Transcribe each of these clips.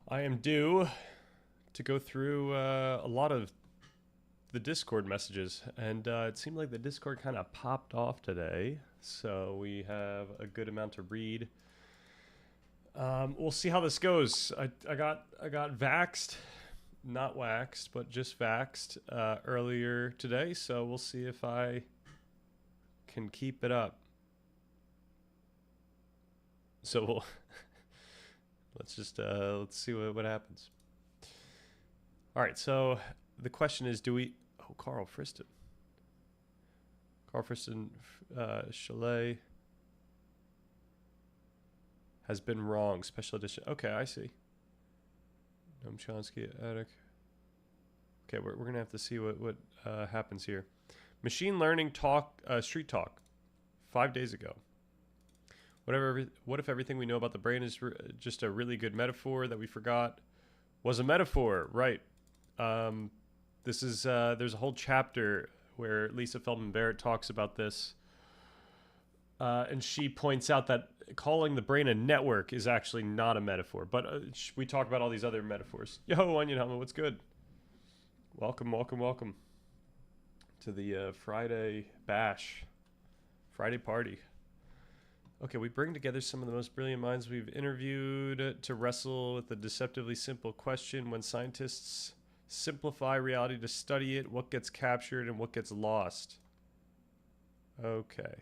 I am due to go through a lot of the Discord messages, and it seemed like the Discord kind of popped off today, so we have a good amount to read. We'll see how this goes. I got vaxxed, not waxed, but just vaxxed earlier today, so we'll see if I can keep it up. So we'll let's see what happens. All right, so the question is, do we... Oh, Carl Friston, Chalet has been wrong. Special edition. Okay, I see. Noam Chomsky, Attic. Okay, we're going to have to see what happens here. Machine learning talk, street talk, 5 days ago. What if everything we know about the brain is just a really good metaphor that we forgot was a metaphor? Right. This is there's a whole chapter where Lisa Feldman Barrett talks about this, and she points out that calling the brain a network is actually not a metaphor. But we talk about all these other metaphors. Yo, Onion Helmet, what's good? Welcome to the Friday bash, Friday party. Okay, we bring together some of the most brilliant minds we've interviewed to wrestle with the deceptively simple question: when scientists simplify reality to study it, what gets captured and what gets lost? Okay.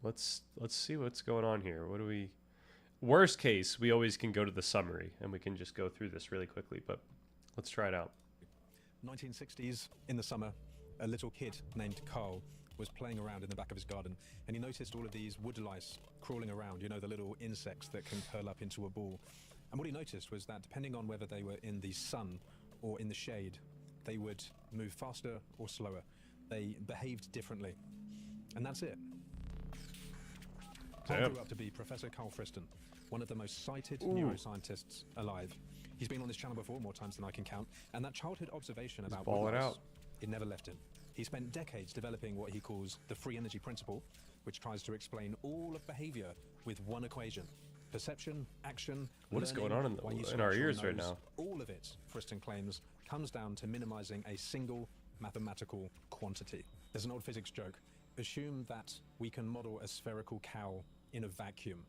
Let's see what's going on here. What do we... Worst case, we always can go to the summary and we can just go through this really quickly, but let's try it out. 1960s, in the summer, a little kid named Carl was playing around in the back of his garden, and he noticed all of these wood lice crawling around, you know, the little insects that can curl up into a ball. And what he noticed was that depending on whether they were in the sun or in the shade, they would move faster or slower. They behaved differently. And that's it. Carl grew up to be Professor Carl Friston, one of the most cited neuroscientists alive. He's been on this channel before, more times than I can count, and that childhood observation about wood lice, it never left him. He spent decades developing what he calls the free energy principle, which tries to explain all of behavior with one equation. Perception, action, what is going on in our ears right now? All of it, Friston claims, comes down to minimizing a single mathematical quantity. There's an old physics joke. Assume that we can model a spherical cow in a vacuum.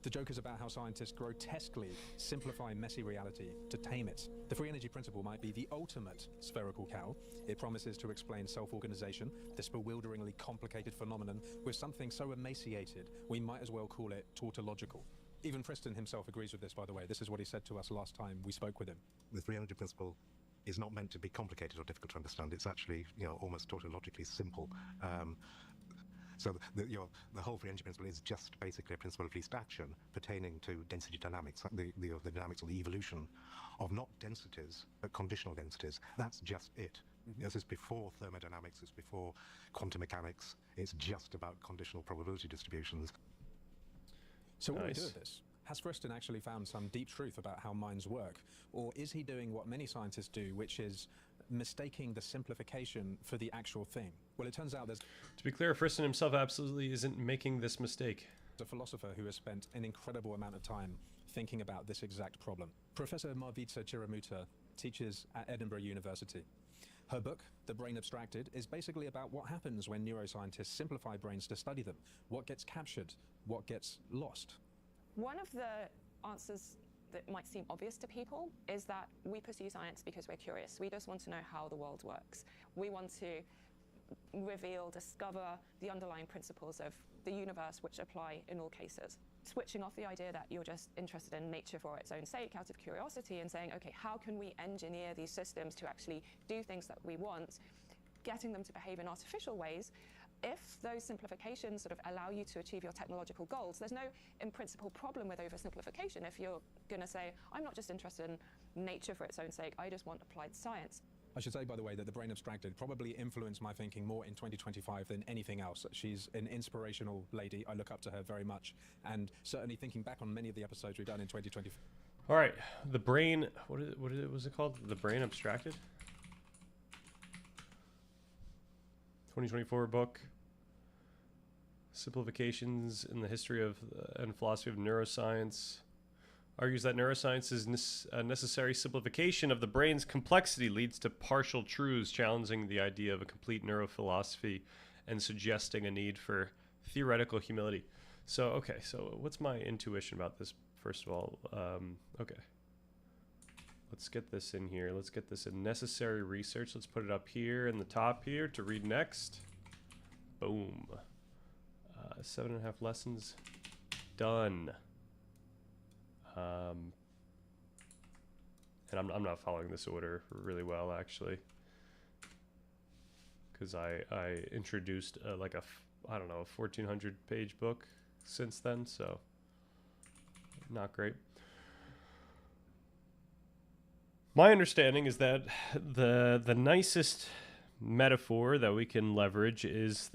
The joke is about how scientists grotesquely simplify messy reality to tame it. The free energy principle might be the ultimate spherical cow. It promises to explain self-organization, this bewilderingly complicated phenomenon, with something so emaciated, we might as well call it tautological. Even Friston himself agrees with this, by the way. This is what he said to us last time we spoke with him. The free energy principle is not meant to be complicated or difficult to understand. It's actually, almost tautologically simple. So the whole free energy principle is just basically a principle of least action pertaining to density dynamics, the dynamics or the evolution of not densities, but conditional densities. That's just it. This is before thermodynamics, it's before quantum mechanics. It's just about conditional probability distributions. So what do we do with this? Has Friston actually found some deep truth about how minds work? Or is he doing what many scientists do, which is mistaking the simplification for the actual thing? Well, it turns out there's... To be clear, Friston himself absolutely isn't making this mistake. A philosopher who has spent an incredible amount of time thinking about this exact problem. Professor Marvita Chiramuta teaches at Edinburgh University. Her book, The Brain Abstracted, is basically about what happens when neuroscientists simplify brains to study them. What gets captured? What gets lost? One of the answers that might seem obvious to people is that we pursue science because we're curious. We just want to know how the world works. We want to reveal, discover the underlying principles of the universe which apply in all cases. Switching off the idea that you're just interested in nature for its own sake out of curiosity and saying, okay, how can we engineer these systems to actually do things that we want, getting them to behave in artificial ways. If those simplifications sort of allow you to achieve your technological goals, there's no, in principle, problem with oversimplification. If you're going to say, I'm not just interested in nature for its own sake, I just want applied science. I should say, by the way, that The Brain Abstracted probably influenced my thinking more in 2025 than anything else. She's an inspirational lady. I look up to her very much. And certainly thinking back on many of the episodes we've done in 2025. All right. The Brain... What was it called? The Brain Abstracted? 2024 book. Simplifications in the history of and philosophy of neuroscience. Argues that neuroscience is a necessary simplification of the brain's complexity leads to partial truths, challenging the idea of a complete neurophilosophy and suggesting a need for theoretical humility. So, okay, so what's my intuition about this, first of all? Okay. Let's get this in here. Let's get this in necessary research. Let's put it up here in the top here to read next. Boom. 7.5 lessons. Done. And I'm not following this order really well, actually, because I introduced like I don't know, a 1,400 page book since then, so not great. My understanding is that the nicest metaphor that we can leverage is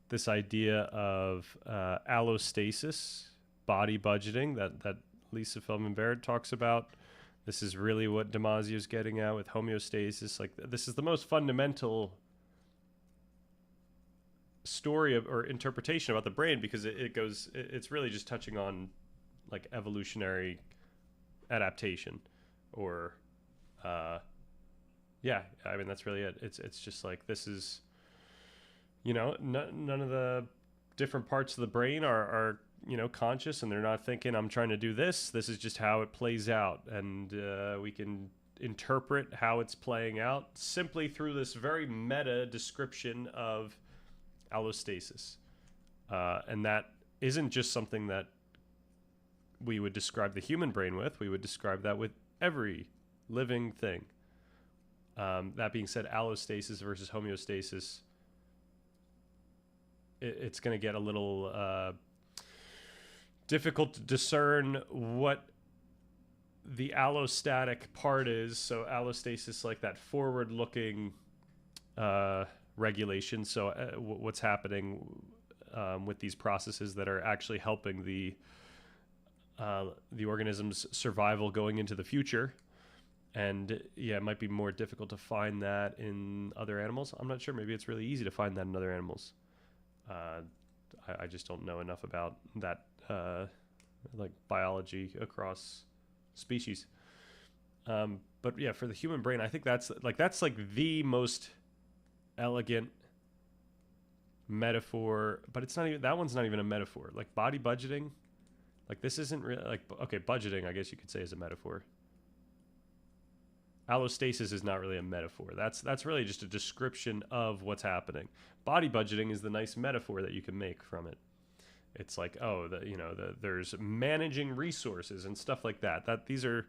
this idea of allostasis, body budgeting that Lisa Feldman Barrett talks about. This is really what Damasio's getting at with homeostasis. Like, this is the most fundamental story or interpretation about the brain, because it's really just touching on like evolutionary adaptation, or yeah, I mean, that's really it. It's just like, this is, you know, none of the different parts of the brain are you know, conscious, and they're not thinking, I'm trying to do this. This is just how it plays out, and we can interpret how it's playing out simply through this very meta description of allostasis. And that isn't just something that we would describe the human brain with. We would describe that with every living thing. That being said, allostasis versus homeostasis, it's going to get a little difficult to discern what the allostatic part is. So allostasis, like that forward-looking regulation. So what's happening with these processes that are actually helping the organism's survival going into the future. And yeah, it might be more difficult to find that in other animals. I'm not sure. Maybe it's really easy to find that in other animals. I just don't know enough about that, like biology across species. But yeah, for the human brain, I think that's like the most elegant metaphor. But it's not even, that one's not even a metaphor. Like body budgeting, like this isn't really like, okay, budgeting, I guess you could say, is a metaphor. Allostasis is not really a metaphor. That's really just a description of what's happening. Body budgeting is the nice metaphor that you can make from it. It's like, oh, there's managing resources and stuff like that. These are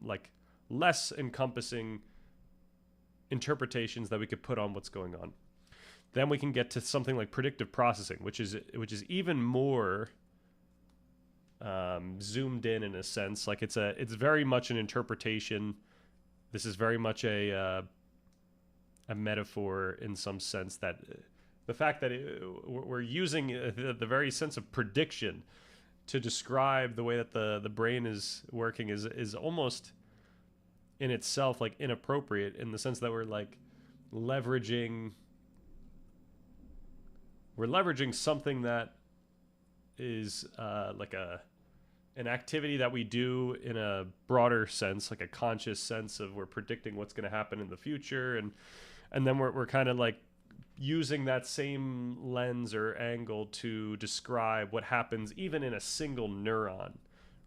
like less encompassing interpretations that we could put on what's going on. Then we can get to something like predictive processing, which is even more zoomed in a sense. Like it's very much an interpretation. This is very much a metaphor in some sense, that the fact that we're using the very sense of prediction to describe the way that the brain is working is almost in itself like inappropriate, in the sense that we're like leveraging something that is like an activity that we do in a broader sense, like a conscious sense of we're predicting what's going to happen in the future, and then we're kind of like using that same lens or angle to describe what happens even in a single neuron,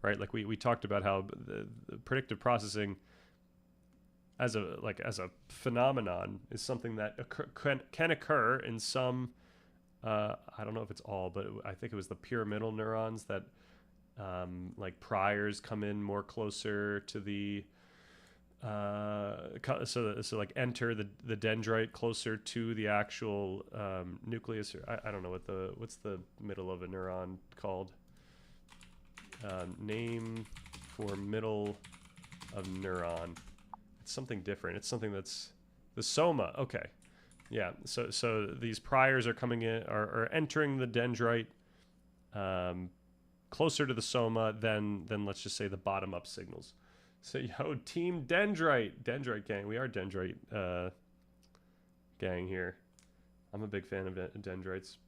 right? Like we talked about how the predictive processing as a phenomenon is something that can occur in some, I don't know if it's all, but I think it was the pyramidal neurons that like priors come in more closer to the so like enter the dendrite closer to the actual nucleus, or I don't know what's the middle of a neuron called, name for middle of neuron. It's something different. It's something that's the soma. Okay, yeah, so these priors are coming in, are entering the dendrite closer to the soma than let's just say the bottom up signals. So, yo, team dendrite gang. We are dendrite gang here. I'm a big fan of dendrites.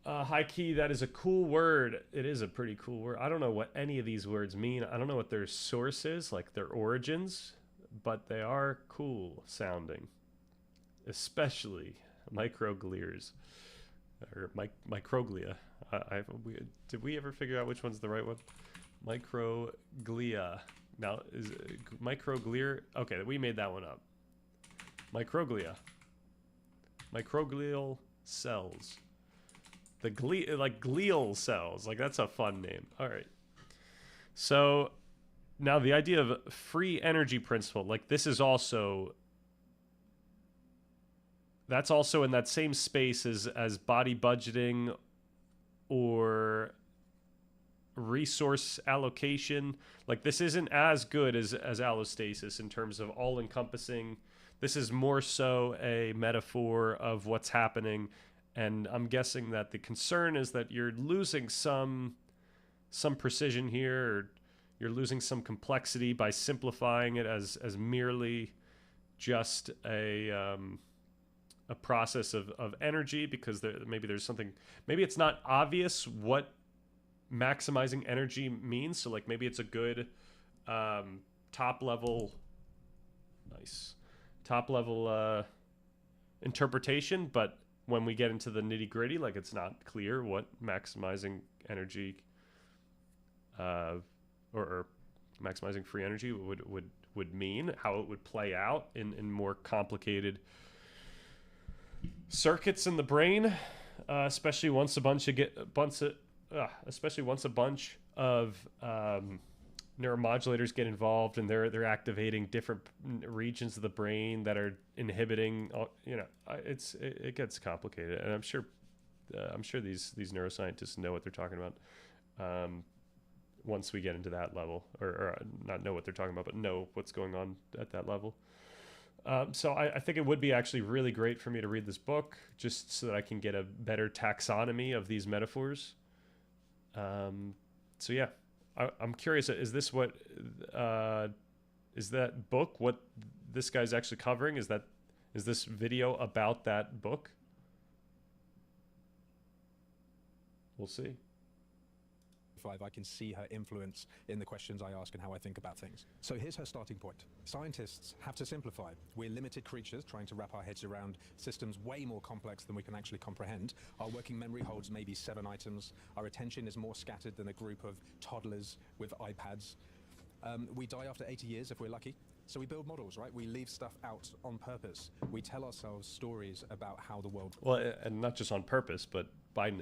High key, that is a cool word. It is a pretty cool word. I don't know what any of these words mean. I don't know what their source is, like their origins, but they are cool sounding. Especially microglias, or microglia. Did we ever figure out which one's the right one? Microglia. Now, is microglia? Okay, we made that one up. Microglia. Microglial cells. The glial cells. Like, that's a fun name. All right. So now the idea of free energy principle, like this is also, that's also in that same space as body budgeting or resource allocation. Like, this isn't as good as allostasis in terms of all encompassing. This is more so a metaphor of what's happening. And I'm guessing that the concern is that you're losing some precision here, or you're losing some complexity by simplifying it as merely just a process of energy, because maybe there's something, maybe it's not obvious what maximizing energy means. So like maybe it's a good top level interpretation, but when we get into the nitty gritty, like it's not clear what maximizing energy or maximizing free energy would mean, how it would play out in more complicated circuits in the brain, especially once a bunch of neuromodulators get involved and they're activating different regions of the brain that are inhibiting. It gets complicated, and I'm sure these neuroscientists know what they're talking about. Once we get into that level, or not know what they're talking about, but know what's going on at that level. So I think it would be actually really great for me to read this book, just so that I can get a better taxonomy of these metaphors. So yeah, I'm curious, is this what, is that book what this guy's actually covering? Is this video about that book? We'll see. I can see her influence in the questions I ask and how I think about things. So here's her starting point. Scientists have to simplify. We're limited creatures trying to wrap our heads around systems way more complex than we can actually comprehend. Our working memory holds maybe 7 items. Our attention is more scattered than a group of toddlers with iPads. We die after 80 years if we're lucky. So we build models, right? We leave stuff out on purpose. We tell ourselves stories about how the world... Well, and not just on purpose, but by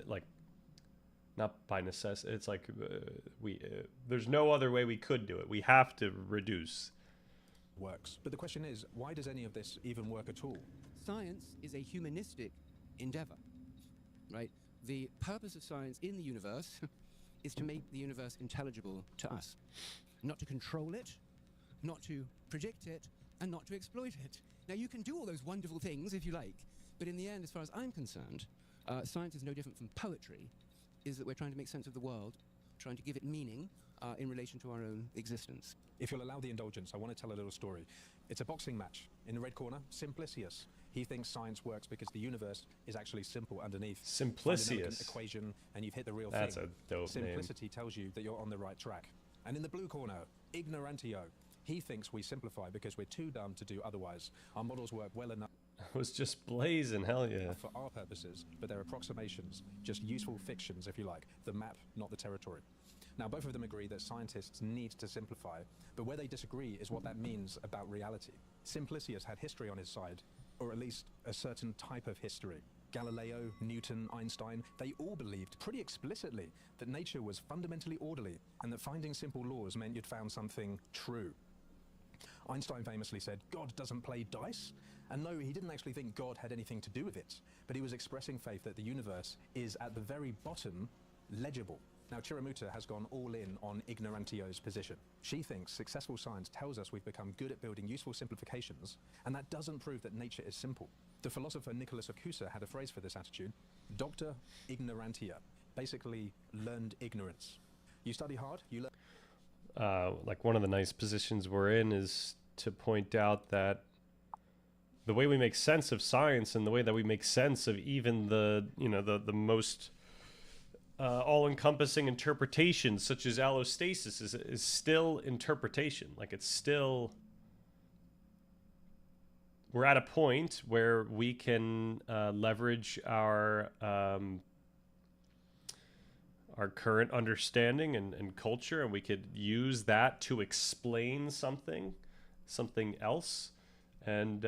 not by necessity. It's like there's no other way we could do it. We have to reduce. Works. But the question is, why does any of this even work at all? Science is a humanistic endeavor, right? The purpose of science in the universe is to make the universe intelligible to us. Not to control it, not to predict it, and not to exploit it. Now, you can do all those wonderful things if you like, but in the end, as far as I'm concerned, science is no different from poetry, is that we're trying to make sense of the world, trying to give it meaning in relation to our own existence. If you'll allow the indulgence, I want to tell a little story. It's a boxing match. In the red corner, Simplicius. He thinks science works because the universe is actually simple underneath. Simplicius. Equation, and you've hit the real That's thing. a dope Simplicity name. tells you that you're on the right track. And in the blue corner, Ignorantio. He thinks we simplify because we're too dumb to do otherwise. Our models work well enough. I was just blazing, hell yeah. For our purposes, but they're approximations, just useful fictions, if you like. The map, not the territory. Now, both of them agree that scientists need to simplify, but where they disagree is what that means about reality. Simplicius had history on his side, or at least a certain type of history. Galileo, Newton, Einstein, they all believed pretty explicitly that nature was fundamentally orderly and that finding simple laws meant you'd found something true. Einstein famously said, God doesn't play dice. And no, he didn't actually think God had anything to do with it, but he was expressing faith that the universe is at the very bottom legible. Now, Chiramuta has gone all in on Ignorantio's position. She thinks successful science tells us we've become good at building useful simplifications, and that doesn't prove that nature is simple. The philosopher Nicholas Acusa had a phrase for this attitude, Doctor Ignorantia, basically learned ignorance. You study hard, you learn. Like one of the nice positions we're in is to point out that the way we make sense of science and the way that we make sense of even the, you know, the most all-encompassing interpretations, such as allostasis, is still interpretation. Like, it's still, we're at a point where we can leverage our current understanding and culture, and we could use that to explain something else. And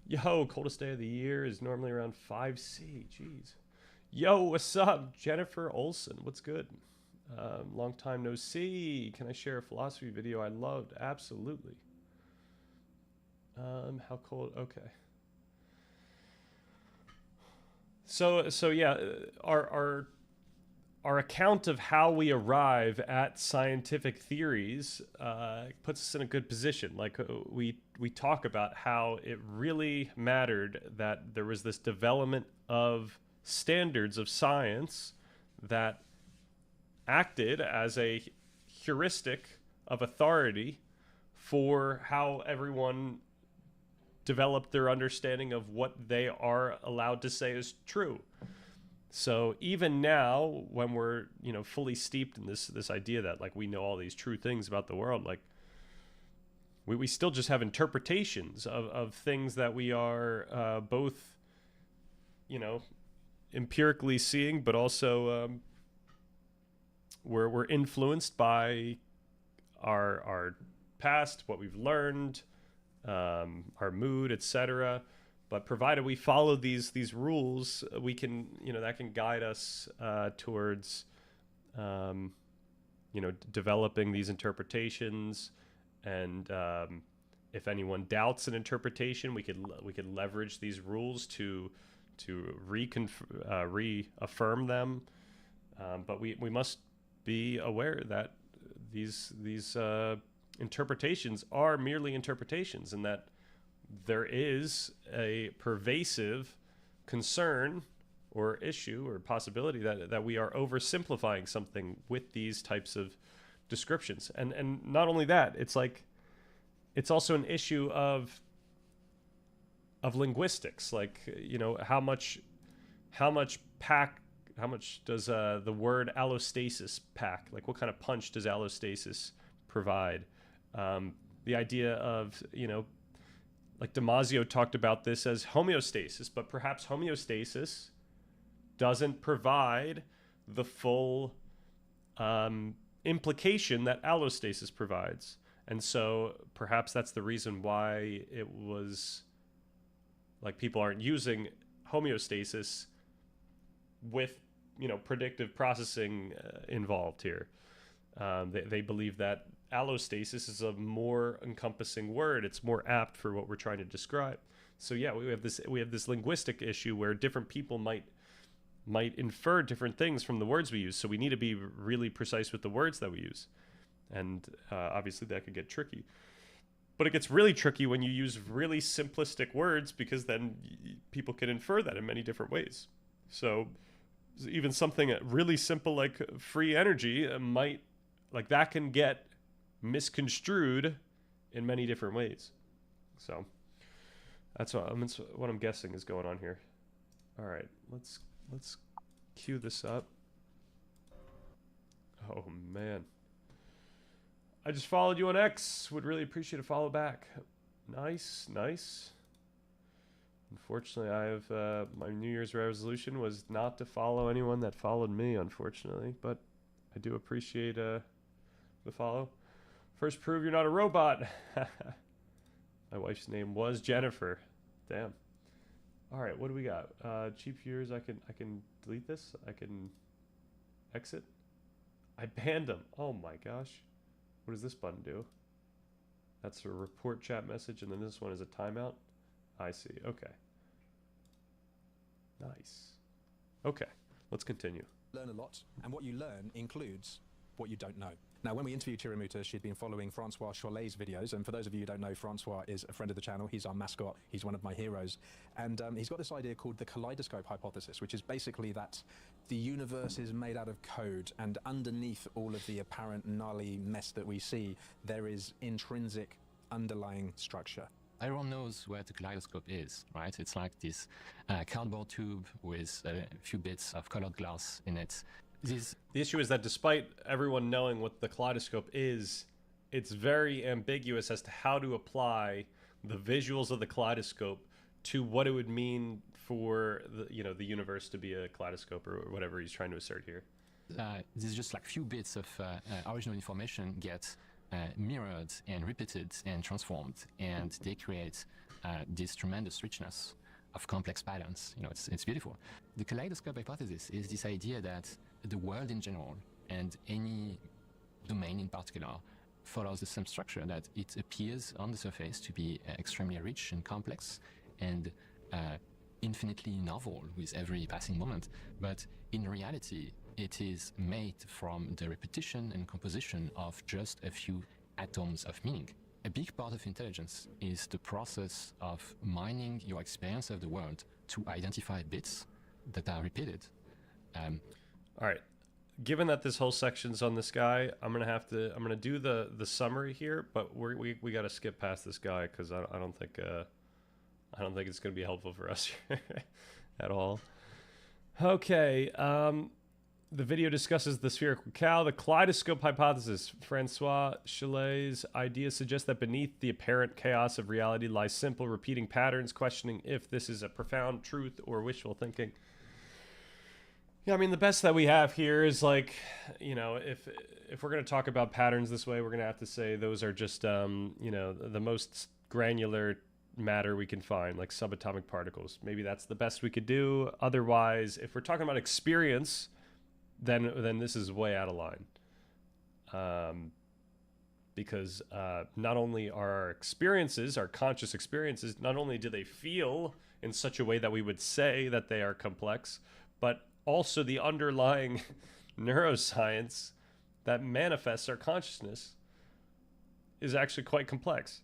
yo, coldest day of the year is normally around 5°C. Jeez. Yo, what's up, Jennifer Olson? What's good? Long time no see. Can I share a philosophy video I loved? Absolutely. How cold? Okay. So yeah, our account of how we arrive at scientific theories puts us in a good position. Like, we talk about how it really mattered that there was this development of standards of science that acted as a heuristic of authority for how everyone developed their understanding of what they are allowed to say is true. So even now, when we're, you know, fully steeped in this idea that, like, we know all these true things about the world, like, we still just have interpretations of things that we are both, you know, empirically seeing, but also we're influenced by our past, what we've learned, our mood, etc. But provided we follow these rules, we can, you know, that can guide us towards, you know, developing these interpretations. And if anyone doubts an interpretation, we could leverage these rules to reaffirm them. But we must be aware that these interpretations are merely interpretations, and that there is a pervasive concern or issue or possibility that we are oversimplifying something with these types of descriptions. And not only that, it's like, it's also an issue of linguistics. Like, you know, how much does the word allostasis pack? Like, what kind of punch does allostasis provide? The idea of, you know, like Damasio talked about this as homeostasis, but perhaps homeostasis doesn't provide the full implication that allostasis provides. And so perhaps that's the reason why it was like people aren't using homeostasis with, you know, predictive processing involved here. They believe that allostasis is a more encompassing word. It's more apt for what we're trying to describe. So yeah, we have this linguistic issue where different people might infer different things from the words we use. So we need to be really precise with the words that we use. And obviously that could get tricky. But it gets really tricky when you use really simplistic words, because then people can infer that in many different ways. So even something really simple like free energy might, like, that can get misconstrued in many different ways. So that's what I'm guessing is going on here. All right, let's cue this up. Oh man, I just followed you on X. Would really appreciate a follow back. Nice. Unfortunately, I have my New Year's resolution was not to follow anyone that followed me, unfortunately, but I do appreciate the follow. First, prove you're not a robot. My wife's name was Jennifer. Damn. All right, what do we got? Cheap viewers. I can delete this. I can exit. I banned them. Oh my gosh. What does this button do? That's a report chat message, and then this one is a timeout. I see. Okay. Nice. Okay, let's continue. Learn a lot, and what you learn includes what you don't know. Now, when we interviewed Chiramuta, she'd been following Francois Chollet's videos, and for those of you who don't know, Francois is a friend of the channel. He's our mascot. He's one of my heroes. And he's got this idea called the kaleidoscope hypothesis, which is basically that the universe is made out of code, and underneath all of the apparent gnarly mess that we see, there is intrinsic underlying structure. everyone knows where the kaleidoscope is, right? It's like this cardboard tube with a few bits of colored glass in it. The issue is that despite everyone knowing what the kaleidoscope is, it's very ambiguous as to how to apply the visuals of the kaleidoscope to what it would mean for the universe to be a kaleidoscope or whatever he's trying to assert here. There's just like few bits of original information get mirrored and repeated and transformed, and they create this tremendous richness of complex patterns. It's beautiful. The kaleidoscope hypothesis is this idea that the world in general and any domain in particular follows the same structure, that it appears on the surface to be extremely rich and complex and infinitely novel with every passing moment. But in reality, it is made from the repetition and composition of just a few atoms of meaning. A big part of intelligence is the process of mining your experience of the world to identify bits that are repeated. All right. Given that this whole section's on this guy, I'm gonna do the summary here, but we got to skip past this guy because I don't think it's gonna be helpful for us at all. Okay. The video discusses the spherical cow. The kaleidoscope hypothesis. Francois Chalet's idea suggests that beneath the apparent chaos of reality lies simple repeating patterns, questioning if this is a profound truth or wishful thinking. Yeah, I mean, the best that we have here is like, if we're going to talk about patterns this way, we're going to have to say those are just, the most granular matter we can find, like subatomic particles. Maybe that's the best we could do. Otherwise, if we're talking about experience, then this is way out of line. Because not only are our experiences, our conscious experiences, not only do they feel in such a way that we would say that they are complex, but also the underlying neuroscience that manifests our consciousness is actually quite complex.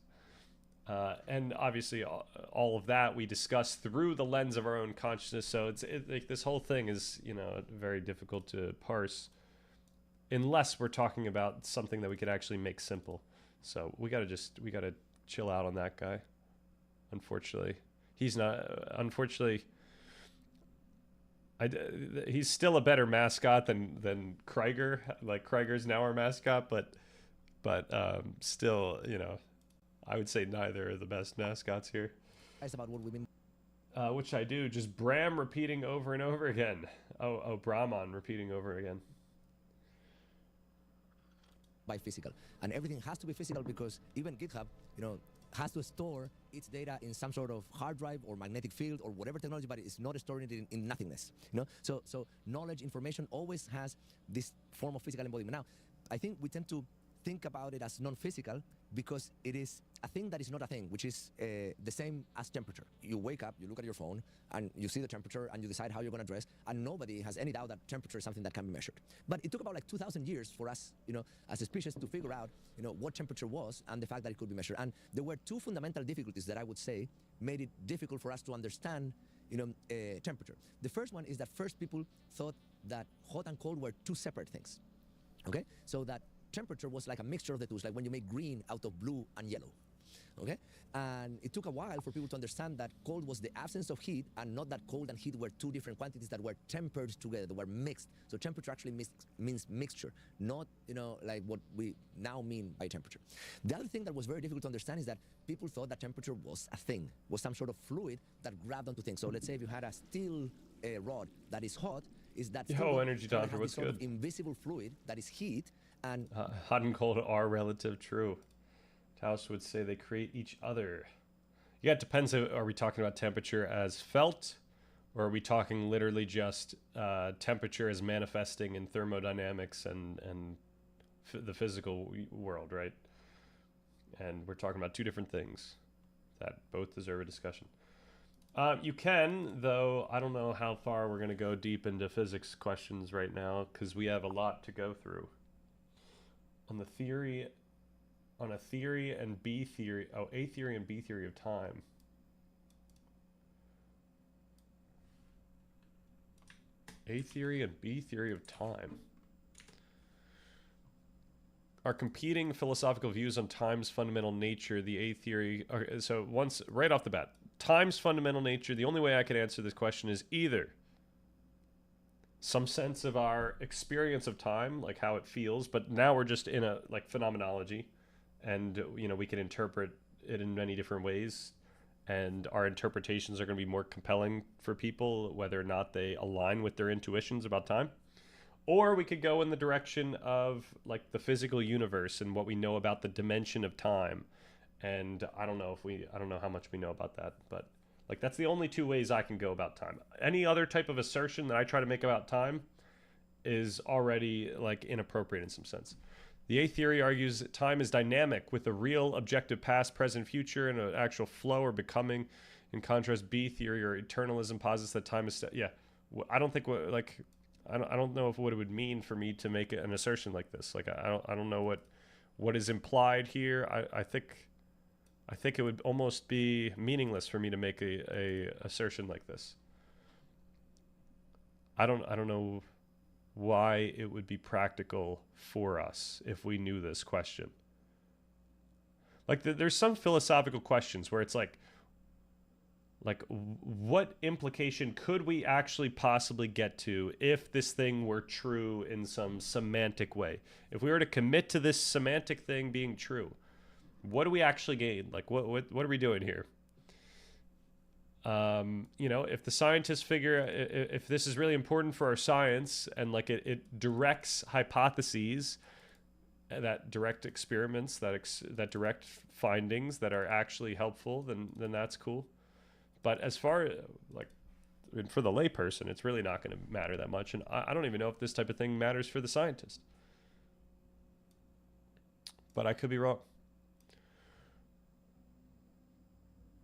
And obviously all of that we discuss through the lens of our own consciousness. So like this whole thing is, very difficult to parse unless we're talking about something that we could actually make simple. So we got to chill out on that guy. Unfortunately, he's still a better mascot than Krieger. Like Krieger's now our mascot, but still, I would say neither are the best mascots here. It's about what women. Which I do, just Bram repeating over and over again. Oh, Brahman repeating over again. By physical, and everything has to be physical because even GitHub, has to store its data in some sort of hard drive or magnetic field or whatever technology, but it's not storing it in nothingness. So knowledge, information always has this form of physical embodiment. Now, I think we tend to think about it as non-physical because it is a thing that is not a thing, which is the same as temperature. You wake up, you look at your phone, and you see the temperature, and you decide how you're going to dress, and nobody has any doubt that temperature is something that can be measured. But it took about 2,000 years for us, as a species to figure out, what temperature was and the fact that it could be measured. And there were two fundamental difficulties that I would say made it difficult for us to understand, temperature. The first one is that first people thought that hot and cold were two separate things. Okay, so that temperature was like a mixture of the two. It's like when you make green out of blue and yellow. Okay, and it took a while for people to understand that cold was the absence of heat, and not that cold and heat were two different quantities that were tempered together, that were mixed. So temperature actually means mixture, not like what we now mean by temperature. The other thing that was very difficult to understand is that people thought that temperature was a thing, was some sort of fluid that grabbed onto things. So let's say if you had a steel rod that is hot, is that energy doctor, what's good? Invisible fluid that is heat, and hot and cold are relative. True. Taoists would say they create each other. Yeah, it depends. Are we talking about temperature as felt, or are we talking literally just temperature as manifesting in thermodynamics and the physical world, right? And we're talking about two different things that both deserve a discussion. You can, though, I don't know how far we're going to go deep into physics questions right now because we have a lot to go through. On a theory and B theory, A theory and B theory of time. A theory and B theory of time. Are competing philosophical views on time's fundamental nature, the A theory. Okay, so once, right off the bat, time's fundamental nature, the only way I can answer this question is either some sense of our experience of time, like how it feels, but now we're just in a like phenomenology, and we can interpret it in many different ways, and our interpretations are going to be more compelling for people whether or not they align with their intuitions about time. Or we could go in the direction of like the physical universe and what we know about the dimension of time. And I don't know how much we know about that, but like that's the only two ways I can go about time. Any other type of assertion that I try to make about time is already like inappropriate in some sense. The A theory argues that time is dynamic with a real objective past, present, future, and an actual flow or becoming. In contrast, B theory or eternalism posits that time is I don't think I don't know what it would mean for me to make an assertion like this. Like I don't know what is implied here. I think it would almost be meaningless for me to make a assertion like this. I don't know why it would be practical for us if we knew this question. Like there's some philosophical questions where it's like what implication could we actually possibly get to if this thing were true in some semantic way? If we were to commit to this semantic thing being true, what do we actually gain? Like what are we doing here? If the scientists figure if this is really important for our science and like it directs hypotheses, that direct experiments, that direct findings that are actually helpful, then that's cool. But as far for the layperson, it's really not going to matter that much. And I don't even know if this type of thing matters for the scientist. But I could be wrong.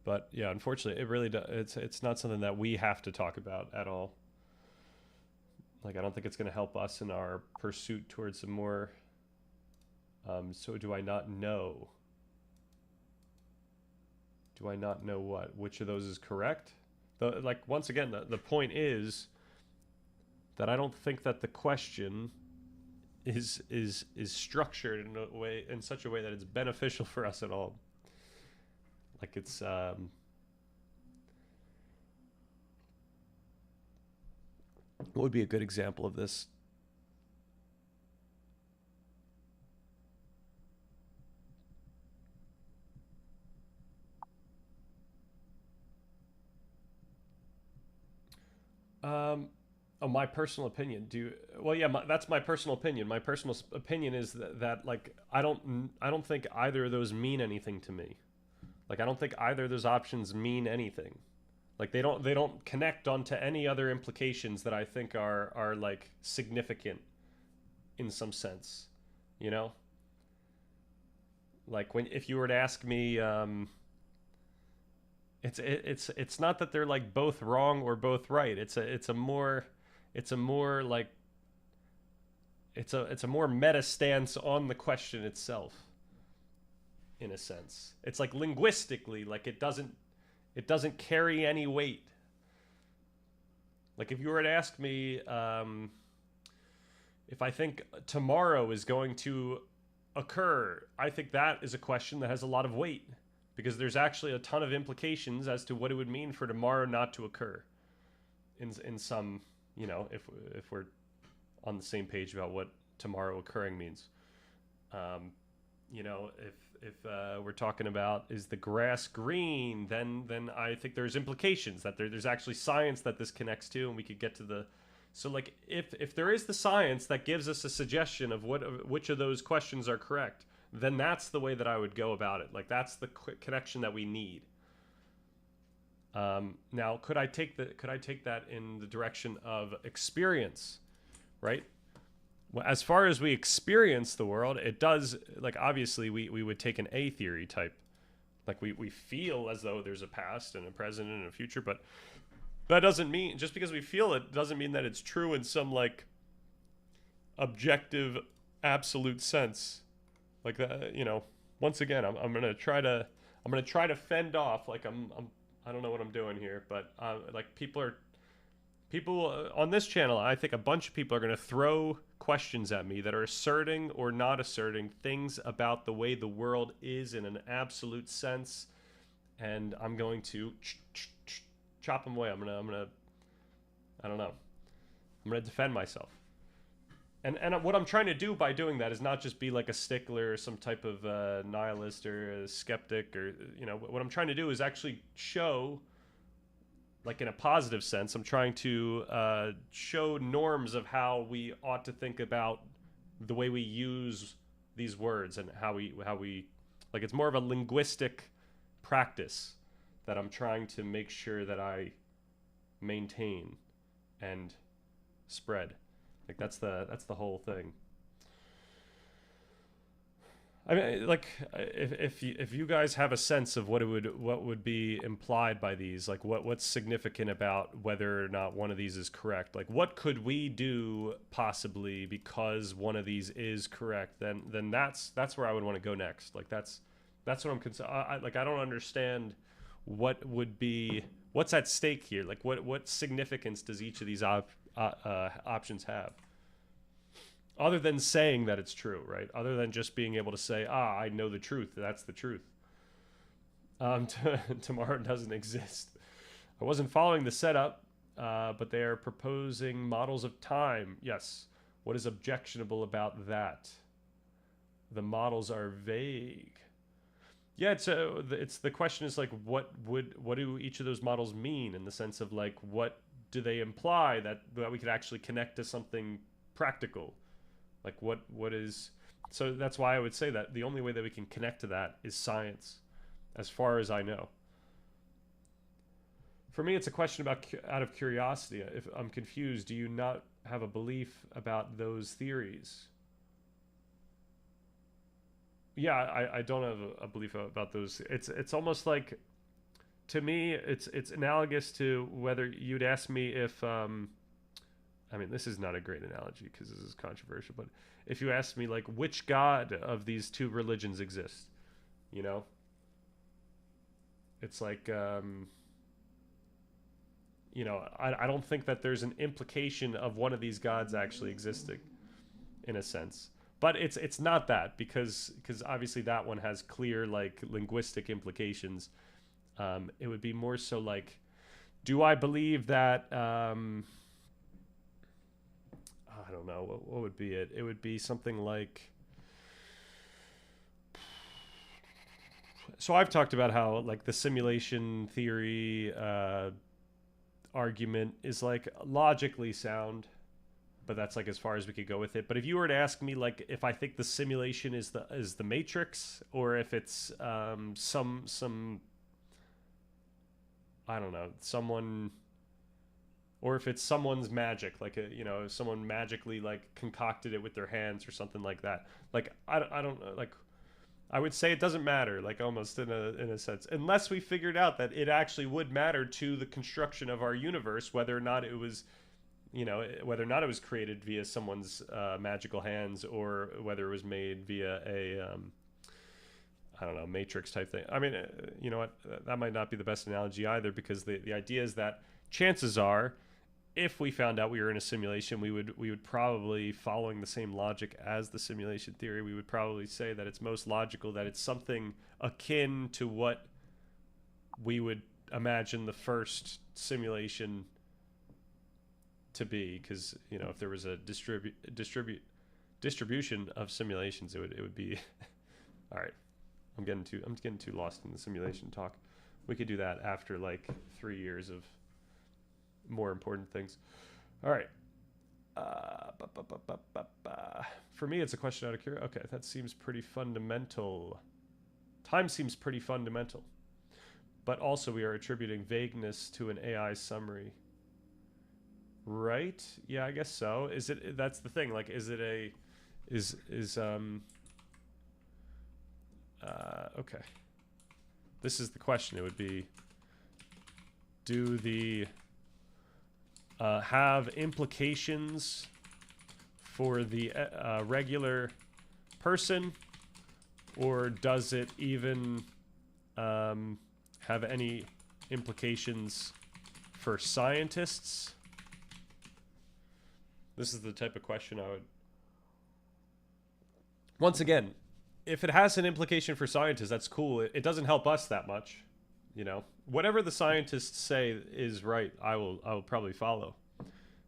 But yeah, unfortunately, it really does. It's not something that we have to talk about at all. Like, I don't think it's going to help us in our pursuit towards a more. So do I not know? Do I not know what? Which of those is correct? Once again, the point is that I don't think that the question is structured in such a way that it's beneficial for us at all. Like it's what would be a good example of this? My personal opinion. That's my personal opinion. My personal opinion is that like I don't think either of those mean anything to me. Like I don't think either of those options mean anything. Like they don't connect onto any other implications that I think are like significant in some sense, you know? Like if you were to ask me it's not that they're like both wrong or both right. It's a more meta stance on the question itself. In a sense, it's like linguistically, like it doesn't carry any weight. Like if you were to ask me if I think tomorrow is going to occur, I think that is a question that has a lot of weight because there's actually a ton of implications as to what it would mean for tomorrow not to occur. In some, if we're on the same page about what tomorrow occurring means. If we're talking about is the grass green, then I think there's implications that there's actually science that this connects to, and we could get to the. So like if there is the science that gives us a suggestion of which of those questions are correct, then that's the way that I would go about it. Like that's the connection that we need. Now, could I take that in the direction of experience, right? Well, as far as we experience the world, it does, like, obviously we would take an A theory type. Like, we feel as though there's a past and a present and a future, but that doesn't mean, just because we feel it, doesn't mean that it's true in some, like, objective, absolute sense. Like, that, once again, I'm going to try to fend off, like, I don't know what I'm doing here, but, like, people People on this channel, I think a bunch of people are going to throw questions at me that are asserting or not asserting things about the way the world is in an absolute sense, and I'm going to chop them away. I'm gonna I don't know. I'm gonna defend myself. And what I'm trying to do by doing that is not just be like a stickler or some type of nihilist or a skeptic, or, you know, what I'm trying to do is actually show, like in a positive sense, I'm trying to show norms of how we ought to think about the way we use these words and how we like, it's more of a linguistic practice that I'm trying to make sure that I maintain and spread. Like that's the whole thing. I mean, like, if you guys have a sense of what would be implied by these, like what's significant about whether or not one of these is correct, like what could we do possibly because one of these is correct, then that's where I would want to go next. Like that's what I'm concerned. Like I don't understand what's at stake here. Like what significance does each of these options have? Other than saying that it's true, right? Other than just being able to say, I know the truth. That's the truth. Tomorrow doesn't exist. I wasn't following the setup, but they are proposing models of time. Yes. What is objectionable about that? The models are vague. Yeah, it's the question is like, what do each of those models mean, in the sense of like, what do they imply that we could actually connect to something practical? Like what is, so that's why I would say that the only way that we can connect to that is science, as far as I know. For me, it's a question about out of curiosity. If I'm confused, do you not have a belief about those theories? Yeah, I don't have a belief about those. It's almost like, to me, it's analogous to whether you'd ask me if I mean, this is not a great analogy because this is controversial, but if you asked me, like, which god of these two religions exists, you know, it's like, you know, I don't think that there's an implication of one of these gods actually existing, in a sense. But it's not that, because obviously that one has clear, like, linguistic implications. It would be more so like, do I believe that... I don't know, what would be it? It would be something like, so I've talked about how, like, the simulation theory argument is, like, logically sound, but that's, like, as far as we could go with it. But if you were to ask me, like, if I think the simulation is the Matrix, or if it's some I don't know, someone, or if it's someone's magic, like, you know, someone magically, like, concocted it with their hands or something like that. Like, I don't know, like, I would say it doesn't matter, like, almost in a sense, unless we figured out that it actually would matter to the construction of our universe, whether or not it was, you know, whether or not it was created via someone's magical hands, or whether it was made via a, I don't know, Matrix type thing. I mean, you know what, that might not be the best analogy either, because the idea is that chances are, if we found out we were in a simulation, we would probably, following the same logic as the simulation theory, we would probably say that it's most logical that it's something akin to what we would imagine the first simulation to be. Because, you know, if there was a distribution of simulations, it would be all right. I'm getting too lost in the simulation talk. We could do that after, like, 3 years of more important things. All right. For me, it's a question out of curiosity. Okay, that seems pretty fundamental. Time seems pretty fundamental. But also, we are attributing vagueness to an AI summary. Right? Yeah, I guess so. Is it? That's the thing. Like, is it a? Okay. This is the question. It would be, do the have implications for the regular person, or does it even have any implications for scientists? This is the type of question I would... Once again, if it has an implication for scientists, that's cool. It doesn't help us that much, you know. Whatever the scientists say is right, I will probably follow.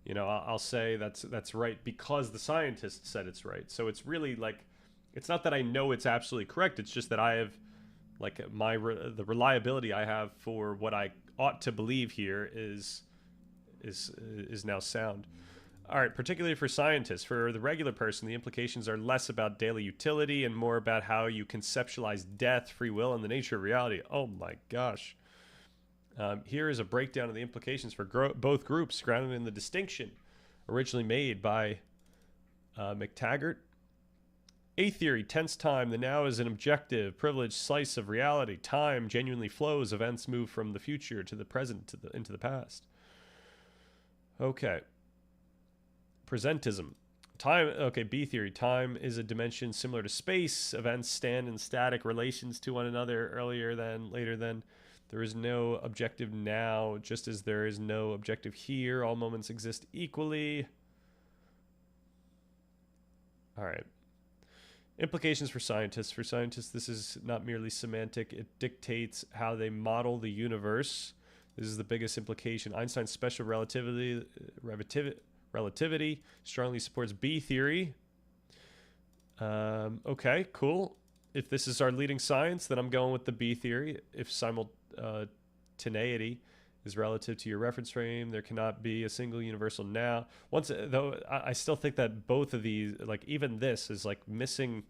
You know, I'll say that's right because the scientists said it's right. So it's really like, it's not that I know it's absolutely correct. It's just that I have, like, the reliability I have for what I ought to believe here is now sound. All right, particularly for scientists. For the regular person, the implications are less about daily utility and more about how you conceptualize death, free will, and the nature of reality. Oh my gosh. Here is a breakdown of the implications for both groups, grounded in the distinction originally made by McTaggart. A theory, tense time. The now is an objective, privileged slice of reality. Time genuinely flows. Events move from the future to the present into the past. Okay. Presentism. Time, okay, B theory. Time is a dimension similar to space. Events stand in static relations to one another, earlier than, later than. There is no objective now, just as there is no objective here. All moments exist equally. All right. Implications for scientists. For scientists, this is not merely semantic. It dictates how they model the universe. This is the biggest implication. Einstein's special relativity strongly supports B theory. Okay, cool. If this is our leading science, then I'm going with the B theory. If simultaneity is relative to your reference frame, there cannot be a single universal now. Once, though, I still think that both of these, like even this, is like missing.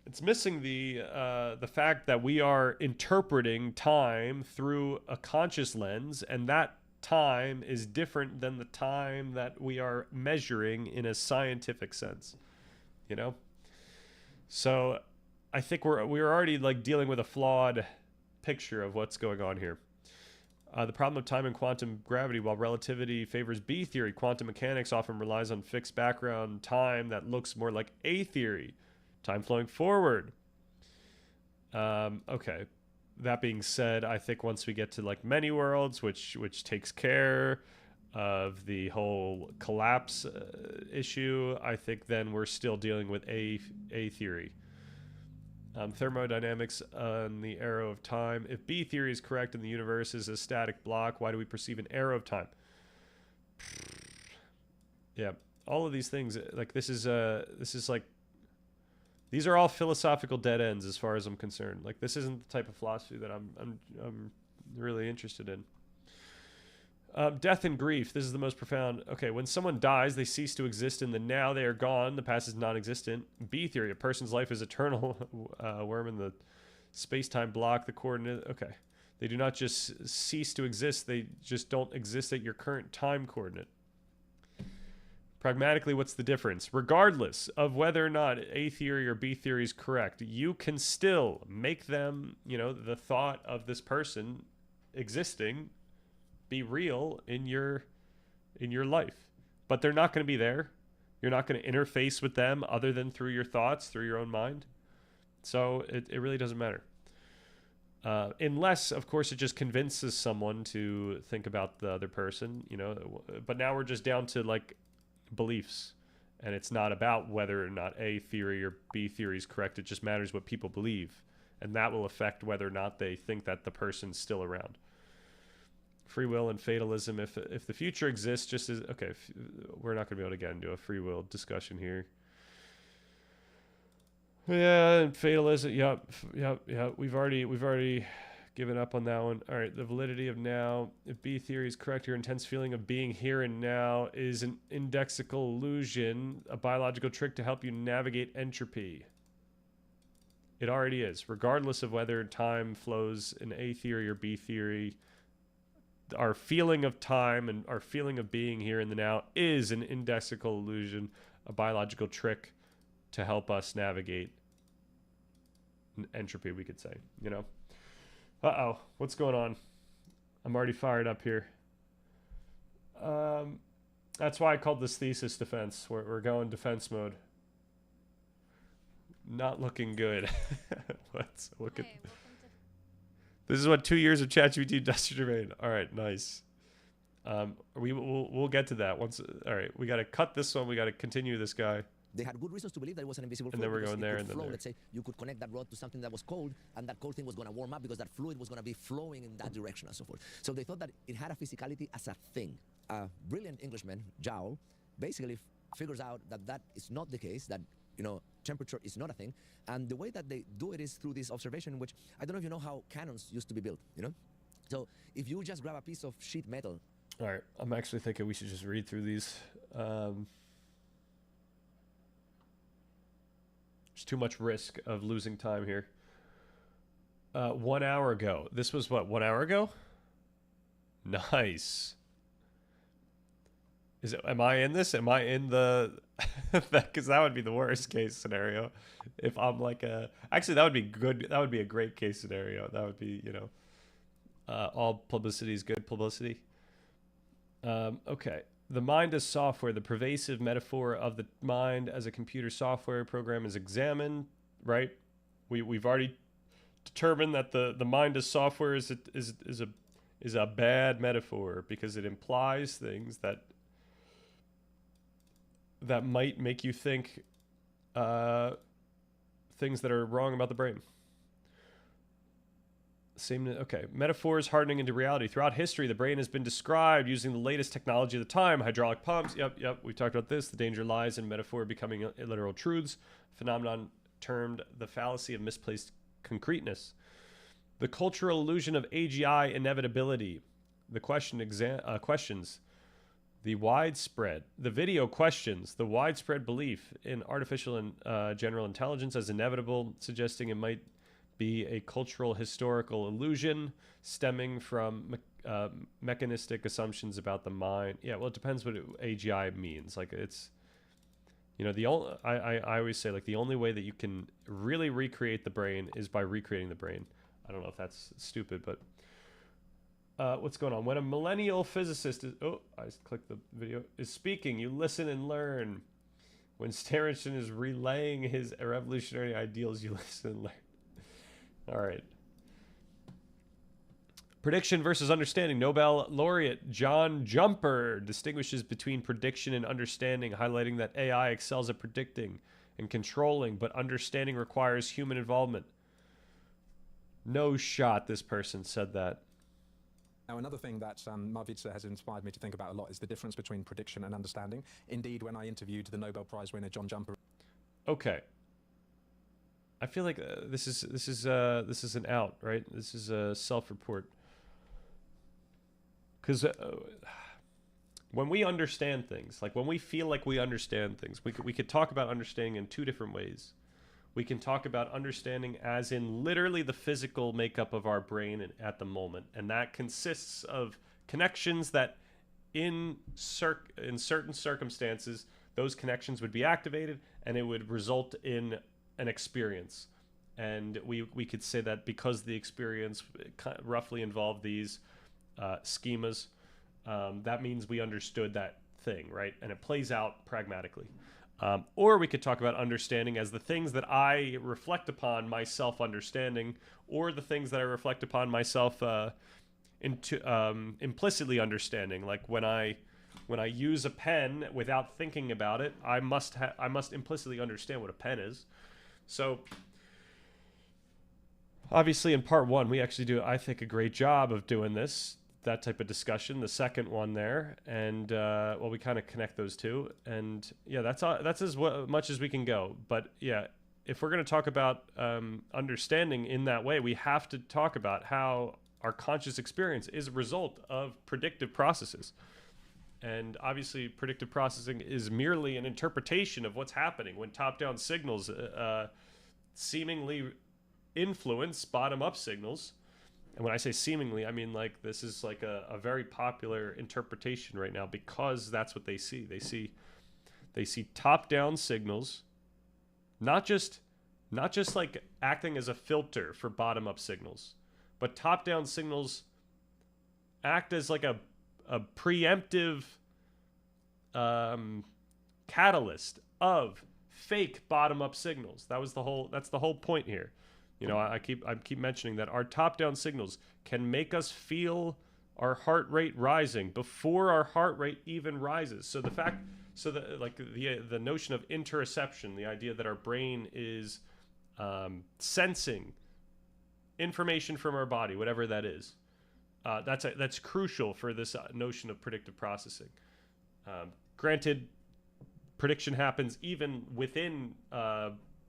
It's missing the fact that we are interpreting time through a conscious lens, and that time is different than the time that we are measuring in a scientific sense, you know. So I think we're already like dealing with a flawed picture of what's going on here. The problem of time and quantum gravity. While relativity favors B theory, quantum mechanics often relies on fixed background time that looks more like A theory, time flowing forward. Okay. That being said, I think once we get to like many worlds, which takes care of the whole collapse issue, I think then we're still dealing with A theory. Thermodynamics on the arrow of time. If B theory is correct and the universe is a static block, why do we perceive an arrow of time? Yeah, all of these things, like this is like, these are all philosophical dead ends as far as I'm concerned. Like this isn't the type of philosophy that I'm really interested in. Death and grief. This is the most profound. Okay, when someone dies, they cease to exist in the now. They are gone. The past is non-existent. B theory. A person's life is eternal. Worm in the space-time block. The coordinate. Okay. They do not just cease to exist. They just don't exist at your current time coordinate. Pragmatically, what's the difference? Regardless of whether or not A theory or B theory is correct, you can still make them, you know, the thought of this person existing be real in your life. But they're not going to be there. You're not going to interface with them other than through your thoughts, through your own mind. So it really doesn't matter. Unless, of course, it just convinces someone to think about the other person, you know. But now we're just down to, like, beliefs. And it's not about whether or not A theory or B theory is correct. It just matters what people believe. And that will affect whether or not they think that the person's still around. Free will and fatalism. If the future exists, just as... Okay, we're not going to be able to get into a free will discussion here. Yeah, and fatalism. Yep. We've already given up on that one. All right, the validity of now. If B theory is correct, your intense feeling of being here and now is an indexical illusion, a biological trick to help you navigate entropy. It already is. Regardless of whether time flows in A theory or B theory, our feeling of time and our feeling of being here in the now is an indexical illusion, a biological trick to help us navigate entropy, we could say, you know. Uh-oh, what's going on? I'm already fired up here. That's why I called this Thesis Defense. We're going defense mode. Not looking good. Let's look at... This is what 2 years of ChatGPT does to your brain. All right, nice. We'll get to that once. All right, we got to cut this one. We got to continue this guy. They had good reasons to believe that it was an invisible And fluid. then we're because going it there could and then flow. there. Let's say you could connect that rod to something that was cold, and that cold thing was going to warm up because that fluid was going to be flowing in that direction and so forth. So they thought that it had a physicality as a thing. A brilliant Englishman, Joule, basically figures out that that is not the case, that temperature is not a thing. And the way that they do it is through this observation, which I don't know if you know how cannons used to be built, So if you just grab a piece of sheet metal. All right, I'm actually thinking we should just read through these. There's too much risk of losing time here. 1 hour ago. This was what, 1 hour ago? Nice. Am I in this? Am I in the... Because that would be the worst case scenario. If I'm like a... Actually, that would be good. That would be a great case scenario. That would be, all publicity is good publicity. Okay. The mind as software, the pervasive metaphor of the mind as a computer software program is examined, right? We've already determined that the mind as software is a bad metaphor because it implies things that might make you think things that are wrong about the brain. Okay. Metaphors hardening into reality. Throughout history, the brain has been described using the latest technology of the time. Hydraulic pumps. Yep. We talked about this. The danger lies in metaphor becoming literal truths. Phenomenon termed the fallacy of misplaced concreteness. The cultural illusion of AGI inevitability. The questions. The video questions the widespread belief in artificial and general intelligence as inevitable, suggesting it might be a cultural historical illusion stemming from mechanistic assumptions about the mind. Yeah, well, it depends what AGI means. Like it's, I always say like the only way that you can really recreate the brain is by recreating the brain. I don't know if that's stupid, but what's going on? When a millennial physicist I just clicked the video, is speaking, you listen and learn. When Sterenson is relaying his revolutionary ideals, you listen and learn. All right. Prediction versus understanding. Nobel laureate John Jumper distinguishes between prediction and understanding, highlighting that AI excels at predicting and controlling, but understanding requires human involvement. No shot this person said that. Now, another thing that Marvica has inspired me to think about a lot is the difference between prediction and understanding. Indeed, when I interviewed the Nobel Prize winner John Jumper. Okay. I feel like this is an out, right? This is a self-report. Because when we understand things, like when we feel like we understand things, we could talk about understanding in two different ways. We can talk about understanding as in literally the physical makeup of our brain at the moment, and that consists of connections that in certain circumstances, those connections would be activated, and it would result in an experience. And we could say that because the experience roughly involved these schemas, that means we understood that thing, right? And it plays out pragmatically. Or we could talk about understanding as the things that I reflect upon myself understanding, or the things that I reflect upon myself implicitly understanding. Like when I use a pen without thinking about it, I must implicitly understand what a pen is. So obviously in part one, we actually do, I think, a great job of doing that type of discussion, the second one there. And, we kind of connect those two. And yeah, that's as much as we can go. But yeah, if we're going to talk about understanding in that way, we have to talk about how our conscious experience is a result of predictive processes. And obviously, predictive processing is merely an interpretation of what's happening when top-down signals seemingly influence bottom-up signals. And when I say seemingly, I mean like this is like a very popular interpretation right now because that's what they see. They see top-down signals, not just like acting as a filter for bottom-up signals, but top-down signals act as like a preemptive catalyst of fake bottom-up signals. That's the whole point here. I keep mentioning that our top-down signals can make us feel our heart rate rising before our heart rate even rises. So the fact, so the notion of interoception, the idea that our brain is sensing information from our body, whatever that is, that's crucial for this notion of predictive processing. Granted, prediction happens even within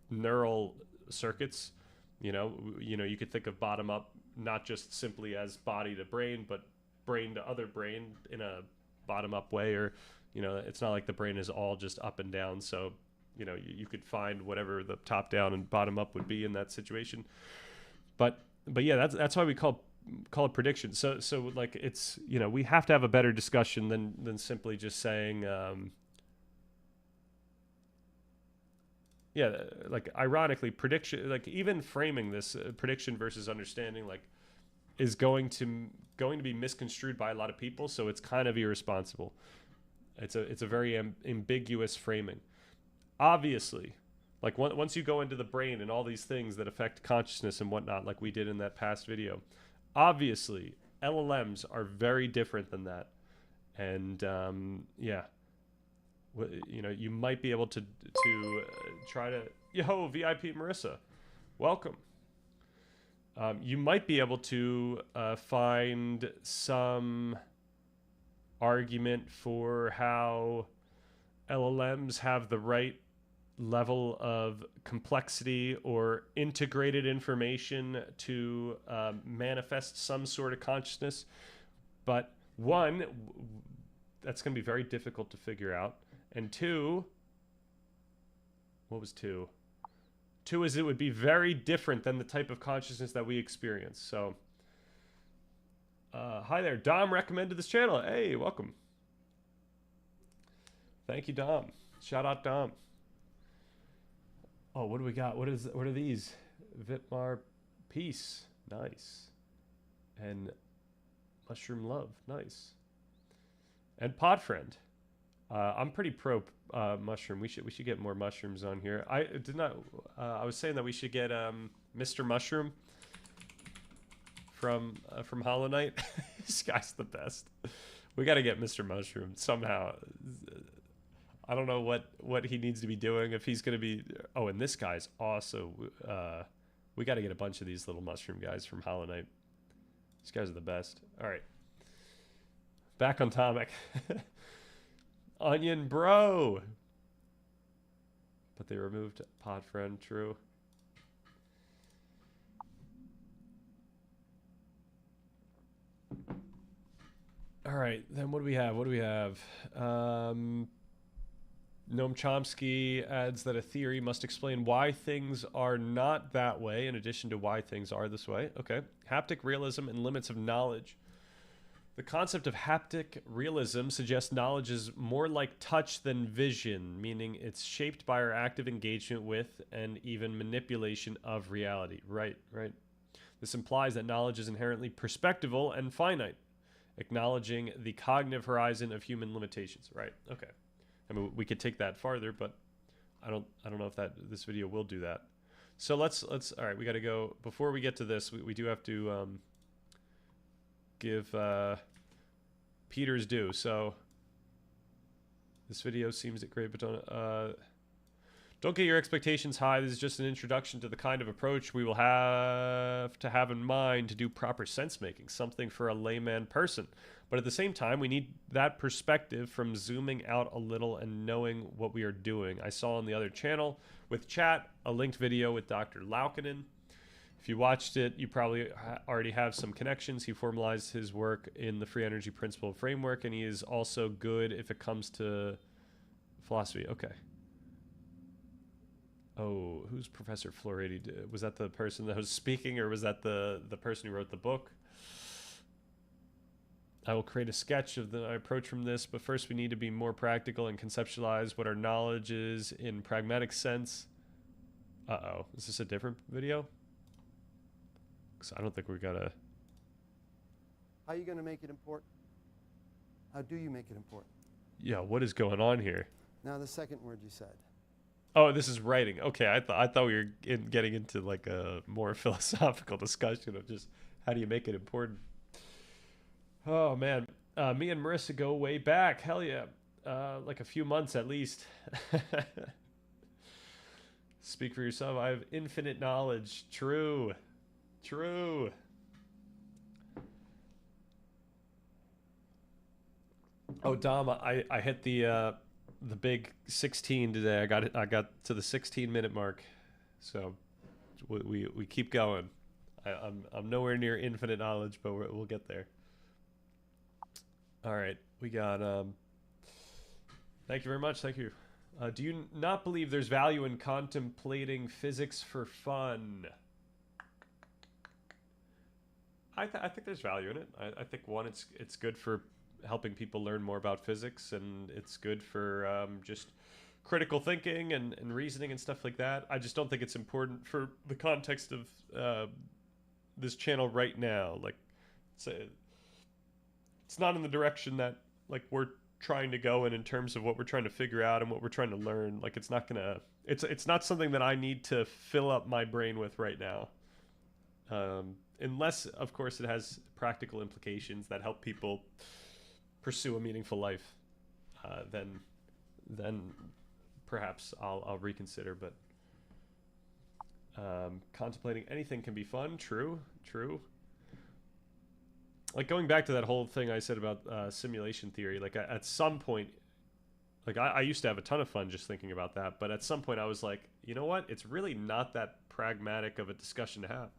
neural circuits. You know, you could think of bottom up, not just simply as body to brain, but brain to other brain in a bottom up way. Or, you know, it's not like the brain is all just up and down. So, you know, you could find whatever the top down and bottom up would be in that situation. But yeah, that's why we call it prediction. So like, it's, you know, we have to have a better discussion than simply just saying, yeah, like ironically, prediction, like even framing this prediction versus understanding, like, is going to be misconstrued by a lot of people. So it's kind of irresponsible. It's a very ambiguous framing. Obviously, like once you go into the brain and all these things that affect consciousness and whatnot, like we did in that past video, obviously LLMs are very different than that. And yeah, you know, you might be able to try to, yo, VIP Marissa, welcome. You might be able to find some argument for how LLMs have the right level of complexity or integrated information to manifest some sort of consciousness. But one, that's going to be very difficult to figure out. And two, what was two? Two is it would be very different than the type of consciousness that we experience. So, hi there. Dom recommended this channel. Hey, welcome. Thank you, Dom. Shout out, Dom. Oh, what do we got? What are these? Vitmar Peace. Nice. And Mushroom Love. Nice. And Podfriend. I'm pretty pro mushroom. We should get more mushrooms on here. I was saying that we should get Mr. Mushroom from Hollow Knight. This guy's the best. We got to get Mr. Mushroom somehow. I don't know what he needs to be doing, if he's going to be... Oh, and this guy's also... we got to get a bunch of these little mushroom guys from Hollow Knight. These guys are the best. All right. Back on Tomic. Onion Bro. But they removed Podfriend, true. All right, then what do we have? Noam Chomsky adds that a theory must explain why things are not that way in addition to why things are this way. Okay. Haptic realism and limits of knowledge. The concept of haptic realism suggests knowledge is more like touch than vision, meaning it's shaped by our active engagement with and even manipulation of reality. Right. This implies that knowledge is inherently perspectival and finite, acknowledging the cognitive horizon of human limitations. Right. Okay. I mean, we could take that farther, but I don't know if this video will do that. So let's all right, we got to go. Before we get to this, we do have to give Peter's due. So this video seems great, but don't get your expectations high. This is just an introduction to the kind of approach we will have to have in mind to do proper sense making, something for a layman person. But at the same time, we need that perspective from zooming out a little and knowing what we are doing. I saw on the other channel with chat a linked video with Dr. Laukkanen. If you watched it, you probably already have some connections. He formalized his work in the free energy principle framework, and he is also good if it comes to philosophy. Okay. Oh, who's Professor Floridi? Was that the person that was speaking, or was that the person who wrote the book? I will create a sketch of my approach from this, but first we need to be more practical and conceptualize what our knowledge is in pragmatic sense. Uh-oh. Is this a different video? Because I don't think we got to... How are you going to make it important? How do you make it important? Yeah, what is going on here? Now the second word you said. Oh, this is writing. Okay, I thought we were getting into like a more philosophical discussion of just how do you make it important. Oh man, me and Marissa go way back. Hell yeah, like a few months at least. Speak for yourself. I have infinite knowledge. True, true. Oh, Dom, I hit the big 16 today. I got to the 16-minute mark, so we keep going. I'm nowhere near infinite knowledge, but we'll get there. All right, we got. Thank you very much. Thank you. Do you not believe there's value in contemplating physics for fun? I think there's value in it. I think one, it's good for helping people learn more about physics, and it's good for just critical thinking and reasoning and stuff like that. I just don't think it's important for the context of this channel right now. Like, it's not in the direction that like we're trying to go in terms of what we're trying to figure out and what we're trying to learn. Like, it's not something that I need to fill up my brain with right now. Unless, of course, it has practical implications that help people pursue a meaningful life, then perhaps I'll reconsider. But contemplating anything can be fun. True. Like, going back to that whole thing I said about simulation theory, like at some point, like I used to have a ton of fun just thinking about that, but at some point I was like, you know what? It's really not that pragmatic of a discussion to have.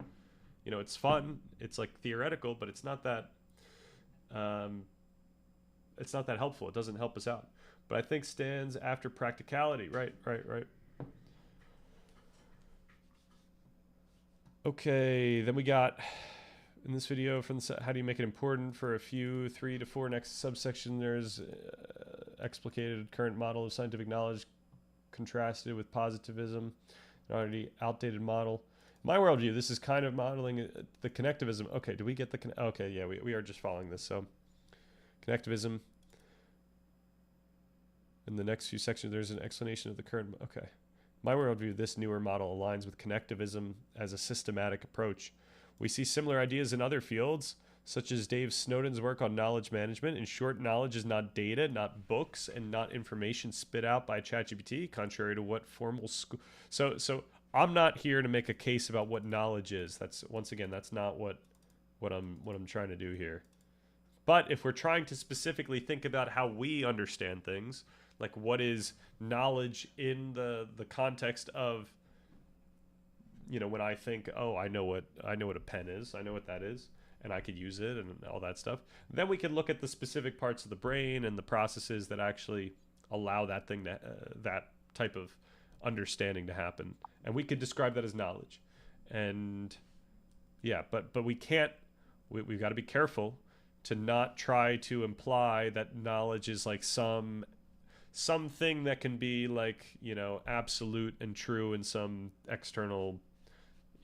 You know, it's fun. It's like theoretical, but it's not that helpful. It doesn't help us out. But I think stands after practicality. Right. Okay, then we got in this video from the how do you make it important for a few 3 to 4 next subsection. There's explicated current model of scientific knowledge contrasted with positivism, an already outdated model. My worldview, this is kind of modeling the connectivism. Okay, do we get the okay, yeah, we are just following this. So connectivism. In the next few sections, there's an explanation of the current. Okay. My worldview, this newer model aligns with connectivism as a systematic approach. We see similar ideas in other fields, such as Dave Snowden's work on knowledge management. In short, knowledge is not data, not books, and not information spit out by ChatGPT, contrary to what formal school. So I'm not here to make a case about what knowledge is. That's, once again, that's not what I'm trying to do here. But if we're trying to specifically think about how we understand things, like what is knowledge in the context of, you know, when I think, oh, I know what a pen is, I know what that is, and I could use it and all that stuff, then we can look at the specific parts of the brain and the processes that actually allow that thing to that type of understanding to happen, and we could describe that as knowledge. And yeah, but we can't. We've got to be careful to not try to imply that knowledge is like something that can be like, you know, absolute and true in some external,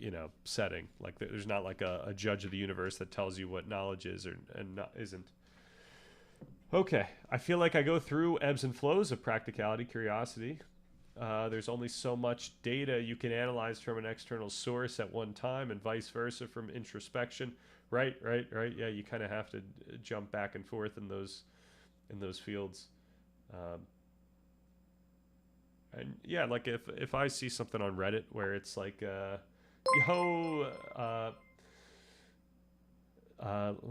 you know, setting. Like there's not like a judge of the universe that tells you what knowledge is and not isn't. Okay, I feel like I go through ebbs and flows of practicality, curiosity. There's only so much data you can analyze from an external source at one time, and vice versa from introspection. Right. Yeah, you kind of have to jump back and forth in those fields. And yeah, like if I see something on Reddit where it's like, let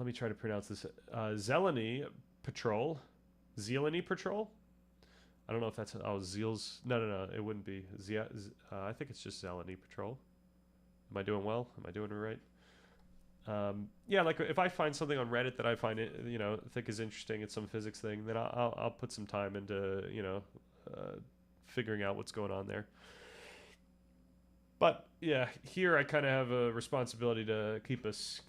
me try to pronounce this, Zeleny Patrol. I don't know if that's, Zeals. No, it wouldn't be. I think it's just Zeleny Patrol. Am I doing well? Am I doing it right? Yeah, like if I find something on Reddit that I find it, you know, think is interesting, it's some physics thing, then I'll put some time into, you know, figuring out what's going on there. But yeah, here I kind of have a responsibility to keep us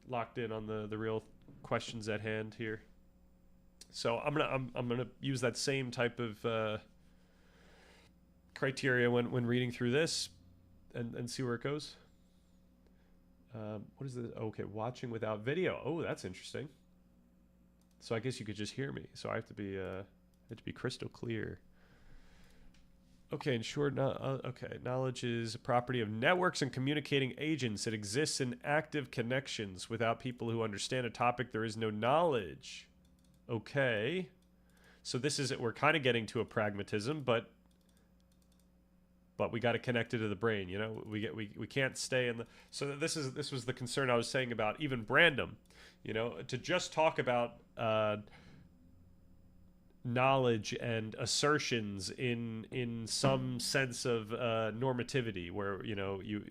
locked in on the real questions at hand here. So I'm gonna use that same type of criteria when reading through this, and see where it goes. What is this? Okay, watching without video. Oh, that's interesting. So I guess you could just hear me. So I have to be crystal clear. Okay, in short, knowledge is a property of networks and communicating agents. It exists in active connections. Without people who understand a topic, there is no knowledge. Okay. So this is, we're kind of getting to a pragmatism, but we got to connect it to the brain, you know? We can't stay in the, so this was the concern I was saying about even Brandom, you know, to just talk about knowledge and assertions in some sense of normativity, where, you know, you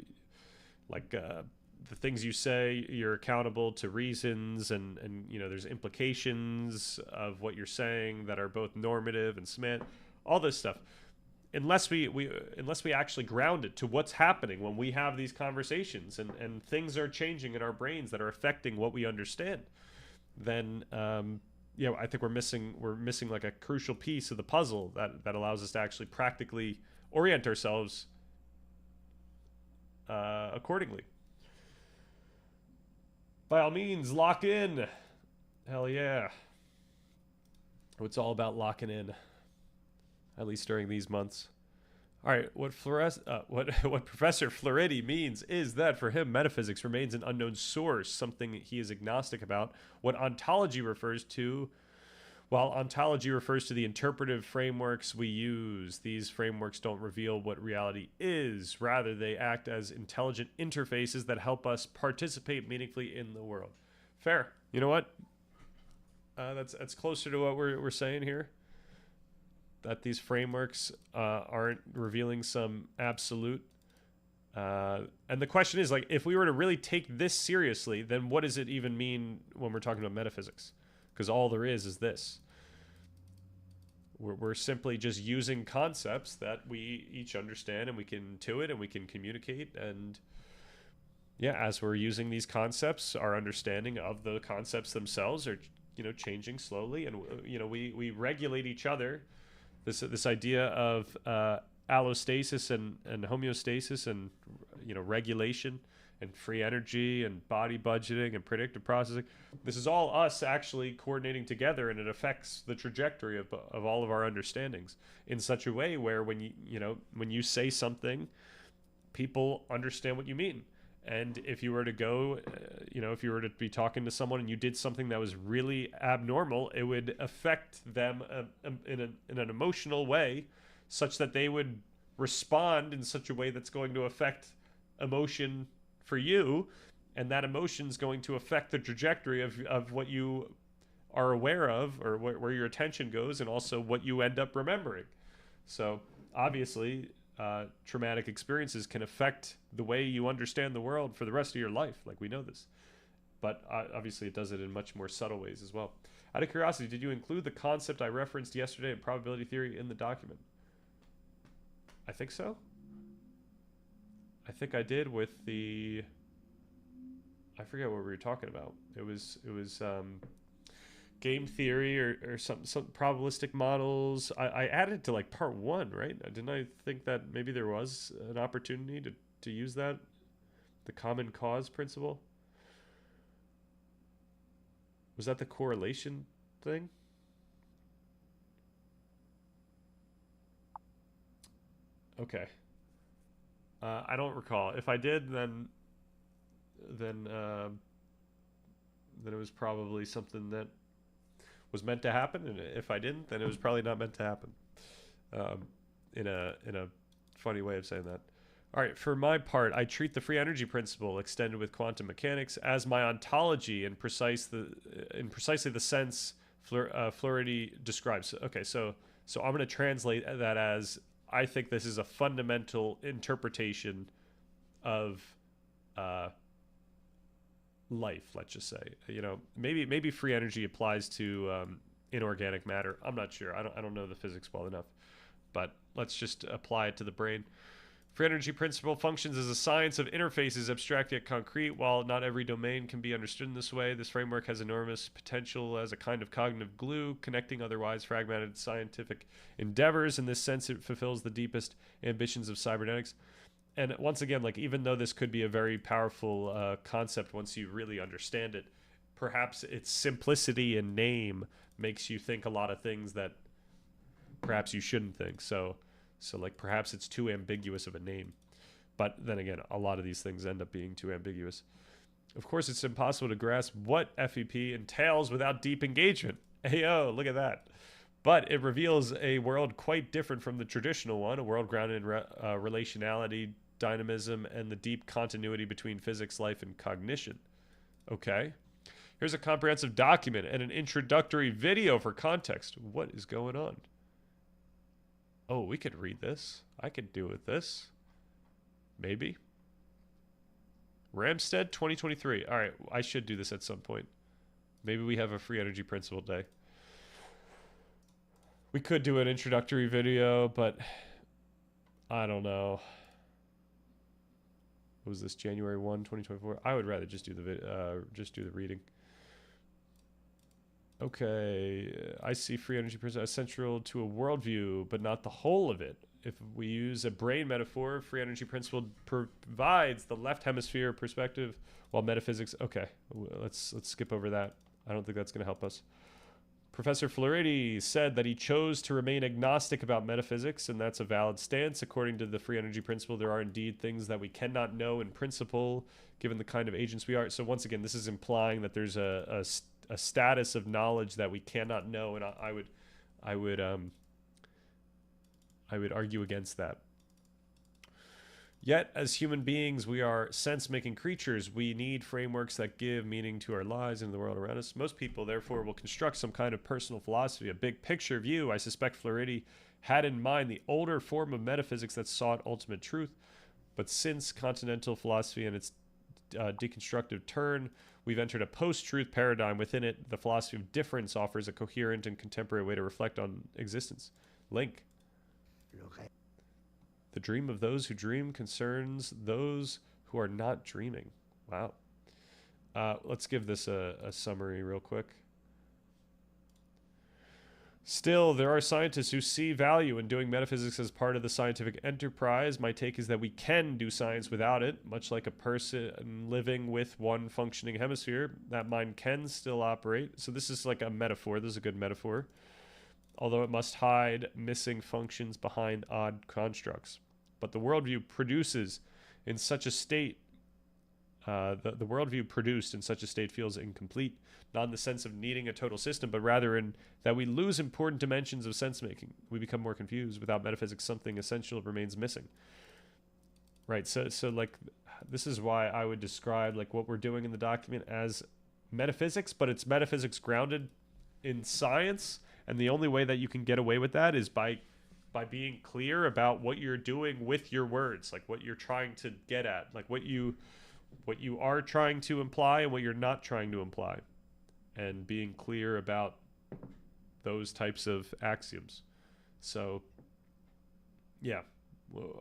like the things you say, you're accountable to reasons, and you know, there's implications of what you're saying that are both normative and semantic, all this stuff. Unless we actually ground it to what's happening when we have these conversations, and things are changing in our brains that are affecting what we understand, then you know, I think we're missing like a crucial piece of the puzzle that allows us to actually practically orient ourselves accordingly. By all means, lock in. Hell yeah. It's all about locking in, at least during these months. All right, what Professor Floridi means is that for him, metaphysics remains an unknown source, something he is agnostic about. What ontology refers to, while ontology refers to the interpretive frameworks we use, these frameworks don't reveal what reality is. Rather, they act as intelligent interfaces that help us participate meaningfully in the world. Fair. You know what? That's closer to what we're saying here. That these frameworks aren't revealing some absolute. And the question is, like, if we were to really take this seriously, then what does it even mean when we're talking about metaphysics? Because all there is this. We're simply just using concepts that we each understand, and we can intuit, and we can communicate. And yeah, as we're using these concepts, our understanding of the concepts themselves are, you know, changing slowly. And, you know, we regulate each other. This idea of allostasis and homeostasis, and, you know, regulation and free energy and body budgeting and predictive processing. This is all us actually coordinating together, and it affects the trajectory of all of our understandings in such a way where when you say something, people understand what you mean. And if you were to go, if you were to be talking to someone and you did something that was really abnormal, it would affect them in an emotional way, such that they would respond in such a way that's going to affect emotion for you, and that emotion is going to affect the trajectory of what you are aware of, or where your attention goes, and also what you end up remembering. So obviously, traumatic experiences can affect the way you understand the world for the rest of your life. Like, we know this, but obviously it does it in much more subtle ways as well. Out of curiosity, did you include the concept I referenced yesterday in probability theory in the document? I think so. I think I did with the, I forget what we were talking about. It was game theory or some probabilistic models. I added to like part 1, right? Didn't I think that maybe there was an opportunity to use that, the common cause principle? Was that the correlation thing? Okay. I don't recall. If I did, then it was probably something that was meant to happen, and if I didn't, then it was probably not meant to happen. In a funny way of saying that. All right, for my part, I treat the free energy principle extended with quantum mechanics as my ontology in precisely the sense Floridi describes. Okay, so I'm going to translate that as, I think this is a fundamental interpretation of life, let's just say. You know, maybe free energy applies to inorganic matter. I'm not sure. I don't know the physics well enough, but let's just apply it to the brain. Free energy principle functions as a science of interfaces, abstract yet concrete. While not every domain can be understood in this way, this framework has enormous potential as a kind of cognitive glue, connecting otherwise fragmented scientific endeavors. In this sense, it fulfills the deepest ambitions of cybernetics. And once again, like, even though this could be a very powerful concept once you really understand it, perhaps its simplicity in name makes you think a lot of things that perhaps you shouldn't think. So So like perhaps it's too ambiguous of a name. But then again, a lot of these things end up being too ambiguous. Of course, it's impossible to grasp what FEP entails without deep engagement. Ayo, look at that. But it reveals a world quite different from the traditional one, a world grounded in relationality, dynamism, and the deep continuity between physics, life, and cognition. Okay. Here's a comprehensive document and an introductory video for context. What is going on? Oh, we could read this. I could do with this. Maybe. Ramstead 2023. All right, I should do this at some point. Maybe we have a free energy principle day. We could do an introductory video, but I don't know. What was this, January 1, 2024? I would rather just do the reading. Okay, I see free energy principle as central to a worldview, but not the whole of it. If we use a brain metaphor, free energy principle provides the left hemisphere perspective, while metaphysics. Okay, let's skip over that. I don't think that's going to help us. Professor Floridi said that he chose to remain agnostic about metaphysics, and that's a valid stance. According to the free energy principle, there are indeed things that we cannot know in principle, given the kind of agents we are. So once again, this is implying that there's a status of knowledge that we cannot know, and I would argue against that. Yet, as human beings, we are sense-making creatures. We need frameworks that give meaning to our lives and the world around us. Most people, therefore, will construct some kind of personal philosophy, a big picture view. I suspect Floridi had in mind the older form of metaphysics that sought ultimate truth. But since continental philosophy and its deconstructive turn, we've entered a post-truth paradigm. Within it, the philosophy of difference offers a coherent and contemporary way to reflect on existence. Link. The dream of those who dream concerns those who are not dreaming. Wow. Let's give this a summary real quick. Still, there are scientists who see value in doing metaphysics as part of the scientific enterprise. My take is that we can do science without it, much like a person living with one functioning hemisphere. That mind can still operate. So this is like a metaphor. This is a good metaphor. Although it must hide missing functions behind odd constructs. But the worldview produces in such a state, the worldview produced in such a state feels incomplete, not in the sense of needing a total system, but rather in that we lose important dimensions of sense-making. We become more confused. Without metaphysics, something essential remains missing. Right, so like, this is why I would describe like what we're doing in the document as metaphysics, but it's metaphysics grounded in science. And the only way that you can get away with that is by being clear about what you're doing with your words, like what you're trying to get at, like what you are trying to imply and what you're not trying to imply, and being clear about those types of axioms. So, yeah,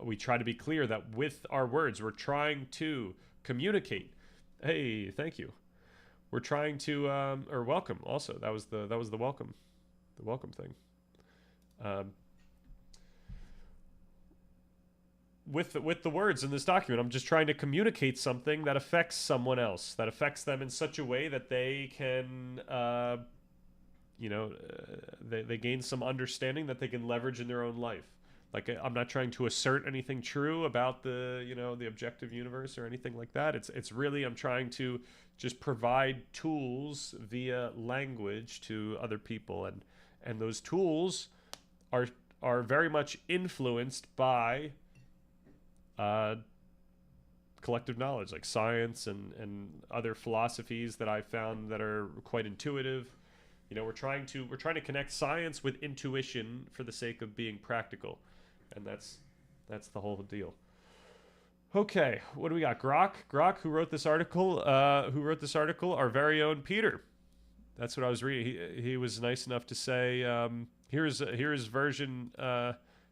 we try to be clear that with our words, we're trying to communicate. Hey, thank you. We're trying to, or welcome. Also, that was the welcome. The welcome thing. With the words in this document, I'm just trying to communicate something that affects someone else, that affects them in such a way that they can, they gain some understanding that they can leverage in their own life. Like, I'm not trying to assert anything true about the objective universe or anything like that. It's really, I'm trying to just provide tools via language to other people, and those tools are very much influenced by collective knowledge, like science and other philosophies that I found that are quite intuitive. We're trying to connect science with intuition for the sake of being practical, and that's the whole deal. Okay, what do we got? Grok, who wrote this article? Our very own Peter. That's what I was reading. He was nice enough to say, here's version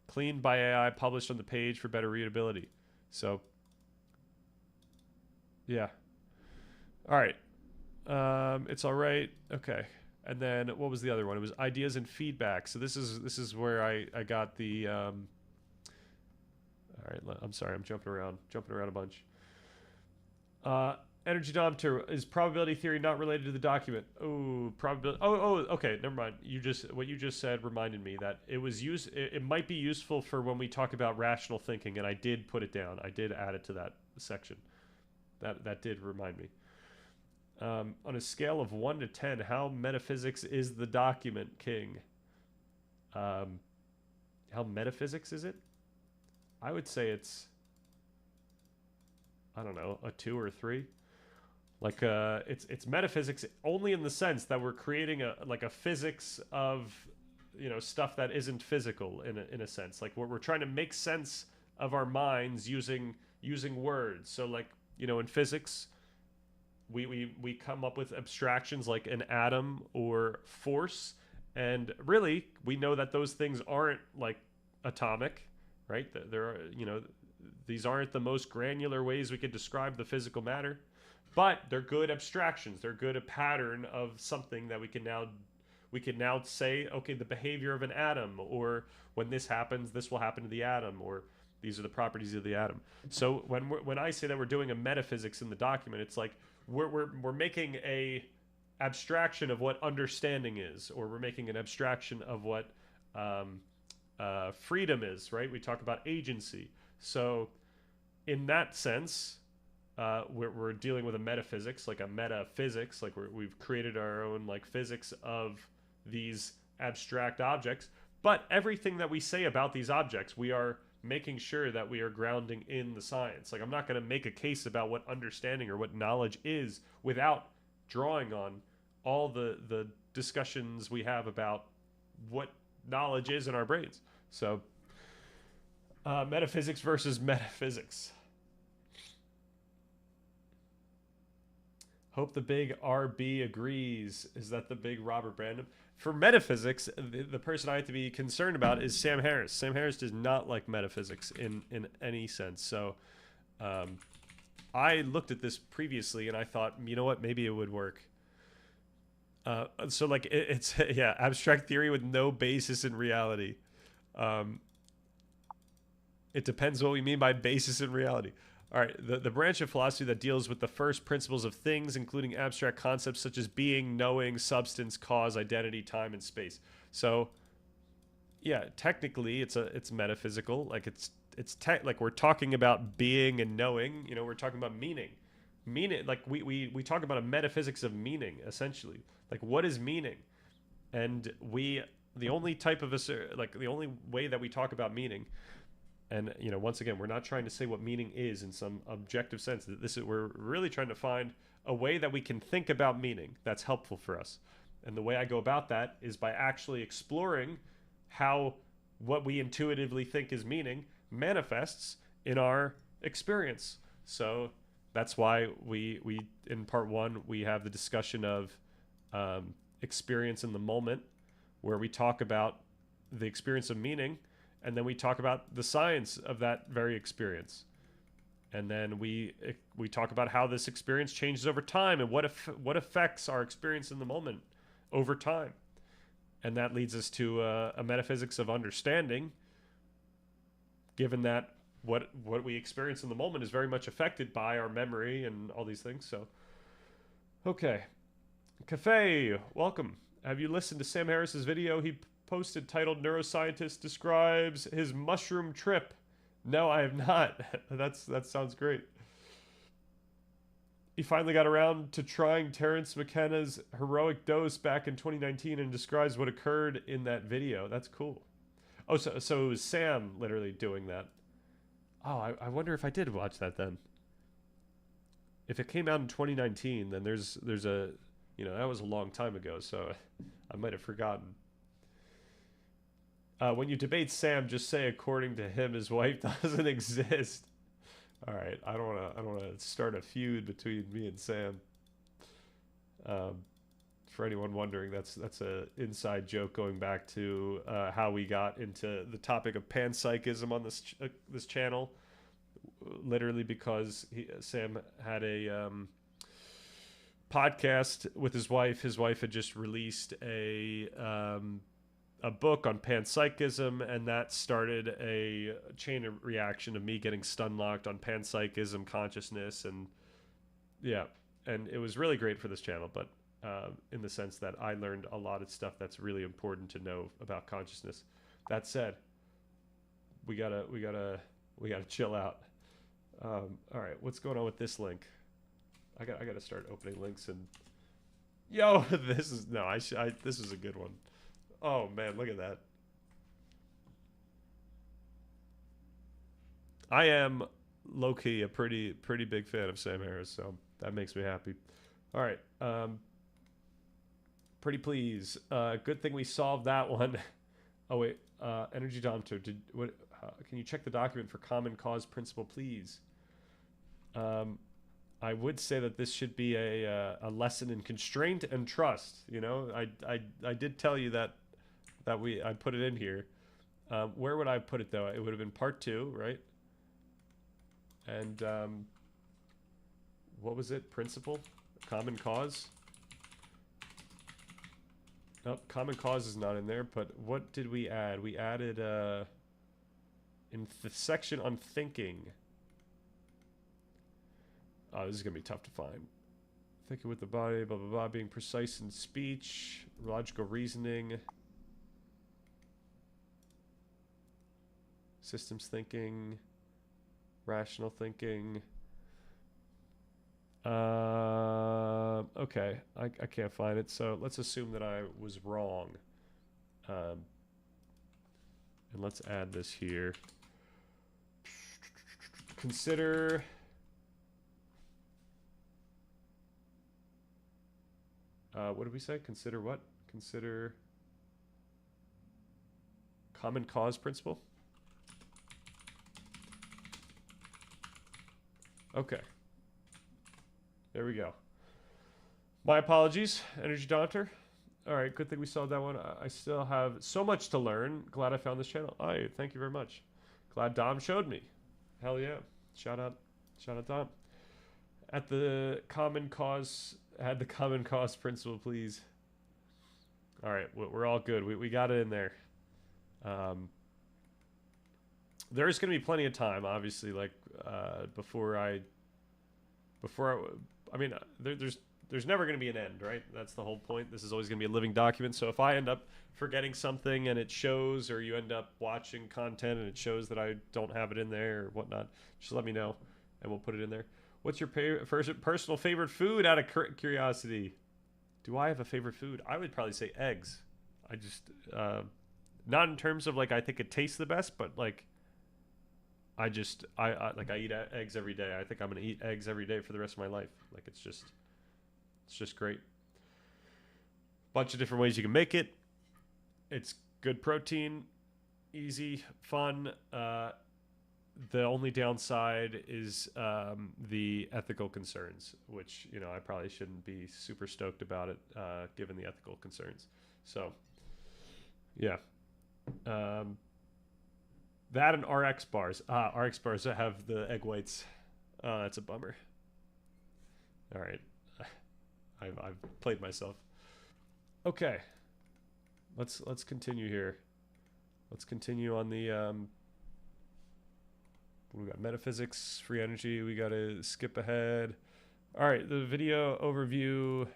cleaned by AI, published on the page for better readability. So, yeah. All right. It's all right. Okay. And then what was the other one? It was ideas and feedback. So this is where I got the. All right. I'm sorry. I'm jumping around a bunch. Energy Dominator, is probability theory not related to the document? Oh, probability. Oh, okay. Never mind. What you just said reminded me that it was it might be useful for when we talk about rational thinking, and I did put it down. I did add it to that section. That did remind me. On a scale of 1 to 10, how metaphysics is the document, King? How metaphysics is it? I would say it's, I don't know, a 2 or 3. Like it's metaphysics only in the sense that we're creating a physics of, stuff that isn't physical in a sense. Like we're trying to make sense of our minds using words. So like, in physics, we come up with abstractions like an atom or force, and really we know that those things aren't like atomic, right? There are, these aren't the most granular ways we could describe the physical matter. But they're good abstractions. They're good a pattern of something that we can now say, okay, the behavior of an atom, or when this happens, this will happen to the atom, or these are the properties of the atom. So when I say that we're doing a metaphysics in the document, it's like we're making a abstraction of what understanding is, or we're making an abstraction of what freedom is, right? We talk about agency. So in that sense, we're dealing with a metaphysics, like a metaphysics, like we've created our own like physics of these abstract objects. But everything that we say about these objects, we are making sure that we are grounding in the science. Like I'm not going to make a case about what understanding or what knowledge is without drawing on all the discussions we have about what knowledge is in our brains. So metaphysics versus metaphysics. Hope the big RB agrees. Is that the big Robert Brandom? For metaphysics, the person I have to be concerned about is Sam Harris. Sam Harris does not like metaphysics in any sense. So I looked at this previously and I thought, you know what, maybe it would work. So like it's yeah, abstract theory with no basis in reality. It depends what we mean by basis in reality. All right, the branch of philosophy that deals with the first principles of things, including abstract concepts such as being, knowing, substance, cause, identity, time, and space. So, yeah, technically it's metaphysical. Like like we're talking about being and knowing. We're talking about meaning. Meaning, like we talk about a metaphysics of meaning, essentially. Like what is meaning? And the only way that we talk about meaning. And once again, we're not trying to say what meaning is in some objective sense. We're really trying to find a way that we can think about meaning that's helpful for us. And the way I go about that is by actually exploring how what we intuitively think is meaning manifests in our experience. So that's why we in part 1 we have the discussion of experience in the moment, where we talk about the experience of meaning. And then we talk about the science of that very experience. And then we talk about how this experience changes over time and what affects our experience in the moment over time. And that leads us to a metaphysics of understanding, given that what we experience in the moment is very much affected by our memory and all these things. So, okay. Cafe, welcome. Have you listened to Sam Harris's video he posted titled "Neuroscientist Describes His Mushroom Trip"? No, I have not. That sounds great. He finally got around to trying Terence McKenna's heroic dose back in 2019 and describes what occurred in that video. That's cool. Oh, so it was Sam literally doing that. Oh, I wonder if I did watch that then. If it came out in 2019, then there's a, that was a long time ago, so I might have forgotten. When you debate Sam, just say according to him, his wife doesn't exist. All right, I don't want to start a feud between me and Sam. For anyone wondering, that's a inside joke going back to how we got into the topic of panpsychism on this channel. Literally because Sam had a podcast with his wife. His wife had just released a book on panpsychism, and that started a chain of reaction of me getting stun locked on panpsychism consciousness, and yeah, and it was really great for this channel, but in the sense that I learned a lot of stuff that's really important to know about consciousness. That said, we gotta chill out. All right, what's going on with this link? I gotta start opening links and yo, this is this is a good one. Oh man, look at that. I am low-key a pretty big fan of Sam Harris, so that makes me happy. All right, pretty please. Good thing we solved that one. Oh wait, Energy Domto, can you check the document for common cause principle, please? I would say that this should be a lesson in constraint and trust. You know, I did tell you that I put it in here. Where would I put it though? It would have been part 2, right? And what was it? Principle? Common cause? Nope, common cause is not in there, but what did we add? We added in the section on thinking. Oh, this is going to be tough to find. Thinking with the body, blah, blah, blah, being precise in speech, logical reasoning, systems thinking, rational thinking. Okay, I can't find it, so let's assume that I was wrong. And let's add this here. Consider... what did we say? Consider what? Consider common cause principle? Okay. There we go. My apologies, Energy Daunter. All right, good thing we solved that one. I still have so much to learn. Glad I found this channel. Thank you very much. Glad Dom showed me. Hell yeah. Shout out Dom. At the common cause... Add the common cause principle, please. All right, we're all good. We got it in there. There is going to be plenty of time, obviously. Like there's never going to be an end, right? That's the whole point. This is always going to be a living document. So if I end up forgetting something and it shows, or you end up watching content and it shows that I don't have it in there or whatnot, just let me know and we'll put it in there. What's your personal favorite food, out of curiosity? Do I have a favorite food? I would probably say eggs. I just, not in terms of like I think it tastes the best, but like I eat eggs every day. I think I'm gonna eat eggs every day for the rest of my life. Like it's just great. Bunch of different ways you can make it. It's good protein, easy, fun. The only downside is the ethical concerns, which, you know, I probably shouldn't be super stoked about it, given the ethical concerns. So, yeah. That and RX bars. RX bars that have the egg whites. That's a bummer. All right. I've played myself. Okay. Let's continue here. Let's continue on the... we got metaphysics, free energy. We got to skip ahead. All right, the video overview.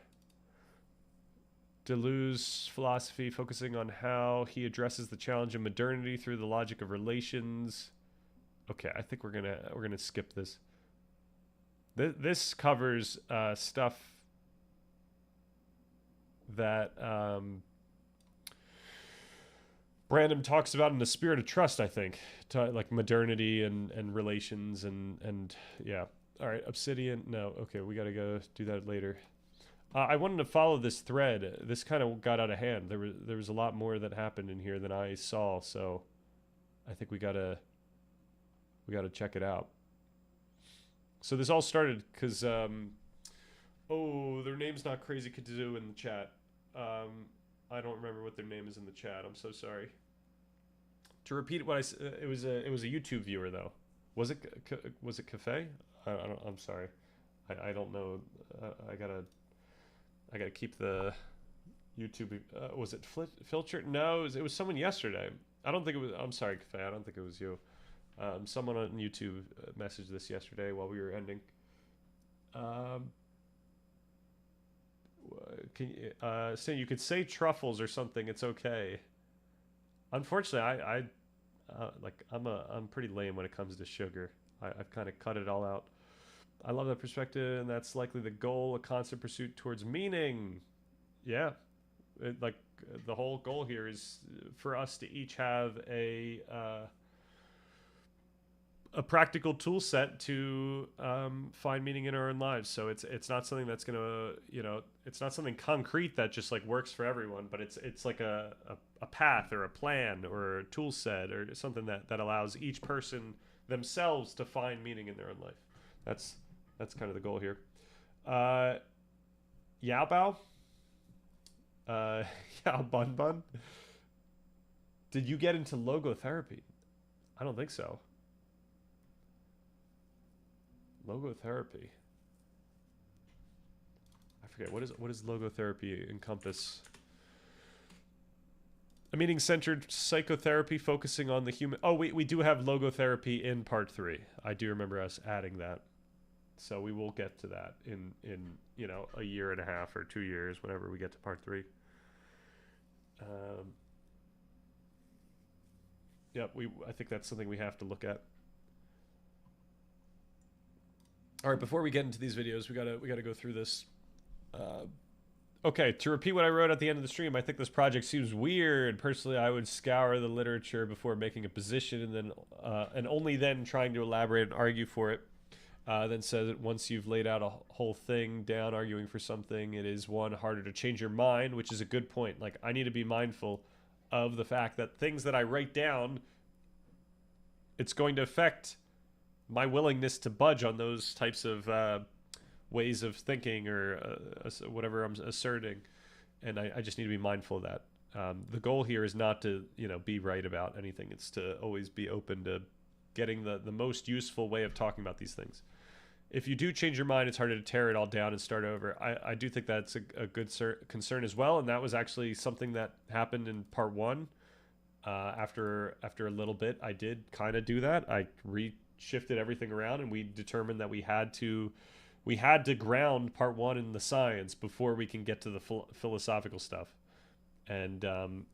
Deleuze's philosophy, focusing on how he addresses the challenge of modernity through the logic of relations. Okay, I think we're gonna skip this. This covers stuff that Brandon talks about in the spirit of trust, I think, like modernity and relations and yeah. All right, Obsidian. No, okay, we got to go do that later. I wanted to follow this thread. This kind of got out of hand. There was a lot more that happened in here than I saw, so I think we gotta check it out. So this all started because their name's not Crazy Kazoo in the chat. I don't remember what their name is in the chat. I'm so sorry. To repeat what I said, it was a YouTube viewer though. Was it Cafe? I'm sorry. I don't know. I gotta keep the YouTube. Was it filtered? No, it was someone yesterday. I don't think it was. I'm sorry, Cafe. I don't think it was you. Someone on YouTube messaged this yesterday while we were ending. Saying you could say truffles or something. It's okay. Unfortunately, I'm pretty lame when it comes to sugar. I've kind of cut it all out. I love that perspective, and that's likely the goal, a constant pursuit towards meaning. Yeah, the whole goal here is for us to each have a practical tool set to find meaning in our own lives. So it's not something that's gonna, it's not something concrete that just like works for everyone, but it's like a path or a plan or a tool set or something that allows each person themselves to find meaning in their own life. That's kind of the goal here. Yao Bao? Yao Bun Bun? Did you get into logotherapy? I don't think so. Logotherapy. I forget, what does logotherapy encompass? A meaning-centered psychotherapy focusing on the human... Oh, we do have logotherapy in part 3. I do remember us adding that. So we will get to that in a year and a half or 2 years, whenever we get to part 3. I think that's something we have to look at. All right, before we get into these videos, we gotta go through this. Okay, to repeat what I wrote at the end of the stream, I think this project seems weird. Personally, I would scour the literature before making a position, and then and only then trying to elaborate and argue for it. Then says that once you've laid out a whole thing down, arguing for something, it is harder to change your mind, which is a good point. Like, I need to be mindful of the fact that things that I write down, it's going to affect my willingness to budge on those types of ways of thinking or whatever I'm asserting, and I just need to be mindful of that. The goal here is not to be right about anything. It's to always be open to getting the most useful way of talking about these things. If you do change your mind, it's harder to tear it all down and start over. I do think that's a good concern as well, and that was actually something that happened in part 1. After a little bit, I did kind of do that. I shifted everything around, and we determined that we had to ground part 1 in the science before we can get to the philosophical stuff. And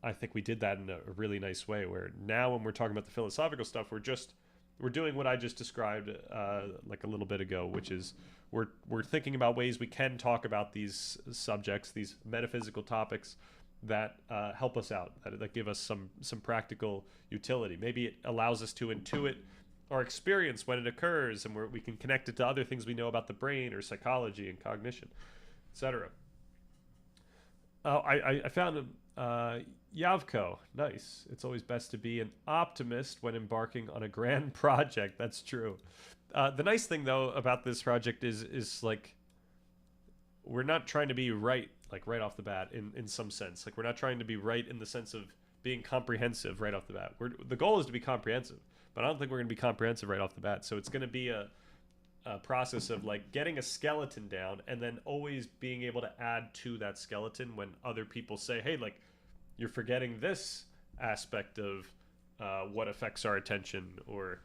I think we did that in a really nice way, where now when we're talking about the philosophical stuff, we're doing what I just described like a little bit ago, which is we're thinking about ways we can talk about these subjects, these metaphysical topics that help us out, that give us some practical utility. Maybe it allows us to intuit our experience when it occurs, and we can connect it to other things we know about the brain or psychology and cognition, etc. I found Yavko. Nice. It's always best to be an optimist when embarking on a grand project. That's true. The nice thing, though, about this project is like, we're not trying to be right, like right off the bat in some sense. Like, we're not trying to be right in the sense of being comprehensive right off the bat. The goal is to be comprehensive, but I don't think we're going to be comprehensive right off the bat. So it's going to be a process of like getting a skeleton down and then always being able to add to that skeleton when other people say, hey, like, you're forgetting this aspect of what affects our attention, or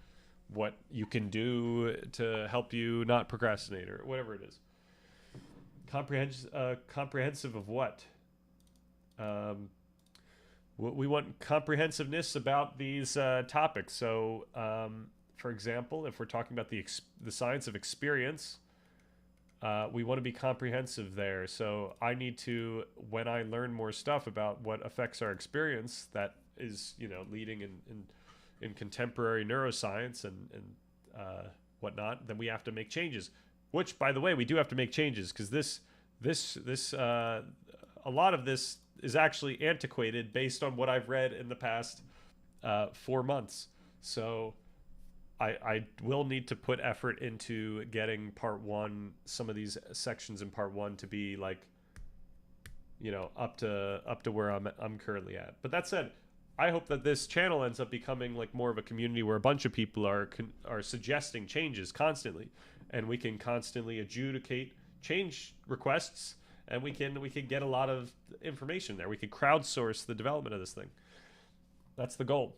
what you can do to help you not procrastinate, or whatever it is. Comprehensive of what? We want comprehensiveness about these topics. So, for example, if we're talking about the science of experience, we want to be comprehensive there. So I need to, when I learn more stuff about what affects our experience, that is, leading in contemporary neuroscience and whatnot, then we have to make changes. Which, by the way, we do have to make changes, because a lot of this is actually antiquated based on what I've read in the past 4 months. So I will need to put effort into getting part 1, some of these sections in part 1 to be like, up to where I'm currently at. But that said, I hope that this channel ends up becoming like more of a community where a bunch of people are suggesting changes constantly, and we can constantly adjudicate change requests, and we can get a lot of information there. We can crowdsource the development of this thing. That's the goal.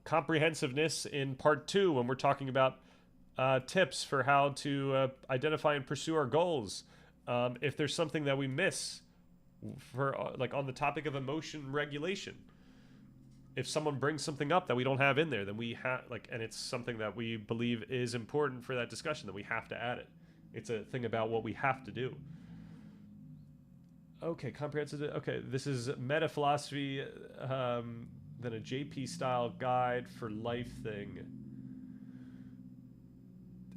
Comprehensiveness in part 2, when we're talking about tips for how to identify and pursue our goals. If there's something that we miss for like on the topic of emotion regulation, if someone brings something up that we don't have in there, then we have like, and it's something that we believe is important for that discussion, then we have to add it. It's a thing about what we have to do. Okay, comprehensive. Okay, this is meta philosophy, then a JP style guide for life thing.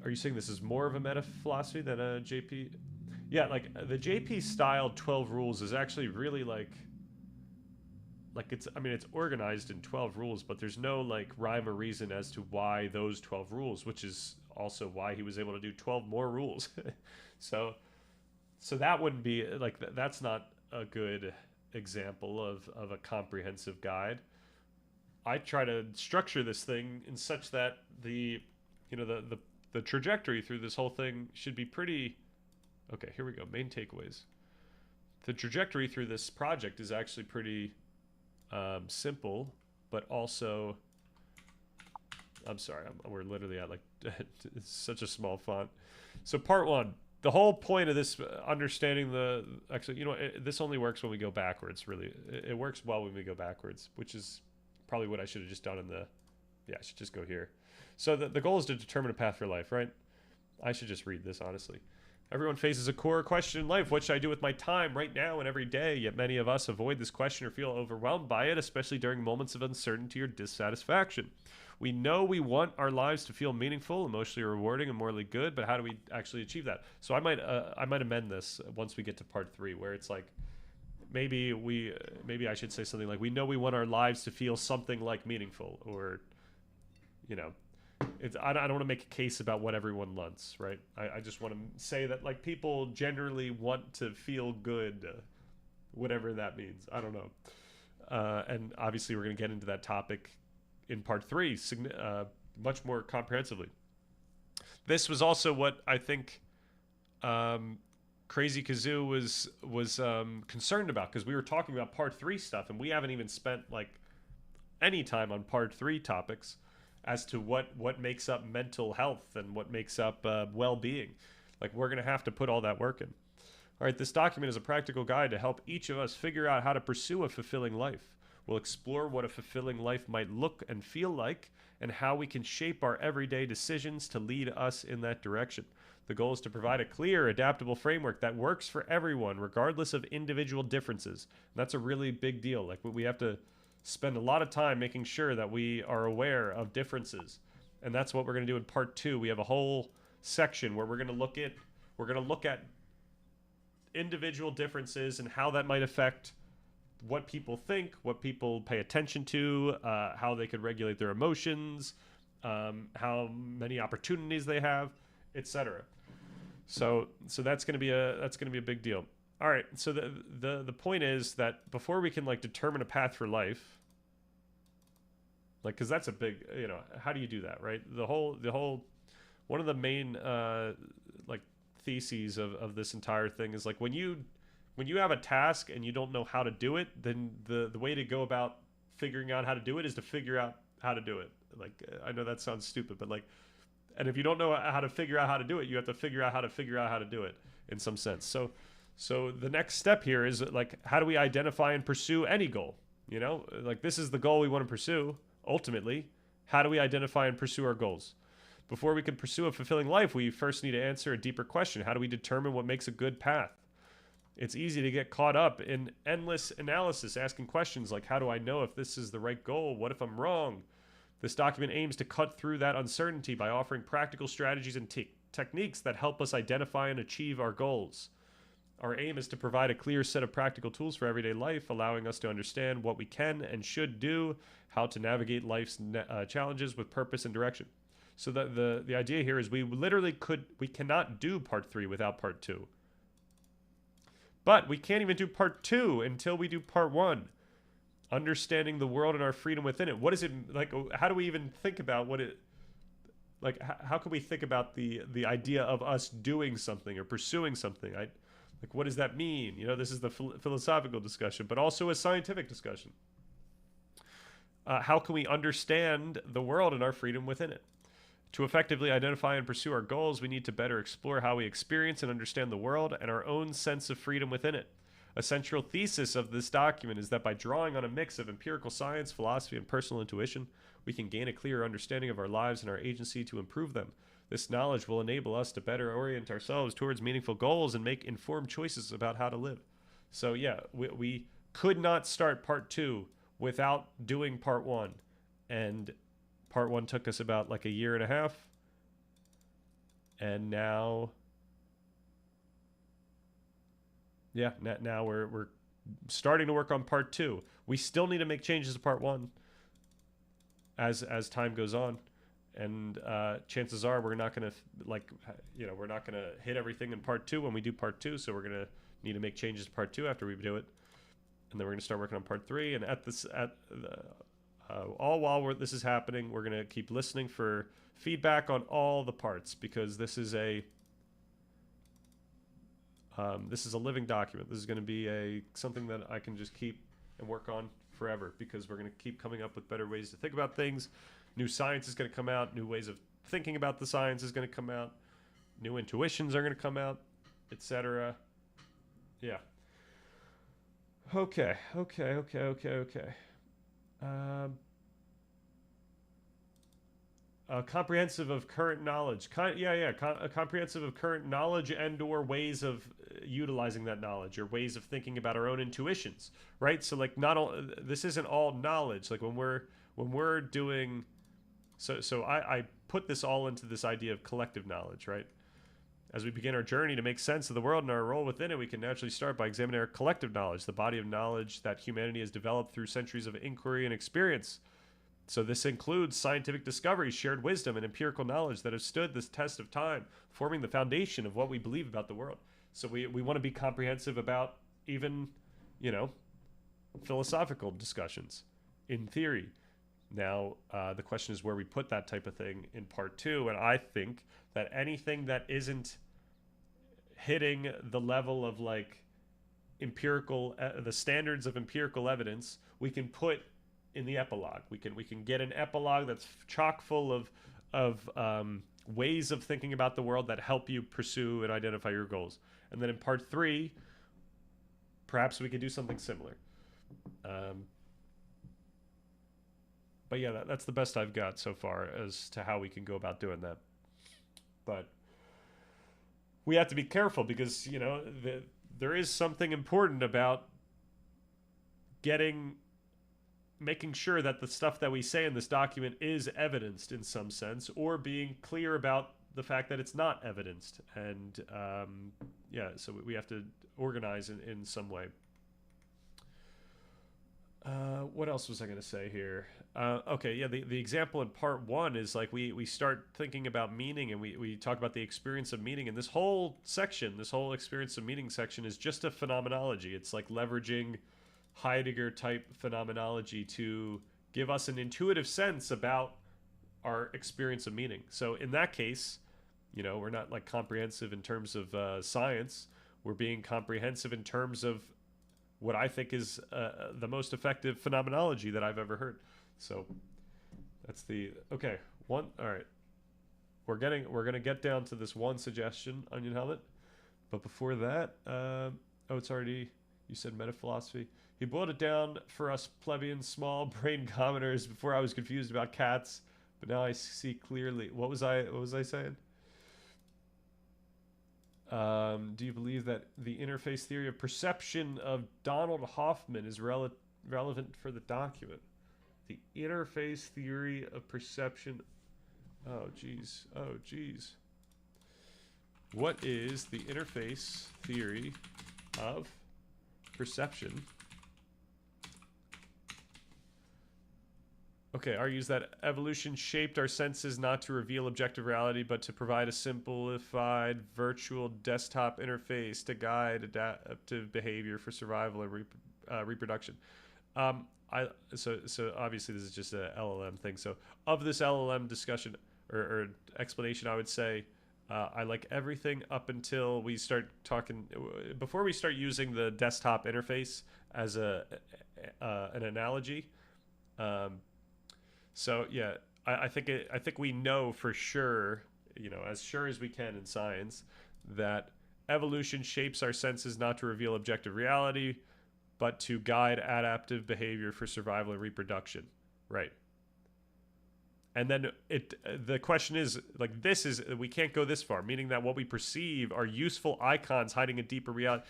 Are you saying this is more of a meta philosophy than a JP? Yeah, like the JP style 12 rules is actually really like it's, I mean, it's organized in 12 rules, but there's no like rhyme or reason as to why those 12 rules, which is also why he was able to do 12 more rules. so that wouldn't be like, that's not a good example of a comprehensive guide. I try to structure this thing in such that the trajectory through this whole thing should be pretty. Okay, here we go. Main takeaways. The trajectory through this project is actually pretty simple, but also, I'm sorry, we're literally at like, it's such a small font. So part one, the whole point of this, understanding actually, this only works when we go backwards, really. It works well when we go backwards, which is probably what I should have just done I should just go here. So the goal is to determine a path for life, right? I should just read this, honestly. Everyone faces a core question in life. What should I do with my time right now and every day? Yet many of us avoid this question or feel overwhelmed by it, especially during moments of uncertainty or dissatisfaction. We know we want our lives to feel meaningful, emotionally rewarding, and morally good, but how do we actually achieve that? So I might amend this once we get to part 3, where it's like, maybe I should say something like, we know we want our lives to feel something like meaningful, or, I don't want to make a case about what everyone wants, right? I just want to say that like people generally want to feel good, whatever that means. I don't know. And obviously we're going to get into that topic in part 3 much more comprehensively. This was also what I think Crazy Kazoo was concerned about, because we were talking about part 3 stuff and we haven't even spent like any time on part 3 topics as to what makes up mental health and what makes up well-being. Like, we're going to have to put all that work in. All right, this document is a practical guide to help each of us figure out how to pursue a fulfilling life. We'll explore what a fulfilling life might look and feel like, and how we can shape our everyday decisions to lead us in that direction. The goal is to provide a clear, adaptable framework that works for everyone, regardless of individual differences. And that's a really big deal. Like, we have to spend a lot of time making sure that we are aware of differences, and that's what we're going to do in part 2. We have a whole section where we're going to look at individual differences and how that might affect what people think, what people pay attention to, how they could regulate their emotions, how many opportunities they have, etc. So that's going to be a big deal. All right, so the point is that before we can like determine a path for life, like, because that's a big, how do you do that, right? The whole one of the main like theses of this entire thing is like, when you have a task and you don't know how to do it, then the way to go about figuring out how to do it is to figure out how to do it. Like, I know that sounds stupid, but like, and if you don't know how to figure out how to do it, you have to figure out how to do it in some sense. So the next step here is like, how do we identify and pursue any goal? Like, this is the goal we want to pursue. Ultimately, how do we identify and pursue our goals? Before we can pursue a fulfilling life, we first need to answer a deeper question. How do we determine what makes a good path? It's easy to get caught up in endless analysis, asking questions like, how do I know if this is the right goal? What if I'm wrong? This document aims to cut through that uncertainty by offering practical strategies and techniques that help us identify and achieve our goals. Our aim is to provide a clear set of practical tools for everyday life, allowing us to understand what we can and should do, how to navigate life's challenges with purpose and direction. So the idea here is we cannot do part 3 without part 2. But we can't even do part 2 until we do part 1. Understanding the world and our freedom within it. What is it like? How do we even think about what it like? How can we think about the idea of us doing something or pursuing something? Like, what does that mean? This is the philosophical discussion, but also a scientific discussion. How can we understand the world and our freedom within it? To effectively identify and pursue our goals, we need to better explore how we experience and understand the world and our own sense of freedom within it. A central thesis of this document is that by drawing on a mix of empirical science, philosophy, and personal intuition, we can gain a clearer understanding of our lives and our agency to improve them. This knowledge will enable us to better orient ourselves towards meaningful goals and make informed choices about how to live. So yeah, we could not start part 2 without doing part 1. And part 1 took us about like a year and a half. And now, yeah, now we're starting to work on part 2. We still need to make changes to part 1 as time goes on. And chances are we're not going to, we're not going to hit everything in part 2 when we do part 2. So we're going to need to make changes to part 2 after we do it. And then we're going to start working on part 3. And all while this is happening, we're going to keep listening for feedback on all the parts, because this is a living document. This is going to be something that I can just keep and work on forever, because we're going to keep coming up with better ways to think about things. New science is going to come out. New ways of thinking about the science is going to come out. New intuitions are going to come out, etc. Yeah. Okay. Comprehensive of current knowledge. Comprehensive of current knowledge and or ways of utilizing that knowledge, or ways of thinking about our own intuitions, right? So like, not all, this isn't all knowledge. Like when we're doing, so I put this all into this idea of collective knowledge, right? As we begin our journey to make sense of the world and our role within it, we can naturally start by examining our collective knowledge, the body of knowledge that humanity has developed through centuries of inquiry and experience. So this includes scientific discoveries, shared wisdom, and empirical knowledge that have stood this test of time, forming the foundation of what we believe about the world. So we want to be comprehensive about even, philosophical discussions in theory. Now, the question is where we put that type of thing in part 2. And I think that anything that isn't hitting the level of like empirical, the standards of empirical evidence, we can put in the epilogue. We can get an epilogue that's chock full of ways of thinking about the world that help you pursue and identify your goals. And then in part 3, perhaps we could do something similar. But yeah, that's the best I've got so far as to how we can go about doing that. But we have to be careful, because there is something important about making sure that the stuff that we say in this document is evidenced in some sense, or being clear about the fact that it's not evidenced. And so we have to organize in some way. What else was I going to say here? The example in part 1 is like we start thinking about meaning, and we talk about the experience of meaning. And this whole experience of meaning section is just a phenomenology. It's like leveraging Heidegger type phenomenology to give us an intuitive sense about our experience of meaning. So in that case, we're not like comprehensive in terms of science. We're being comprehensive in terms of what I think is the most effective phenomenology that I've ever heard. So that's all right. We're gonna get down to this one suggestion, Onion Helmet. But before that, it's already, you said metaphilosophy. He boiled it down for us plebeian small brain commoners before I was confused about cats, but now I see clearly. What was I saying? Do you believe that the interface theory of perception of Donald Hoffman is relevant for the document? The interface theory of perception. Oh, geez. What is the interface theory of perception? Okay, argues that evolution shaped our senses not to reveal objective reality, but to provide a simplified virtual desktop interface to guide adaptive behavior for survival and reproduction. So obviously this is just a LLM thing. So of this LLM discussion or explanation, I would say I like everything up until we start talking. Before we start using the desktop interface as an analogy. So yeah, I think we know for sure, as sure as we can in science, that evolution shapes our senses not to reveal objective reality, but to guide adaptive behavior for survival and reproduction. Right. And then the question is, like, we can't go this far, meaning that what we perceive are useful icons hiding a deeper reality.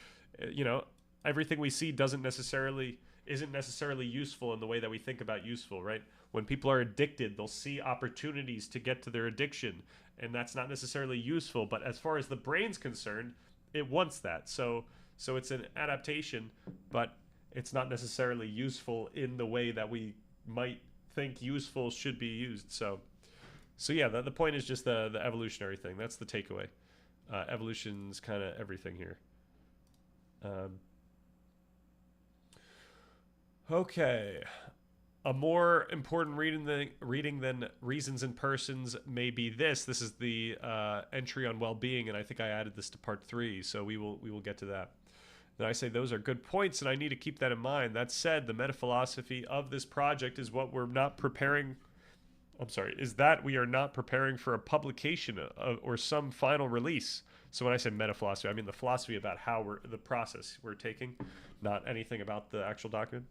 Everything we see isn't necessarily useful in the way that we think about useful, right? When people are addicted, they'll see opportunities to get to their addiction, and that's not necessarily useful. But as far as the brain's concerned, it wants that. So it's an adaptation, but it's not necessarily useful in the way that we might think useful should be used. So yeah, the point is just the evolutionary thing. That's the takeaway. Evolution's kind of everything here. Okay. A more important reading than Reasons and Persons may be this. This is the entry on well-being, and I think I added this to part 3, so we will get to that. Then I say those are good points, and I need to keep that in mind. That said, the metaphilosophy of this project is what we're not preparing. Is that we are not preparing for a publication or some final release. So when I say metaphilosophy, I mean the philosophy about how the process we're taking, not anything about the actual document.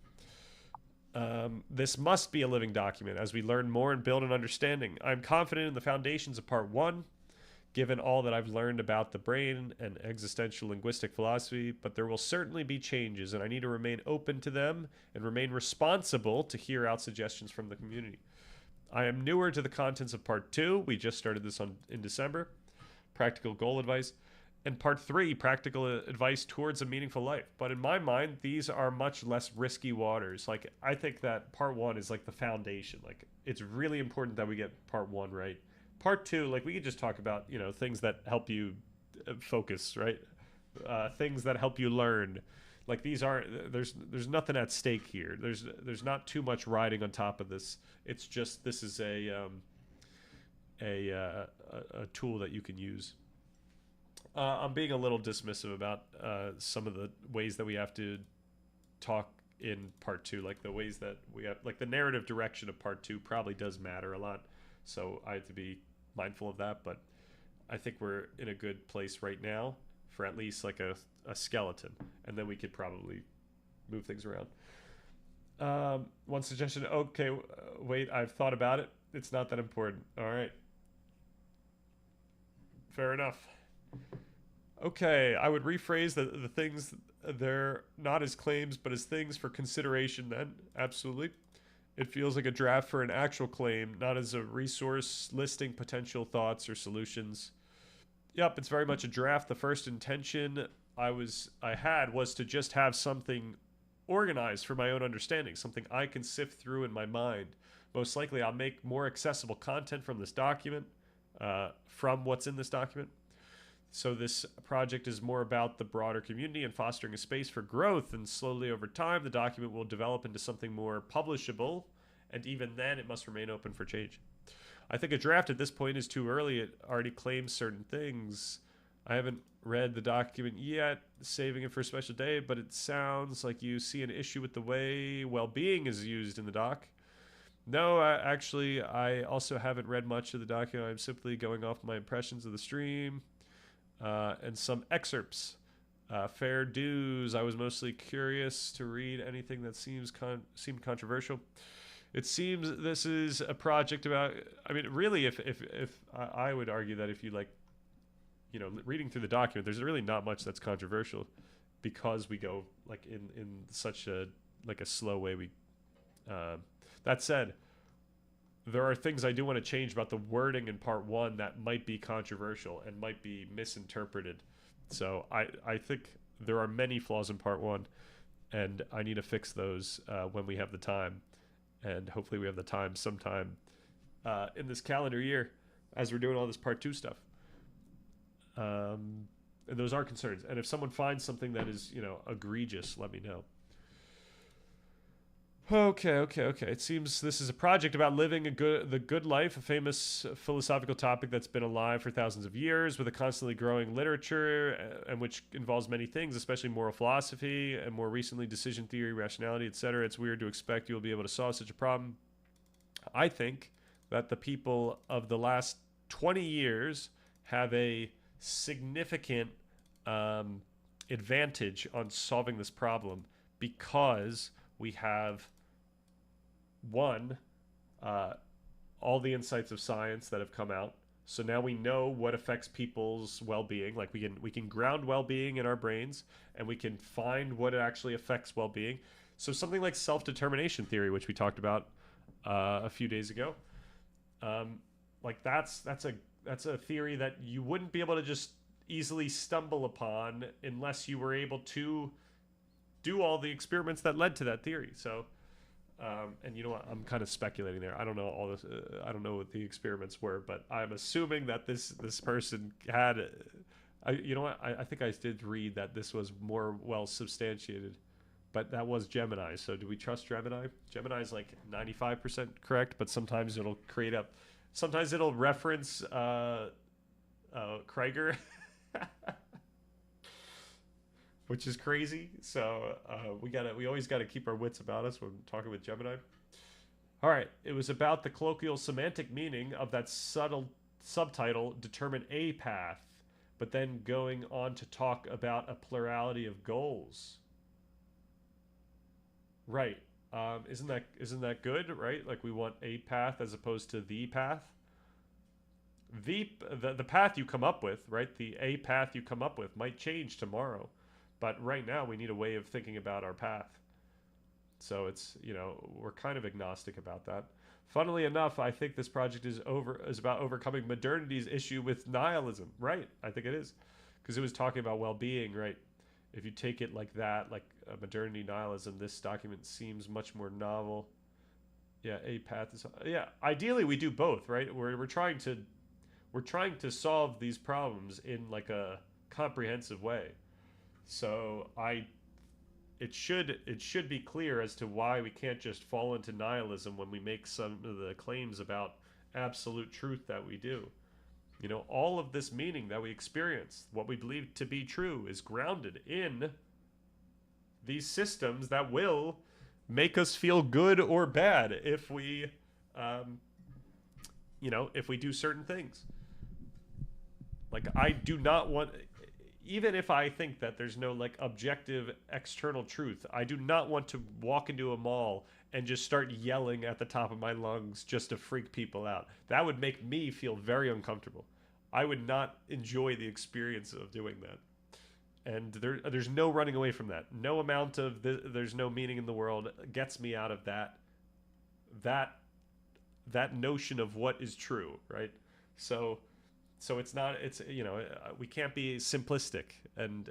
This must be a living document as we learn more and build an understanding. I'm confident in the foundations of part 1, given all that I've learned about the brain and existential linguistic philosophy, but there will certainly be changes, and I need to remain open to them and remain responsible to hear out suggestions from the community. I am newer to the contents of part 2. We just started this in December. Practical goal advice. And part 3, practical advice towards a meaningful life. But in my mind, these are much less risky waters. Like, I think that part 1 is like the foundation. Like, it's really important that we get part 1 right. Part 2, like, we could just talk about, things that help you focus, right? Things that help you learn. Like, these aren't, there's nothing at stake here. There's not too much riding on top of this. It's just, this is a tool that you can use. I'm being a little dismissive about some of the ways that we have to talk in part 2, like the ways that we have, like the narrative direction of part 2 probably does matter a lot. So I have to be mindful of that, but I think we're in a good place right now for at least like a skeleton, and then we could probably move things around. One suggestion. Okay, wait, I've thought about it. It's not that important. All right. Fair enough. Okay, I would rephrase the things, they're not as claims, but as things for consideration then. Absolutely. It feels like a draft for an actual claim, not as a resource listing potential thoughts or solutions. Yep, it's very much a draft. The first intention I had was to just have something organized for my own understanding, something I can sift through in my mind. Most likely I'll make more accessible content from this document, from what's in this document. So this project is more about the broader community and fostering a space for growth, and slowly over time the document will develop into something more publishable, and even then it must remain open for change. I think a draft at this point is too early. It already claims certain things. I haven't read the document yet, saving it for a special day, but it sounds like you see an issue with the way well-being is used in the doc. No, actually, I also haven't read much of the document. I'm simply going off my impressions of the stream. And some excerpts. Fair dues. I was mostly curious to read anything that seemed controversial. It seems this is a project about. I mean, really, if I would argue that if you reading through the document, there's really not much that's controversial, because we go like in such a slow way. That said, there are things I do want to change about the wording in part 1 that might be controversial and might be misinterpreted. So I think there are many flaws in part 1, and I need to fix those when we have the time. And hopefully we have the time sometime in this calendar year as we're doing all this part 2 stuff. And those are concerns. And if someone finds something that is, egregious, let me know. Okay. It seems this is a project about living the good life, a famous philosophical topic that's been alive for thousands of years, with a constantly growing literature, and which involves many things, especially moral philosophy, and more recently decision theory, rationality, etc. It's weird to expect you'll be able to solve such a problem. I think that the people of the last 20 years have a significant advantage on solving this problem because we have, one, all the insights of science that have come out. So now we know what affects people's well-being. Like we can ground well-being in our brains, and we can find what actually affects well-being. So something like self-determination theory, which we talked about a few days ago, like that's a theory that you wouldn't be able to just easily stumble upon unless you were able to do all the experiments that led to that theory. So. And you know what? I'm kind of speculating there. I don't know all this. I don't know what the experiments were, but I'm assuming that this person had. You know what? I think I did read that this was more well substantiated, but that was Gemini. So do we trust Gemini? Gemini is like 95% correct, but sometimes it'll create up. Sometimes it'll reference Krieger. Which is crazy. So we always gotta keep our wits about us when talking with Gemini. All right, it was about the colloquial semantic meaning of that subtle subtitle, determine a path, but then going on to talk about a plurality of goals. Right. Isn't that good? Right? Like we want a path as opposed to the path. The path you come up with, right? The a path you come up with might change tomorrow. But right now, we need a way of thinking about our path. So it's, we're kind of agnostic about that. Funnily enough, I think this project is about overcoming modernity's issue with nihilism. Right, I think it is. Because it was talking about well-being, right? If you take it like that, like modernity nihilism, this document seems much more novel. Yeah, a path is... Yeah, ideally we do both, right? We're trying to solve these problems in like a comprehensive way. So it should be clear as to why we can't just fall into nihilism when we make some of the claims about absolute truth that we do. All of this meaning that we experience, what we believe to be true, is grounded in these systems that will make us feel good or bad if we, if we do certain things. Like I do not want... Even if I think that there's no like objective external truth, I do not want to walk into a mall and just start yelling at the top of my lungs just to freak people out. That would make me feel very uncomfortable. I would not enjoy the experience of doing that. And there's no running away from that. No amount of there's no meaning in the world gets me out of that notion of what is true, right? So it's we can't be simplistic and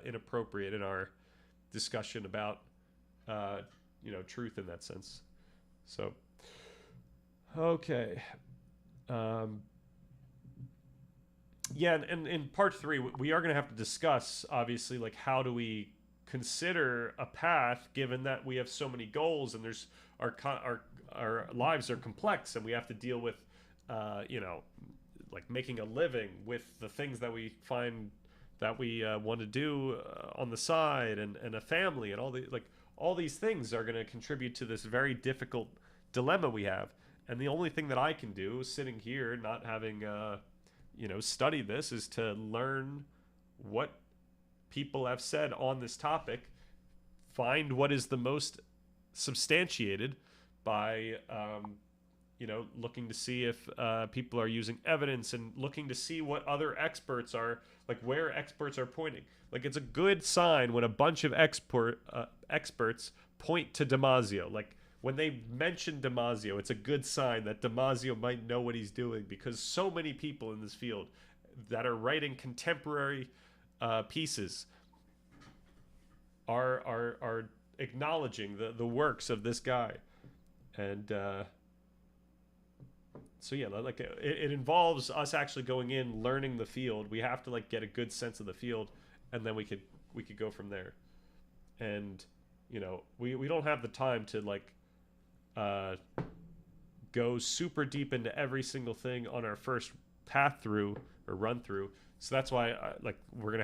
inappropriate in our discussion about truth in that sense. So okay, yeah, and in part 3 we are going to have to discuss obviously like how do we consider a path given that we have so many goals and there's our lives are complex and we have to deal with like making a living with the things that we find that we want to do on the side and a family and all these things are going to contribute to this very difficult dilemma we have. And the only thing that I can do sitting here not having studied this is to learn what people have said on this topic, find what is the most substantiated by looking to see if people are using evidence and looking to see what other experts are, like where experts are pointing. Like it's a good sign when a bunch of experts point to Damasio. Like when they mention Damasio, it's a good sign that Damasio might know what he's doing because so many people in this field that are writing contemporary pieces are acknowledging the works of this guy. And so yeah, like it involves us actually going in, learning the field. We have to like get a good sense of the field, and then we could go from there. And we don't have the time to like go super deep into every single thing on our first path through or run through. So that's why we're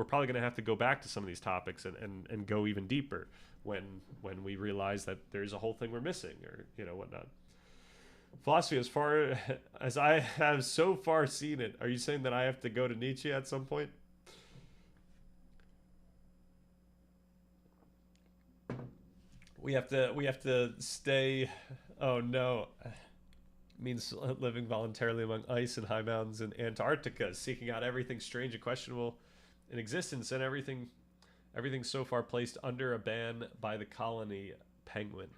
probably gonna have to go back to some of these topics and go even deeper when we realize that there's a whole thing we're missing or whatnot. Philosophy, as far as I have so far seen it, are you saying that I have to go to Nietzsche at some point? We have to stay. Oh no. Means living voluntarily among ice and high mountains in Antarctica, seeking out everything strange and questionable in existence, and everything so far placed under a ban by the colony Penguin.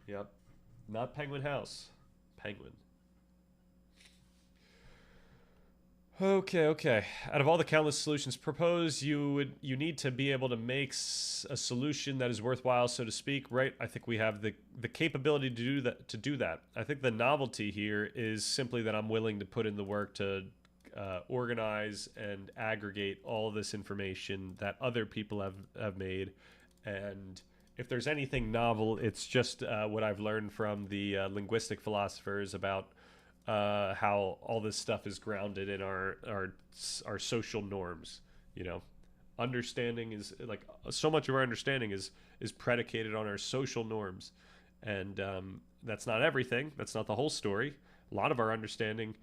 Yep. Not Penguin House. Penguin. Okay. Out of all the countless solutions proposed, you need to be able to make a solution that is worthwhile, so to speak, right? I think we have the capability to do that. I think the novelty here is simply that I'm willing to put in the work to organize and aggregate all of this information that other people have made. And if there's anything novel, it's just what I've learned from the linguistic philosophers about how all this stuff is grounded in our social norms. You know, understanding is like so much of our understanding is predicated on our social norms, and that's not everything. That's not the whole story. A lot of our understanding,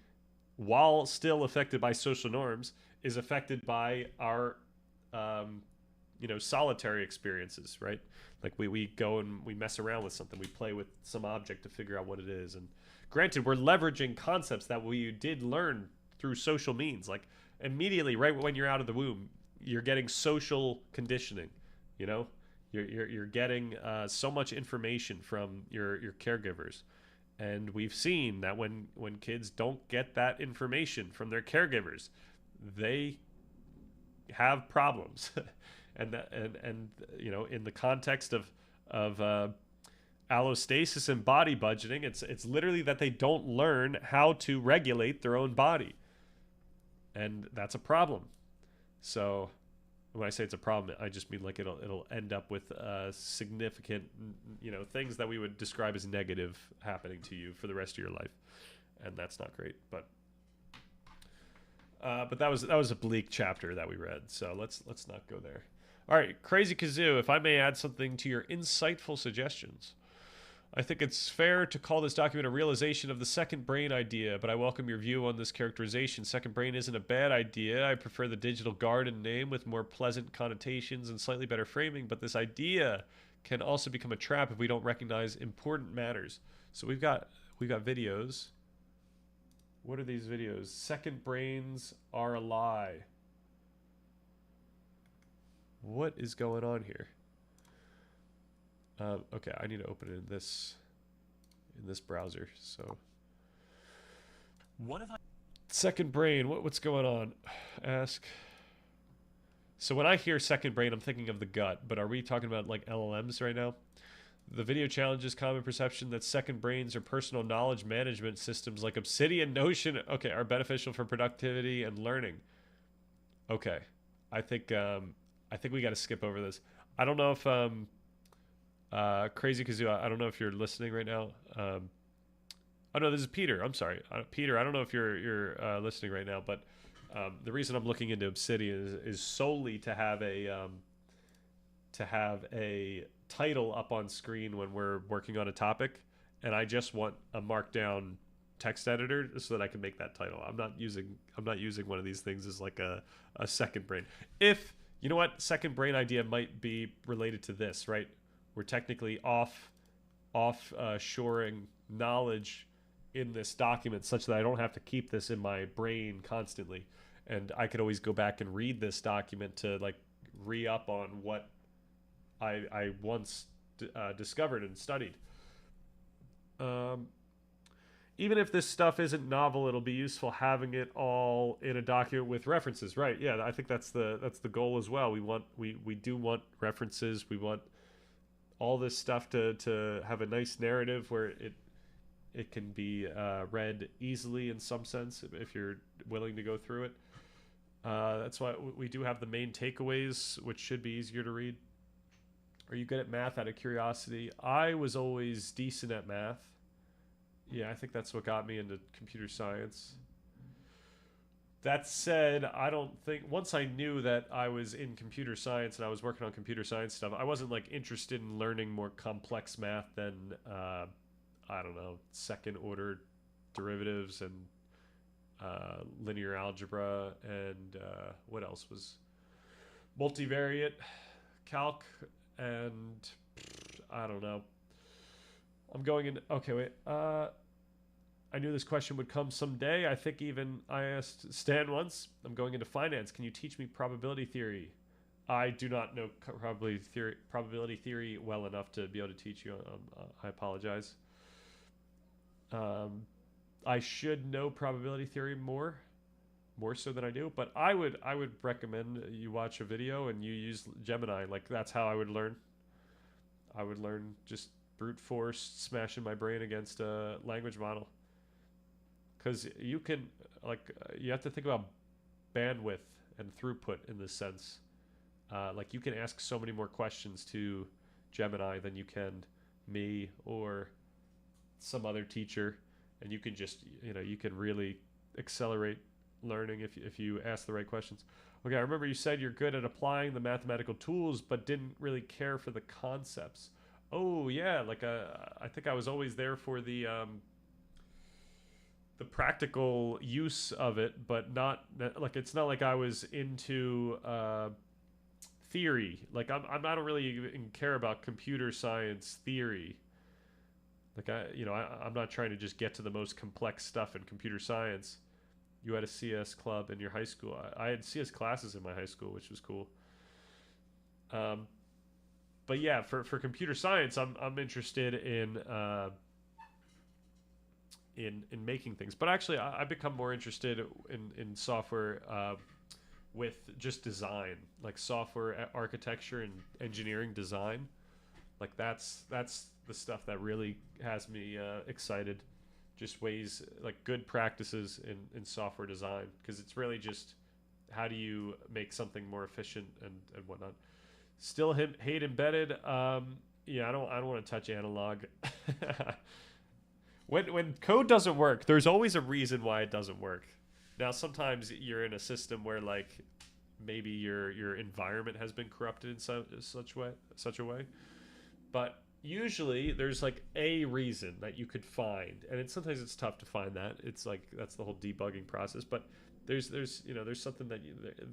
while still affected by social norms, is affected by our solitary experiences, right? Like we go and we mess around with something, we play with some object to figure out what it is. And granted, we're leveraging concepts that we did learn through social means. Like immediately, right when you're out of the womb, you're getting social conditioning. You know, you're getting so much information from your caregivers, and we've seen that when kids don't get that information from their caregivers, they have problems. And in the context of allostasis and body budgeting, it's literally that they don't learn how to regulate their own body, and that's a problem. So when I say it's a problem, I just mean like it'll end up with significant things that we would describe as negative happening to you for the rest of your life, and that's not great. But that was a bleak chapter that we read, so let's not go there. All right, Crazy Kazoo, if I may add something to your insightful suggestions. I think it's fair to call this document a realization of the second brain idea, but I welcome your view on this characterization. Second brain isn't a bad idea. I prefer the digital garden name with more pleasant connotations and slightly better framing, but this idea can also become a trap if we don't recognize important matters. So we've got videos. What are these videos? Second brains are a lie. What is going on here? Okay, I need to open it in this browser. So, what if I second brain? What's going on? Ask. So when I hear second brain, I'm thinking of the gut. But are we talking about like LLMs right now? The video challenges common perception that second brains or personal knowledge management systems like Obsidian, Notion, are beneficial for productivity and learning. Okay, I think we got to skip over this. I don't know if Crazy Kazoo, I don't know if you're listening right now. Oh no, this is Peter. I'm sorry, Peter. I don't know if you're listening right now, but the reason I'm looking into Obsidian is solely to have a title up on screen when we're working on a topic, and I just want a markdown text editor so that I can make that title. I'm not using one of these things as like a second brain. If you know what, second brain idea might be related to this, right? We're technically shoring knowledge in this document such that I don't have to keep this in my brain constantly, and I could always go back and read this document to like re-up on what I once discovered and studied. Even if this stuff isn't novel, it'll be useful having it all in a document with references, right? Yeah, I think that's the goal as well. We do want references. We want all this stuff to have a nice narrative where it can be read easily in some sense if you're willing to go through it. That's why we do have the main takeaways, which should be easier to read. Are you good at math out of curiosity? I was always decent at math. Yeah, I think that's what got me into computer science. That said, I don't think, once I knew that I was in computer science and I was working on computer science stuff, I wasn't like interested in learning more complex math than I don't know, second order derivatives and linear algebra, and what else was multivariate calc, and I don't know. I'm going in. Okay, wait. I knew this question would come someday. I think even I asked Stan once. I'm going into finance. Can you teach me probability theory? I do not know probability theory well enough to be able to teach you. I apologize. I should know probability theory more so than I do. But I would recommend you watch a video and you use Gemini. Like, that's how I would learn. I would learn just brute force smashing my brain against a language model. Because you can, you have to think about bandwidth and throughput in this sense. Like, you can ask so many more questions to Gemini than you can me or some other teacher, and you can just, you can really accelerate learning if you ask the right questions. Okay, I remember you said you're good at applying the mathematical tools, but didn't really care for the concepts. Oh yeah, I think I was always there for the practical use of it, but not like, it's not like I was into theory. Like, I don't really even care about computer science theory. Like, I'm not trying to just get to the most complex stuff in computer science. You had a CS club in your high school. I had CS classes in my high school, which was cool. But yeah, for computer science, I'm interested in making things. But actually, I've become more interested in software with just design, like software architecture and engineering design. Like, that's the stuff that really has me excited. Just ways, like, good practices in software design, because it's really just how do you make something more efficient and whatnot. Still hate embedded. Yeah, I don't want to touch analog. When code doesn't work, there's always a reason why it doesn't work. Now, sometimes you're in a system where, like, maybe your environment has been corrupted in such a way, but usually there's like a reason that you could find, and sometimes it's tough to find that. It's like, that's the whole debugging process, but there's something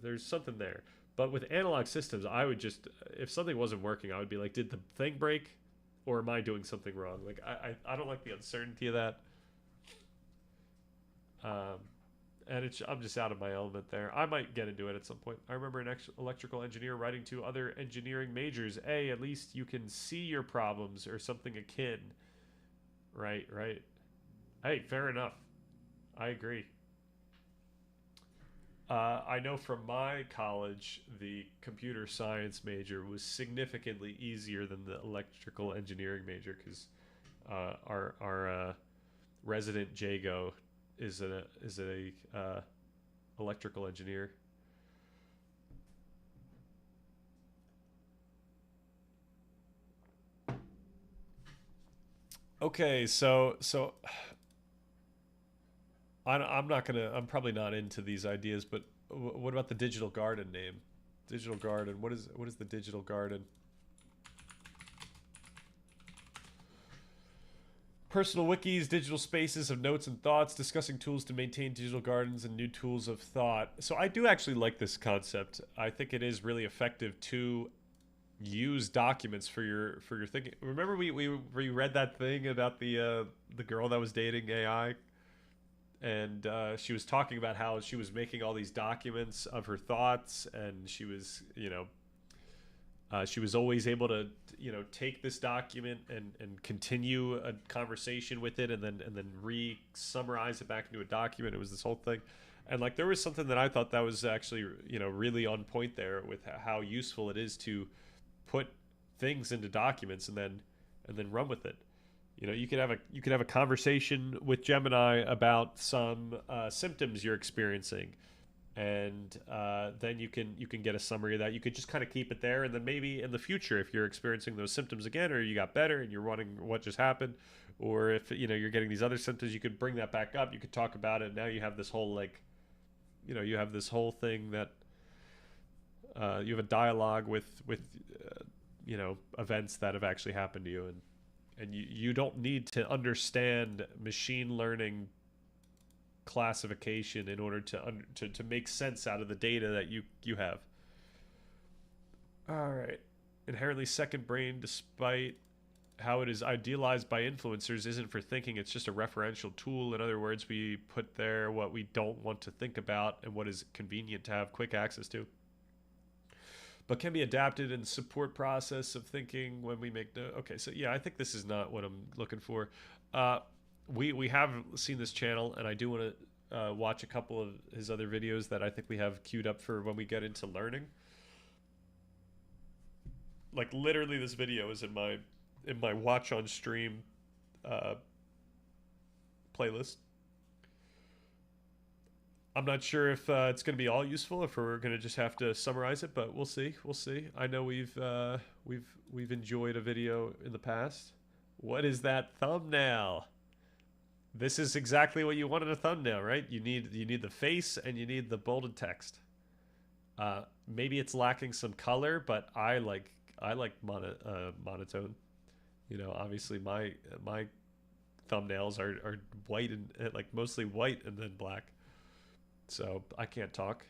there's something there. But with analog systems, I would just, if something wasn't working, I would be like, did the thing break, or am I doing something wrong? Like, I don't like the uncertainty of that. And I'm just out of my element there. I might get into it at some point. I remember an electrical engineer writing to other engineering majors, "Hey, at least you can see your problems," or something akin. Right. Hey, fair enough. I agree. I know from my college, the computer science major was significantly easier than the electrical engineering major, because our resident Jago is a electrical engineer. Okay, so I'm probably not into these ideas, but what about the digital garden name? Digital garden. What is the digital garden? Personal wikis, digital spaces of notes and thoughts, discussing tools to maintain digital gardens and new tools of thought. So I do actually like this concept. I think it is really effective to use documents for your thinking. Remember we read that thing about the girl that was dating AI, and she was talking about how she was making all these documents of her thoughts, and she was always able to take this document and continue a conversation with it, and then re-summarize it back into a document. It was this whole thing, and like, there was something that I thought that was actually really on point there, with how useful it is to put things into documents and then run with it. You could have a conversation with Gemini about some symptoms you're experiencing, and then you can get a summary of that. You could just kind of keep it there, and then maybe in the future, if you're experiencing those symptoms again, or you got better and you're wondering what just happened, or if you're getting these other symptoms, you could bring that back up. You could talk about it. Now you have this whole you have this whole thing that you have a dialogue with events that have actually happened to you, And you don't need to understand machine learning classification in order to make sense out of the data that you have. All right. Inherently second brain, despite how it is idealized by influencers, isn't for thinking. It's just a referential tool. In other words, we put there what we don't want to think about and what is convenient to have quick access to, but can be adapted in the support process of thinking when we make okay, so yeah, I think this is not what I'm looking for. We have seen this channel, and I do want to watch a couple of his other videos that I think we have queued up for when we get into learning. Like literally, this video is in my watch on stream playlist. I'm not sure if it's going to be all useful, if we're going to just have to summarize it, but we'll see. We'll see. I know we've enjoyed a video in the past. What is that thumbnail? This is exactly what you want in a thumbnail, right? You need the face and you need the bolded text. Maybe it's lacking some color, but I like monotone. You know, obviously my thumbnails are white and like mostly white and then black. So I can't talk.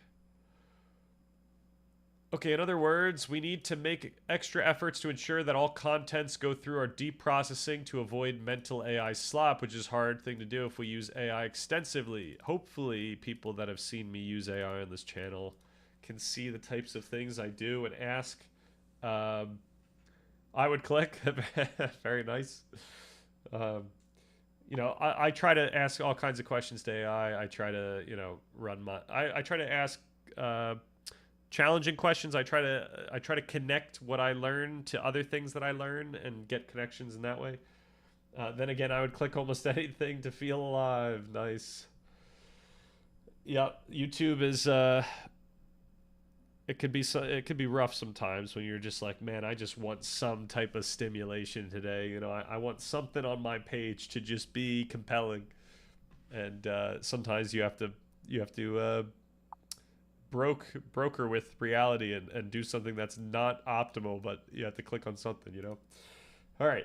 Okay, in other words, we need to make extra efforts to ensure that all contents go through our deep processing to avoid mental AI slop, which is a hard thing to do if we use AI extensively. Hopefully, people that have seen me use AI on this channel can see the types of things I do and ask. I would click. Very nice. You know, I try to ask all kinds of questions to AI. I try to, you know, run my. I try to ask challenging questions. I try to connect what I learn to other things that I learn and get connections in that way. Then again, I would click almost anything to feel alive. Nice. Yeah, YouTube is. It could be rough sometimes when you're just like, man, I just want some type of stimulation today. You know, I want something on my page to just be compelling, and sometimes you have to broker with reality and do something that's not optimal, but you have to click on something, you know. All right.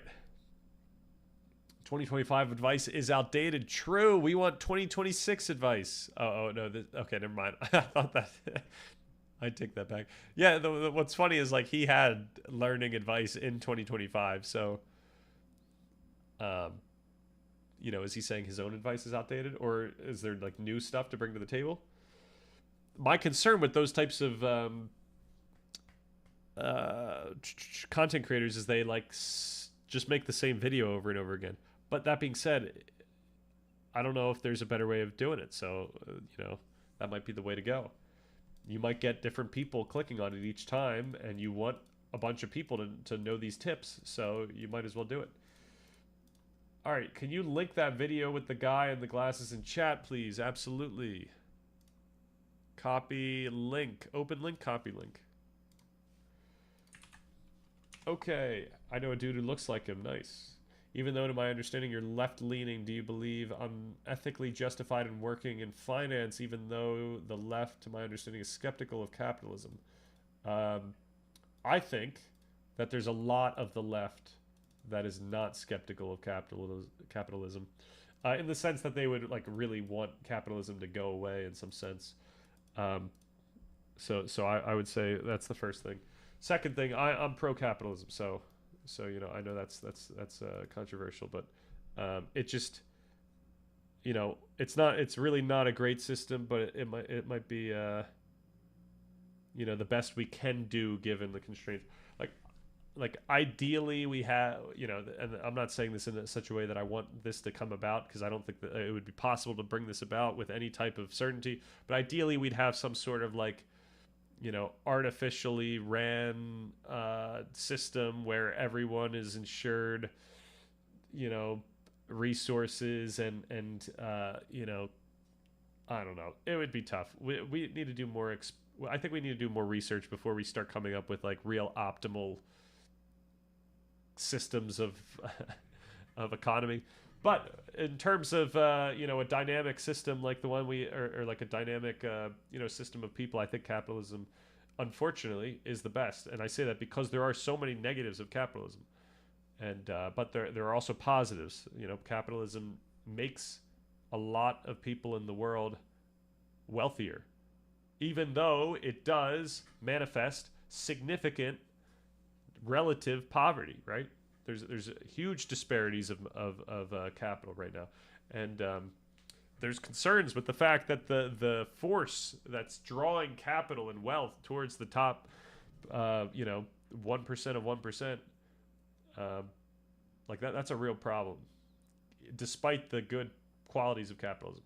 2025 advice is outdated. True. We want 2026 advice. Oh no. Okay, never mind. I thought that. I take that back. Yeah, what's funny is like he had learning advice in 2025. So, you know, is he saying his own advice is outdated, or is there like new stuff to bring to the table? My concern with those types of content creators is they like just make the same video over and over again. But that being said, I don't know if there's a better way of doing it. So, you know, that might be the way to go. You might get different people clicking on it each time, and you want a bunch of people to know these tips, so you might as well do it. All right, can you link that video with the guy and the glasses in chat, please? Absolutely. Copy link. Open link, copy link. Okay, I know a dude who looks like him. Nice. Even though, to my understanding, you're left-leaning, do you believe I'm ethically justified in working in finance, even though the left, to my understanding, is skeptical of capitalism? I think that there's a lot of the left that is not skeptical of capitalism, in the sense that they would like really want capitalism to go away in some sense. So I would say that's the first thing. Second thing, I'm pro-capitalism, so you know, I know that's controversial, but it just, you know, it's really not a great system, but it might be you know, the best we can do given the constraints. Like ideally we have, you know, and I'm not saying this in such a way that I want this to come about, because I don't think that it would be possible to bring this about with any type of certainty, but ideally we'd have some sort of like, you know, artificially ran system where everyone is insured, you know, resources and you know, I don't know. It would be tough. We need to do more. I think we need to do more research before we start coming up with like real optimal systems of of economy. But in terms of you know, a dynamic system like the one or like a dynamic you know, system of people, I think capitalism, unfortunately, is the best. And I say that because there are so many negatives of capitalism. And but there are also positives. You know, capitalism makes a lot of people in the world wealthier, even though it does manifest significant relative poverty. Right? There's huge disparities of capital right now, and there's concerns with the fact that the force that's drawing capital and wealth towards the top, 1% of 1%, like that's a real problem, despite the good qualities of capitalism.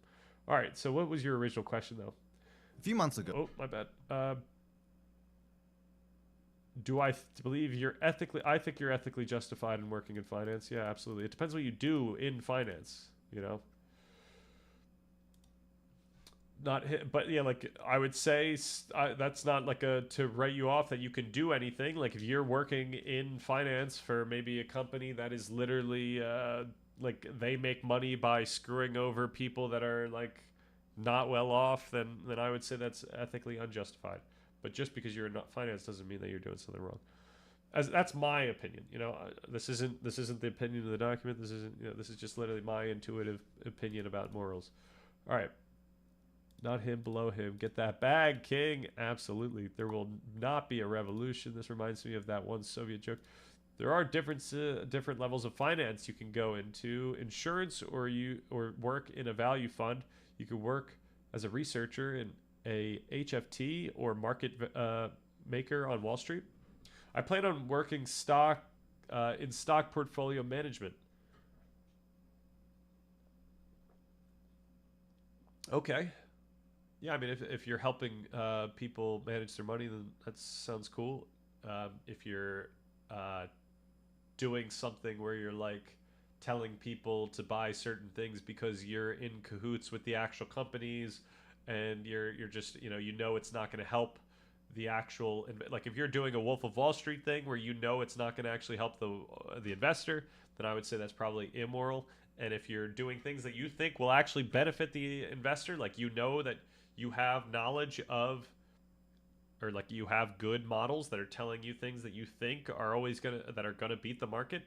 All right, so what was your original question, though? A few months ago. Oh, my bad. Do I believe you're ethically? I think you're ethically justified in working in finance. Yeah, absolutely. It depends what you do in finance. You know. But yeah, like I would say that's not like to write you off that you can do anything. Like if you're working in finance for maybe a company that is literally like they make money by screwing over people that are like not well off, then I would say that's ethically unjustified. But just because you're in finance doesn't mean that you're doing something wrong. That's my opinion. You know, this isn't the opinion of the document. This isn't, this is just literally my intuitive opinion about morals. All right. Not him, below him. Get that bag, king. Absolutely. There will not be a revolution. This reminds me of that one Soviet joke. There are different levels of finance you can go into. Insurance or work in a value fund. You could work as a researcher in a HFT or market maker on Wall Street. I plan on working in stock portfolio management. Okay. Yeah, I mean, if you're helping people manage their money, then that sounds cool. If you're doing something where you're like telling people to buy certain things because you're in cahoots with the actual companies, and you're just it's not going to help the actual, like if you're doing a Wolf of Wall Street thing where it's not going to actually help the investor, then I would say that's probably immoral. And if you're doing things that you think will actually benefit the investor, like that you have knowledge of, or like you have good models that are telling you things that you think are always gonna beat the market,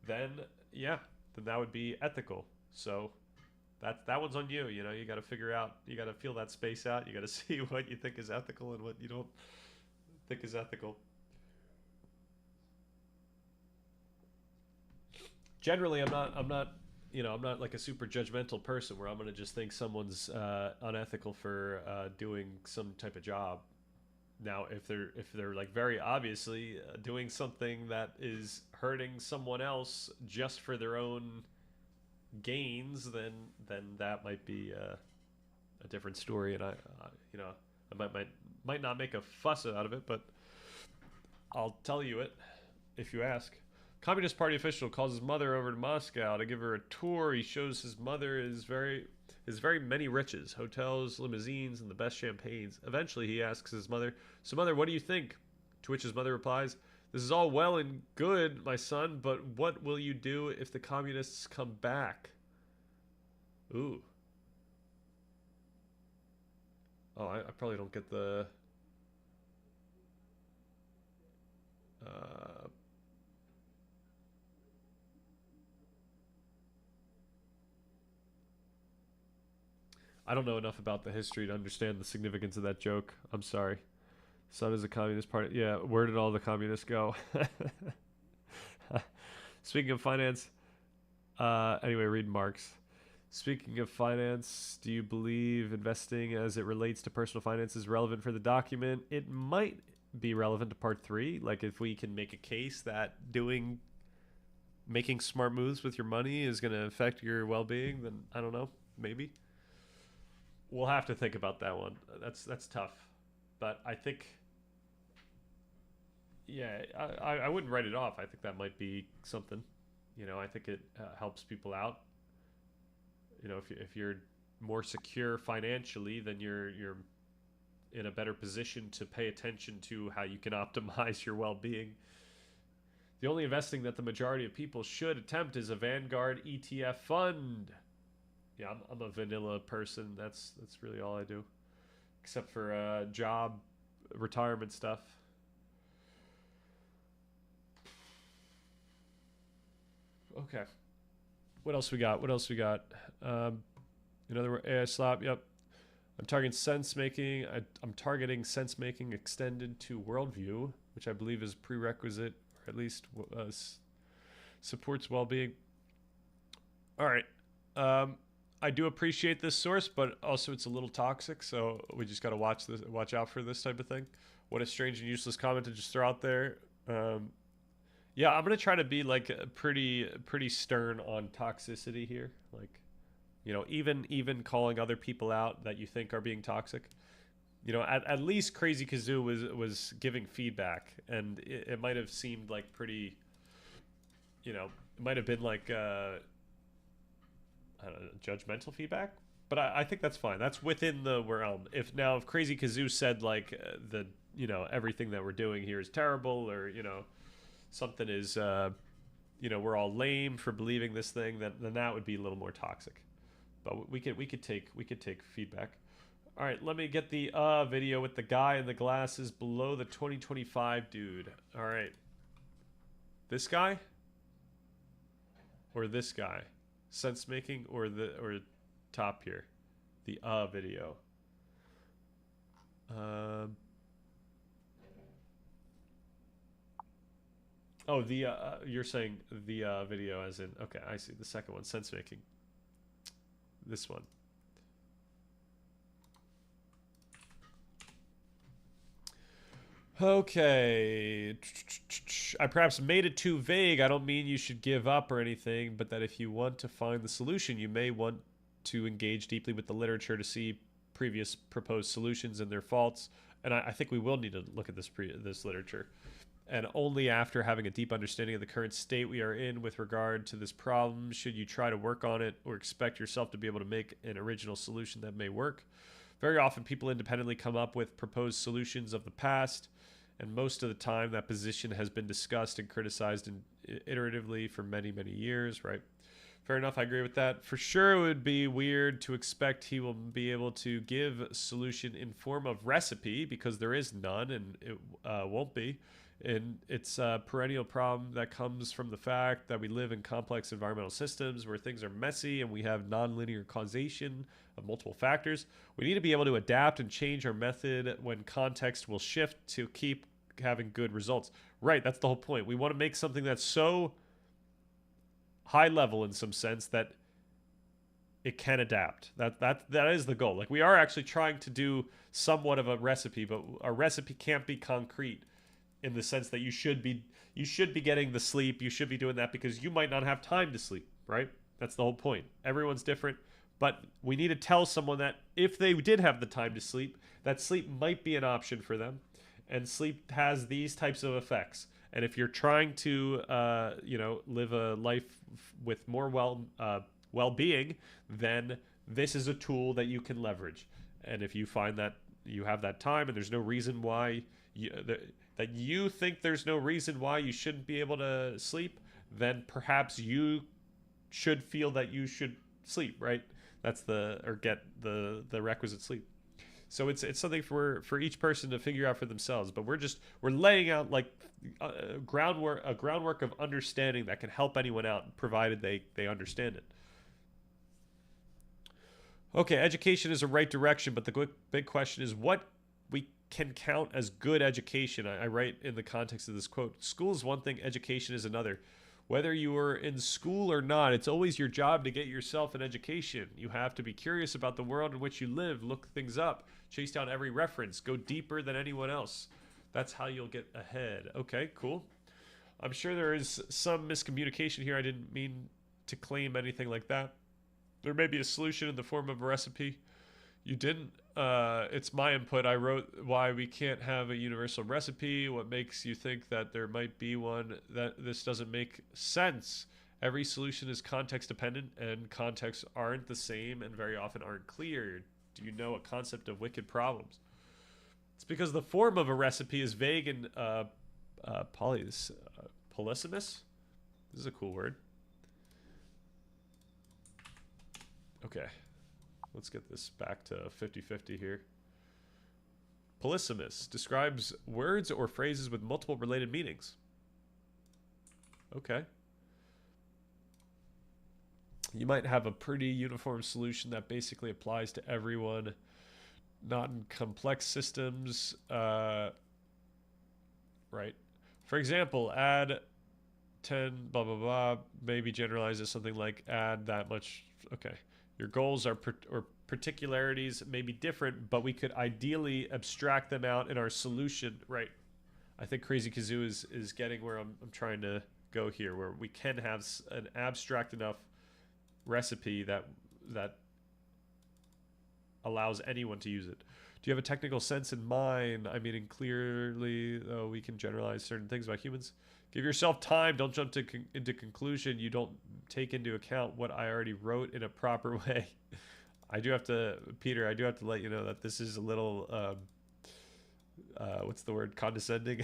then that would be ethical. So that one's on you. You got to figure out, you got to feel that space out. You got to see what you think is ethical and what you don't think is ethical. Generally, I'm not like a super judgmental person where I'm going to just think someone's unethical for doing some type of job. Now, if they're like very obviously doing something that is hurting someone else just for their own gains, then that might be a different story, and I might not make a fuss out of it, but I'll tell you it if you ask. Communist Party official calls his mother over to Moscow to give her a tour. He shows his mother his very many riches, hotels, limousines, and the best champagnes. Eventually, he asks his mother, "So, mother, what do you think?" To which his mother replies, "This is all well and good, my son, but what will you do if the communists come back?" Ooh. Oh, I probably don't get the... I don't know enough about the history to understand the significance of that joke. I'm sorry. Son is a communist party. Yeah, where did all the communists go? Speaking of finance, anyway, read Marx. Speaking of finance, do you believe investing as it relates to personal finance is relevant for the document? It might be relevant to part 3. Like if we can make a case that making smart moves with your money is going to affect your well-being, then I don't know, maybe. We'll have to think about that one. That's tough. But I think, yeah, I wouldn't write it off. I think that might be something. I think it helps people out. If you're more secure financially, then you're in a better position to pay attention to how you can optimize your well-being. The only investing that the majority of people should attempt is a Vanguard ETF fund. Yeah, I'm a vanilla person. That's really all I do, except for job, retirement stuff. Okay. What else we got? What else we got? Another AI slop. Yep. I'm targeting sense making. I'm targeting sense making extended to worldview, which I believe is prerequisite, or at least supports well-being. All right. I do appreciate this source, but also it's a little toxic, so we just got to watch out for this type of thing. What a strange and useless comment to just throw out there. Yeah, I'm gonna try to be like pretty stern on toxicity here. Like, you know, even calling other people out that you think are being toxic. You know, at least Crazy Kazoo was giving feedback, and it might have seemed like pretty. You know, it might have been like I don't know, judgmental feedback, but I think that's fine. That's within the realm. If Crazy Kazoo said like everything that we're doing here is terrible, or something is we're all lame for believing this thing, then that would be a little more toxic. But we could take feedback. All right, let me get the video with the guy in the glasses below the 2025 dude. All right, this guy or this guy, sense making or top here, the video. Oh, you're saying the video as in, okay, I see. The second one, sense making. This one. Okay. I perhaps made it too vague. I don't mean you should give up or anything, but that if you want to find the solution, you may want to engage deeply with the literature to see previous proposed solutions and their faults. And I think we will need to look at this literature. And only after having a deep understanding of the current state we are in with regard to this problem should you try to work on it or expect yourself to be able to make an original solution that may work. Very often people independently come up with proposed solutions of the past, and most of the time that position has been discussed and criticized iteratively for many, many years, right? Fair enough, I agree with that. For sure it would be weird to expect he will be able to give a solution in form of recipe, because there is none, and it won't be. And it's a perennial problem that comes from the fact that we live in complex environmental systems where things are messy and we have nonlinear causation of multiple factors. We need to be able to adapt and change our method when context will shift to keep having good results. Right, that's the whole point. We want to make something that's so high level in some sense that it can adapt. That is the goal. Like, we are actually trying to do somewhat of a recipe, but a recipe can't be concrete in the sense that you should be getting the sleep, you should be doing that because you might not have time to sleep, right? That's the whole point. Everyone's different, but we need to tell someone that if they did have the time to sleep, that sleep might be an option for them, and sleep has these types of effects. And if you're trying to live a life with more well-being, then this is a tool that you can leverage. And if you find that you have that time and there's no reason why that you think there's no reason why you shouldn't be able to sleep, then perhaps you should feel that you should sleep, right? Get the requisite sleep. So it's something for each person to figure out for themselves. But we're laying out like a groundwork of understanding that can help anyone out, provided they understand it. Okay, education is a right direction, but the big question is what we can count as good education. I write in the context of this quote, school is one thing, education is another. Whether you are in school or not, it's always your job to get yourself an education. You have to be curious about the world in which you live, look things up, chase down every reference, go deeper than anyone else. That's how you'll get ahead. Okay, cool. I'm sure there is some miscommunication here. I didn't mean to claim anything like that. There may be a solution in the form of a recipe. You didn't. It's my input. I wrote why we can't have a universal recipe. What makes you think that there might be one? That this doesn't make sense. Every solution is context dependent, and contexts aren't the same and very often aren't clear. Do you know a concept of wicked problems? It's because the form of a recipe is vague and polysemous. This is a cool word. Okay. Let's get this back to 50-50 here. Polysemous describes words or phrases with multiple related meanings. Okay. you might have a pretty uniform solution that basically applies to everyone, not in complex systems, right? For example, add 10, blah, blah, blah, maybe generalize as something like add that much. Okay. Your goals are or particularities may be different, but we could ideally abstract them out in our solution, right? I think Crazy Kazoo is getting where I'm trying to go here, where we can have an abstract enough recipe that allows anyone to use it. Do you have a technical sense in mind? I mean, clearly, we can generalize certain things about humans. Give yourself time. Don't jump into conclusion. You don't take into account what I already wrote in a proper way. I do have to, Peter, I do have to let you know that this is a little, what's the word? Condescending.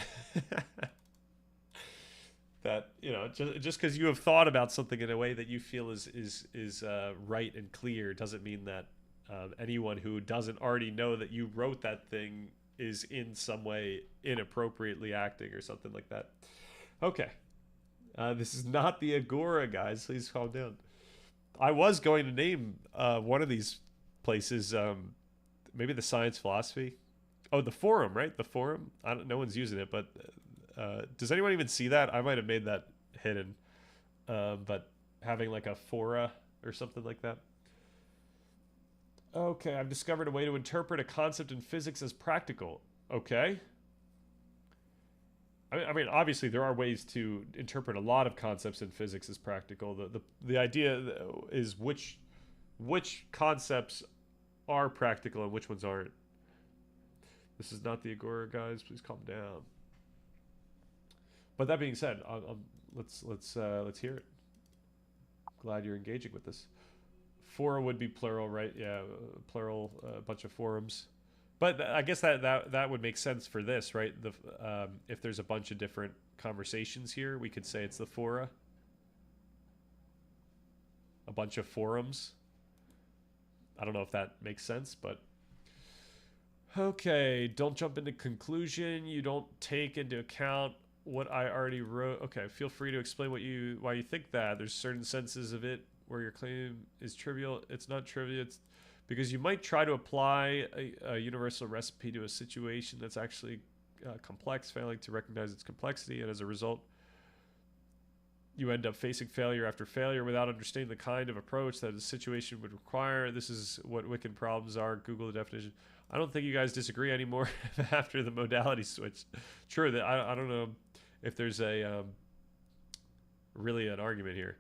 That, you know, just because you have thought about something in a way that you feel is right and clear doesn't mean that anyone who doesn't already know that you wrote that thing is in some way inappropriately acting or something like that. Okay. This is not the Agora, guys. Please calm down. I was going to name one of these places, maybe the Science Philosophy. Oh, the Forum, right? The Forum. No one's using it, but does anyone even see that? I might have made that hidden, but having like a fora or something like that. Okay, I've discovered a way to interpret a concept in physics as practical. Okay. I mean, obviously there are ways to interpret a lot of concepts in physics as practical. The idea is which concepts are practical and which ones aren't. This is not the Agora, guys. Please calm down. But that being said, let's hear it. Glad you're engaging with this. Fora would be plural, right? Yeah, plural, a bunch of forums. But I guess that would make sense for this, right? If there's a bunch of different conversations here, we could say it's the fora. A bunch of forums. I don't know if that makes sense, but okay. Don't jump into conclusion. You don't take into account what I already wrote. Okay, feel free to explain why you think that. There's certain senses of it where your claim is trivial. It's not trivial. It's because you might try to apply a universal recipe to a situation that's actually complex, failing to recognize its complexity, and as a result, you end up facing failure after failure without understanding the kind of approach that a situation would require. This is what wicked problems are. Google the definition. I don't think you guys disagree anymore after the modality switch. Sure, that I don't know if there's a really an argument here.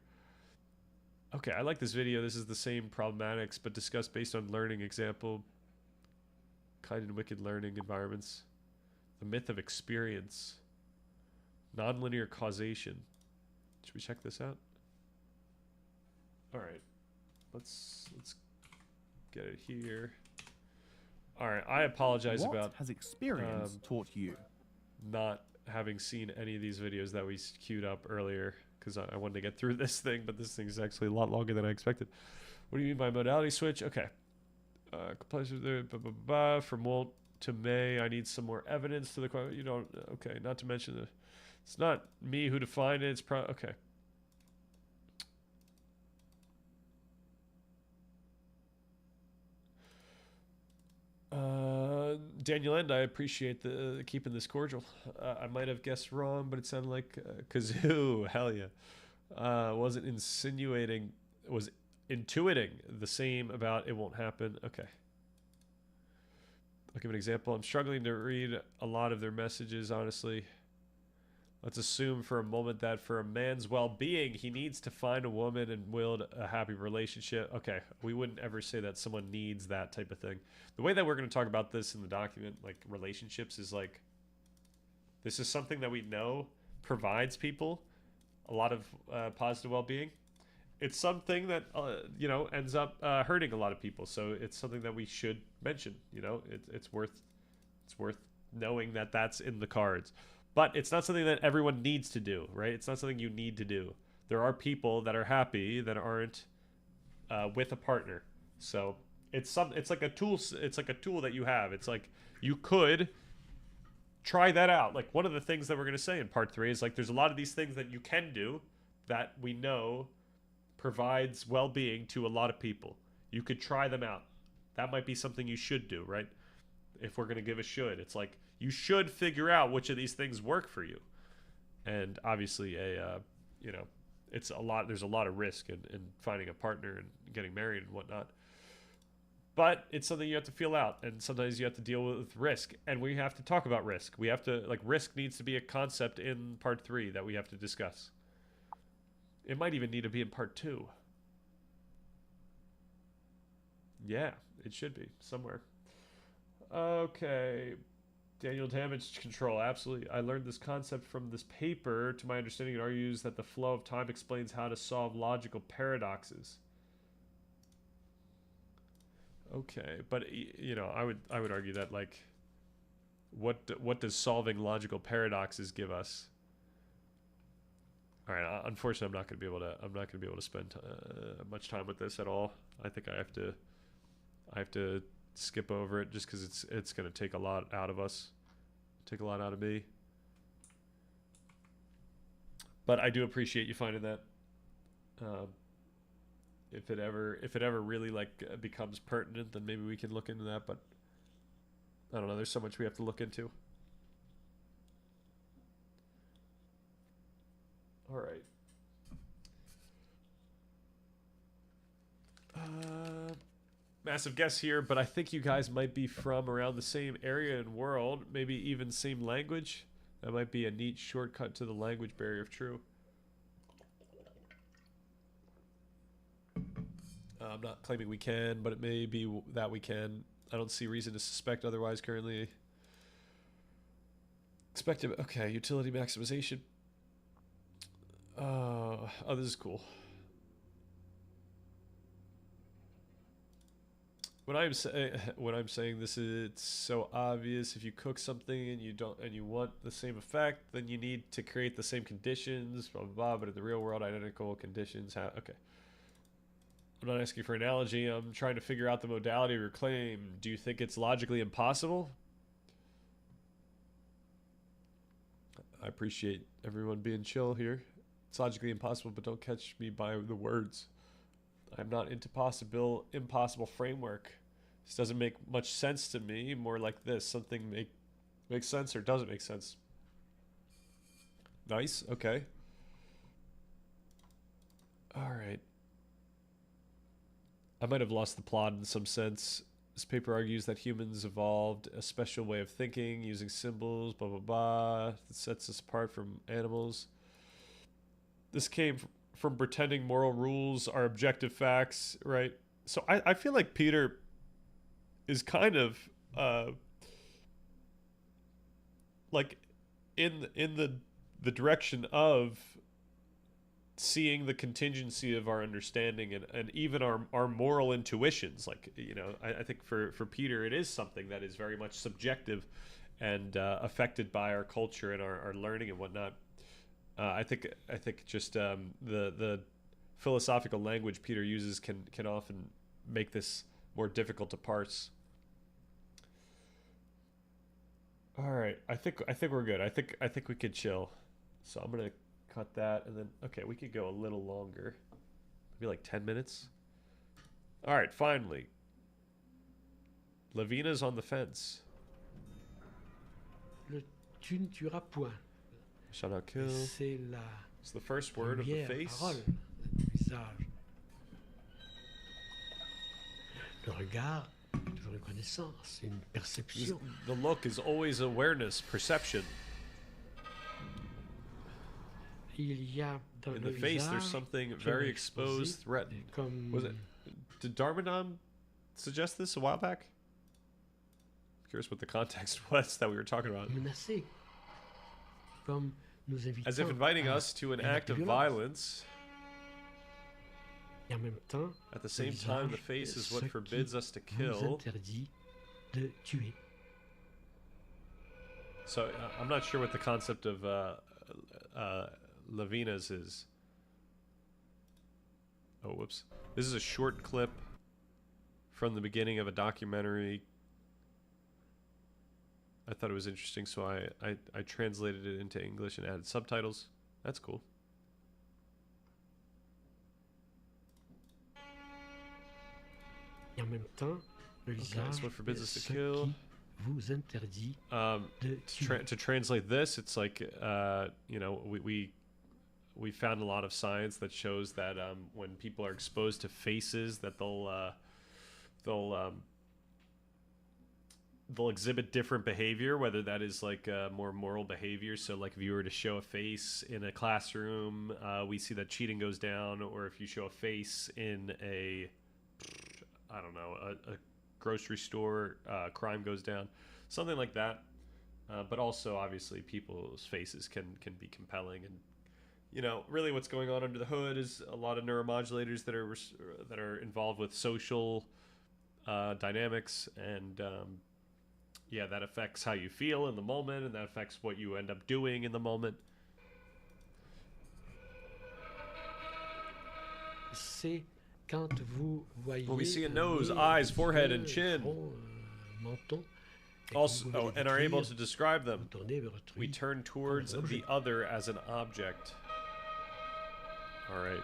Okay, I like this video. This is the same problematics, but discussed based on learning example. Kind and wicked learning environments. The myth of experience. Nonlinear causation. Should we check this out? All right, let's get it here. All right, I apologize what about has experience taught you? Not having seen any of these videos that we queued up earlier, because I wanted to get through this thing, but this thing is actually a lot longer than I expected. What do you mean by modality switch? Okay. From Walt to May, I need some more evidence to the question. You don't, okay, not to mention it's not me who defined it, it's okay. Daniel End, I appreciate the keeping this cordial. I might have guessed wrong, but it sounded like Kazoo. Hell yeah. Wasn't insinuating, was intuiting the same about it won't happen. Okay. I'll give an example. I'm struggling to read a lot of their messages, honestly. Let's assume for a moment that for a man's well-being, he needs to find a woman and build a happy relationship. Okay, we wouldn't ever say that someone needs that type of thing. The way that we're going to talk about this in the document, like relationships, is like, this is something that we know provides people a lot of positive well-being. It's something that, you know, ends up hurting a lot of people. So it's something that we should mention, you know, it's worth knowing that that's in the cards. But it's not something that everyone needs to do, right? It's not something you need to do. There are people that are happy that aren't with a partner. So it's like a tool. It's like a tool that you have. It's like you could try that out. Like one of the things that we're going to say in part 3 is like there's a lot of these things that you can do that we know provides well-being to a lot of people. You could try them out. That might be something you should do, right? If we're going to give a should, it's like you should figure out which of these things work for you. And obviously it's a lot, there's a lot of risk in finding a partner and getting married and whatnot. But it's something you have to feel out, and sometimes you have to deal with risk, and we have to talk about risk. We have to, like, risk needs to be a concept in part 3 that we have to discuss. It might even need to be in part 2. Yeah, it should be somewhere. Okay. Daniel, damage control. Absolutely. I learned this concept from this paper. To my understanding, it argues that the flow of time explains how to solve logical paradoxes. Okay, but I would argue that, like, what does solving logical paradoxes give us? All right, unfortunately, I'm not going to be able to spend much time with this at all. I think I have to skip over it just because it's going to take a lot out of us, take a lot out of me. But I do appreciate you finding that. If it ever really becomes pertinent, then maybe we can look into that. But I don't know. There's so much we have to look into. All right. Massive guess here, but I think you guys might be from around the same area and world, maybe even same language. That might be a neat shortcut to the language barrier if true. I'm not claiming we can, but it may be that we can. I don't see reason to suspect otherwise currently. Expected. Okay, utility maximization. Oh, this is cool. When I'm saying this, it's so obvious. If you cook something and you want the same effect, then you need to create the same conditions, blah blah blah. But in the real world, identical conditions have. Okay. I'm not asking for an analogy. I'm trying to figure out the modality of your claim. Do you think it's logically impossible? I appreciate everyone being chill here. It's logically impossible, but don't catch me by the words. I'm not into impossible framework. This doesn't make much sense to me. More like this. Something makes sense or doesn't make sense. Nice. Okay. All right. I might have lost the plot in some sense. This paper argues that humans evolved a special way of thinking using symbols, blah, blah, blah, that sets us apart from animals. This came from pretending moral rules are objective facts, right? So I feel like Peter is kind of like in the direction of seeing the contingency of our understanding and even our moral intuitions. Like, I think for Peter, it is something that is very much subjective and affected by our culture and our learning and whatnot. I think just the philosophical language Peter uses can often make this more difficult to parse. All right, I think we're good. I think we could chill. So I'm gonna cut that, and then okay, we could go a little longer, maybe like 10 minutes. All right, finally, Lavina's on the fence. Tu ne tueras point. Shall not kill. It's the first word of the face. Parole du visage. Le regard, toujours une connaissance, une perception. The look is always awareness, perception. In the face, there's something very exposed, threatened. Was it? Did Darmanon suggest this a while back? I'm curious what the context was that we were talking about. Menacé. Comme nous as if inviting us to an act of violence. Et en même temps, at the same time, the face is what forbids us to kill. De tuer. So I'm not sure what the concept of Lavina's is. Oh, whoops. This is a short clip from the beginning of a documentary. I thought it was interesting, so I translated it into English and added subtitles. That's cool. Et en même temps, le visage what forbids us to ce kill. qui vous interdit de To translate this, it's like you know, we found a lot of science that shows that when people are exposed to faces, that they'll exhibit different behavior, whether that is like more moral behavior. So like if you were to show a face in a classroom, we see that cheating goes down, or if you show a face in a, I don't know, a grocery store, crime goes down, something like that. But also obviously people's faces can be compelling, and you know, really what's going on under the hood is a lot of neuromodulators that are involved with social dynamics, and yeah, that affects how you feel in the moment, and that affects what you end up doing in the moment. C'est quand vous voyez When we see a le nose, nez, eyes, les forehead, yeux, and chin. front, menton, et que Also, vous voulez les and are able décrire, to describe them. vous tournez votre We truc turn towards comme un the objet. other as an object. All right.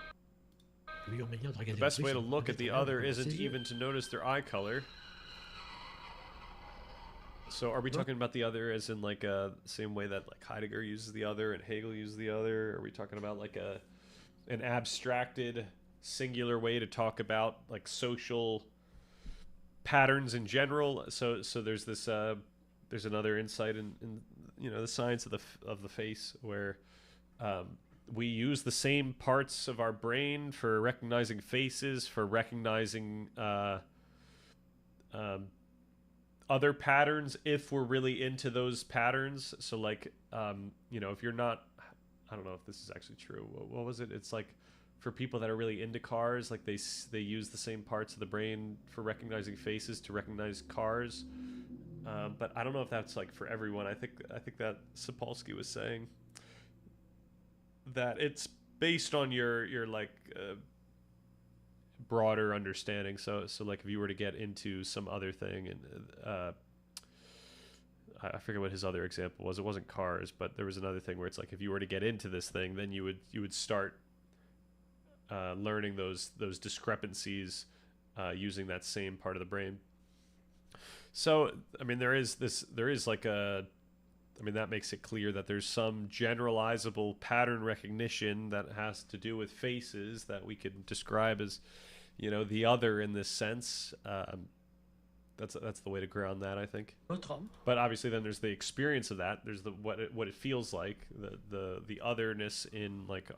La meilleure manière de The regarder best autrui, way to c'est de look regarder at the à travers other ses isn't yeux. even to notice their eye color. So are we talking about the other as in like same way that like Heidegger uses the other and Hegel uses the other? Are we talking about like an abstracted singular way to talk about like social patterns in general? So there's this there's another insight in you know, the science of the face, where we use the same parts of our brain for recognizing faces, for recognizing other patterns if we're really into those patterns. So like you know, if you're not, I don't know if this is actually true, what was it, it's like for people that are really into cars, like they use the same parts of the brain for recognizing faces to recognize cars, but I don't know if that's like for everyone. I think that Sapolsky was saying that it's based on your like broader understanding. So like if you were to get into some other thing, and I forget what his other example was. It wasn't cars, but there was another thing where it's like if you were to get into this thing, then you would start learning those discrepancies using that same part of the brain. So I mean, there is like a, I mean, that makes it clear that there's some generalizable pattern recognition that has to do with faces that we could describe as, you know, the other in this sense. That's the way to ground that, I think. But obviously, then there's the experience of that. There's the what it feels like, the otherness in like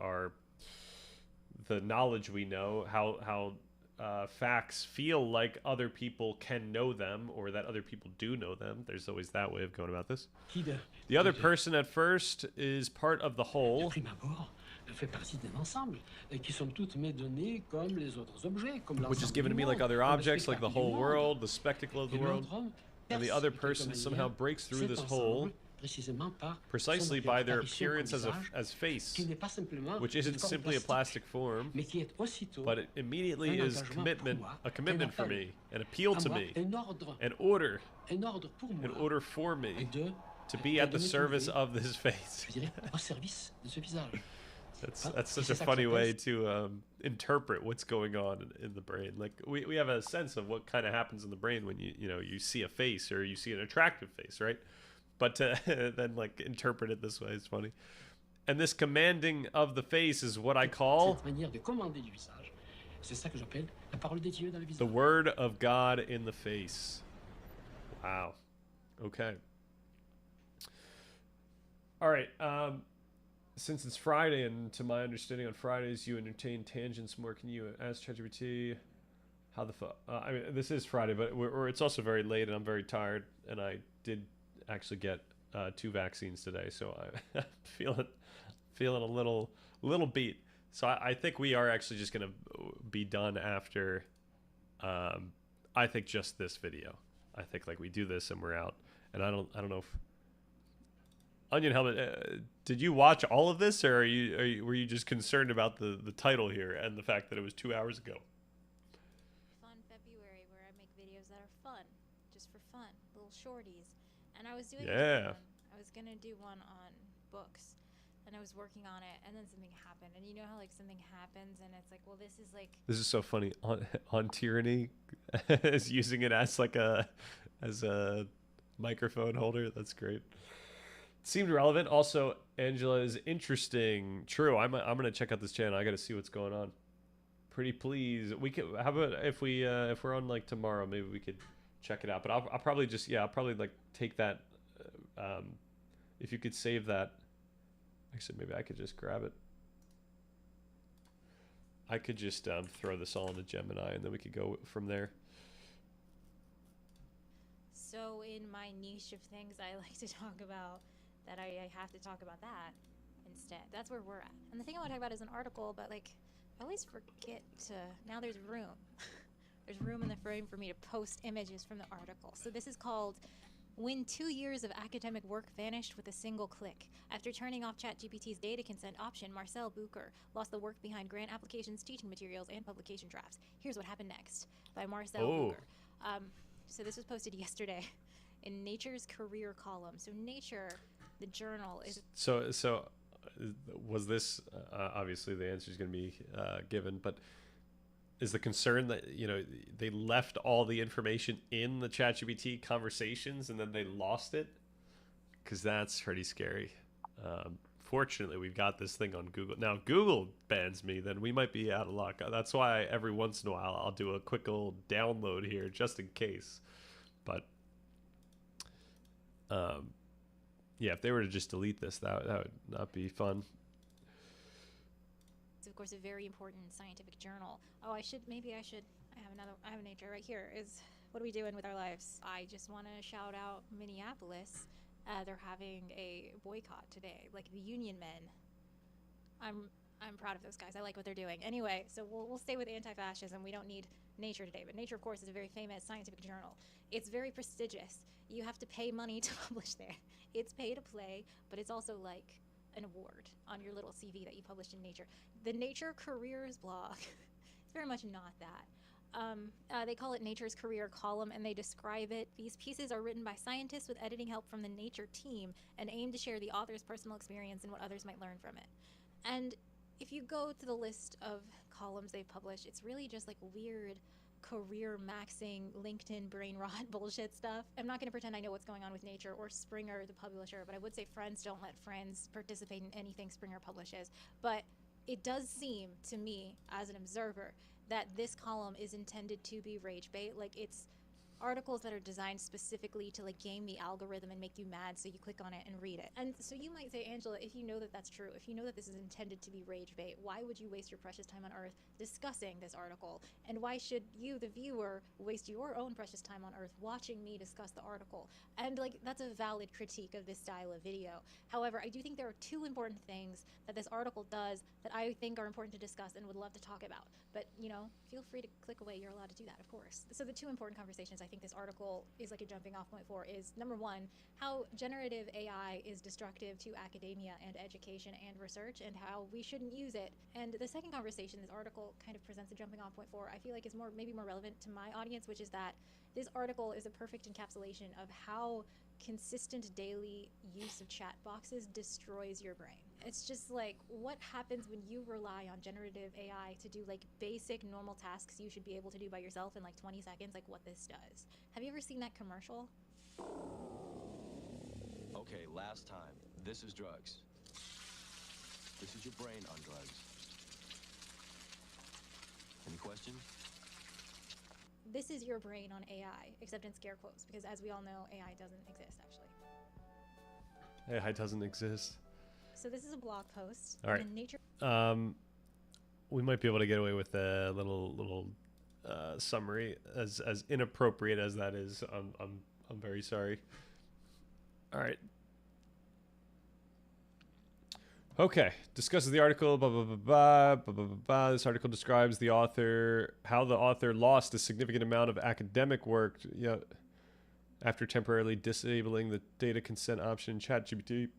the knowledge we know, how facts feel like other people can know them, or that other people do know them. There's always that way of going about this. The other person at first is part of the whole, which is given to me like other objects, like the whole world, the spectacle of the world. And the other person somehow breaks through this whole precisely by their appearance as face, which isn't simply a plastic form, but it immediately is a commitment for me, an appeal to me, an order for me to be at the service of this face. That's such a funny way to interpret what's going on in the brain. Like we have a sense of what kind of happens in the brain when you see a face, or you see an attractive face, right? But to then like interpret it this way is funny. And this commanding of the face is what I call the word of God in the face. Wow. Okay. All right. Since it's Friday, and to my understanding on Fridays you entertain tangents more, can you ask ChatGPT how the fuck? I mean, this is Friday, but it's also very late, and I'm very tired, and I did actually get 2 vaccines today, so I'm feeling a little beat. So I think we are actually just gonna be done after I think just this video. I think like we do this and we're out. And I don't know if Onion Helmet, did you watch all of this, or were you just concerned about the title here and the fact that it was 2 hours ago? Fun February, where I make videos that are fun, just for fun, little shorties. And I was doing I was gonna do one on books, and I was working on it, and then something happened. And you know how like something happens, and it's like, well, this is like. This is so funny. On Tyranny is using it as like a microphone holder. That's great. Seemed relevant. Also, Angela is interesting. True. I'm gonna check out this channel. I got to see what's going on. Pretty please. We could. How about if we're on like tomorrow, maybe we could check it out. But I'll probably just I'll probably like take that. If you could save that. Actually, maybe I could just grab it. I could just throw this all into Gemini, and then we could go from there. So in my niche of things I like to talk about, that I have to talk about that instead. That's where we're at. And the thing I want to talk about is an article, but like I always forget to. Now there's room. There's room in the frame for me to post images from the article. So this is called "When 2 years of academic work vanished with a single click." After turning off ChatGPT's data consent option, Marcel Bucher lost the work behind grant applications, teaching materials, and publication drafts. Here's what happened next, by Marcel Bucher. So this was posted yesterday in Nature's career column. So Nature, the journal, is... So was this, obviously the answer is going to be given, but is the concern that, they left all the information in the ChatGPT conversations and then they lost it? Because that's pretty scary. Fortunately, we've got this thing on Google. Now, Google bans me, then we might be out of luck. That's why every once in a while I'll do a quick old download here just in case. But, yeah, if they were to just delete this, that would not be fun. It's, of course, a very important scientific journal. Oh, I have Nature right here. What are we doing with our lives? I just want to shout out Minneapolis. They're having a boycott today, like the Union Men. I'm proud of those guys. I like what they're doing. Anyway, so we'll stay with anti-fascism. We don't need Nature today, but Nature, of course, is a very famous scientific journal. It's very prestigious. You have to pay money to publish there. It's pay to play, but it's also like an award on your little CV that you published in Nature. The Nature Careers blog, it's very much not that. They call it Nature's career column, and they describe it. These pieces are written by scientists with editing help from the Nature team and aim to share the author's personal experience and what others might learn from it. And if you go to the list of columns they've published, it's really just like weird career maxing LinkedIn brain rot bullshit stuff. I'm not going to pretend I know what's going on with Nature or Springer, the publisher, but I would say friends don't let friends participate in anything Springer publishes. But it does seem to me, as an observer, that this column is intended to be rage bait. Like, it's articles that are designed specifically to like game the algorithm and make you mad, so you click on it and read it. And so you might say, Angela, if you know that that's true, if you know that this is intended to be rage bait, why would you waste your precious time on Earth discussing this article? And why should you, the viewer, waste your own precious time on Earth watching me discuss the article? And like, that's a valid critique of this style of video. However, I do think there are two important things that this article does that I think are important to discuss and would love to talk about. But, feel free to click away. You're allowed to do that, of course. So the two important conversations I think this article is like a jumping off point for is, number one, how generative AI is destructive to academia and education and research, and how we shouldn't use it. And the second conversation this article kind of presents a jumping off point for, I feel like is maybe more relevant to my audience, which is that this article is a perfect encapsulation of how consistent daily use of chat boxes destroys your brain. It's just like, what happens when you rely on generative AI to do like basic normal tasks you should be able to do by yourself in like 20 seconds, like what this does. Have you ever seen that commercial? Okay, last time. This is drugs. This is your brain on drugs. Any questions? This is your brain on AI, except in scare quotes, because as we all know, AI doesn't exist, actually. AI doesn't exist. So this is a blog post. All right. Nature. We might be able to get away with a little summary, as inappropriate as that is. I'm very sorry. All right. Okay. Discusses the article. Blah blah blah blah blah blah blah. This article describes how the author lost a significant amount of academic work. After temporarily disabling the data consent option in ChatGPT.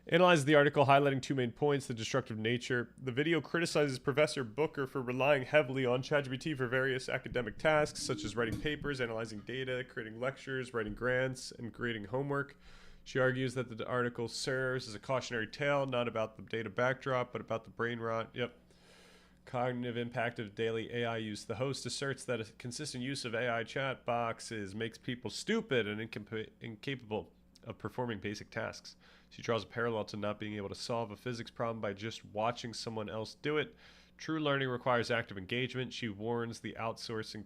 Analyzes the article, highlighting two main points: the destructive nature. The video criticizes Professor Booker for relying heavily on ChatGPT for various academic tasks, such as writing papers, analyzing data, creating lectures, writing grants, and creating homework. She argues that the article serves as a cautionary tale, not about the data backdrop, but about the brain rot. Yep. Cognitive impact of daily AI use. The host asserts that a consistent use of AI chat boxes makes people stupid and incapable of performing basic tasks. She draws a parallel to not being able to solve a physics problem by just watching someone else do it. True learning requires active engagement. She warns that outsourcing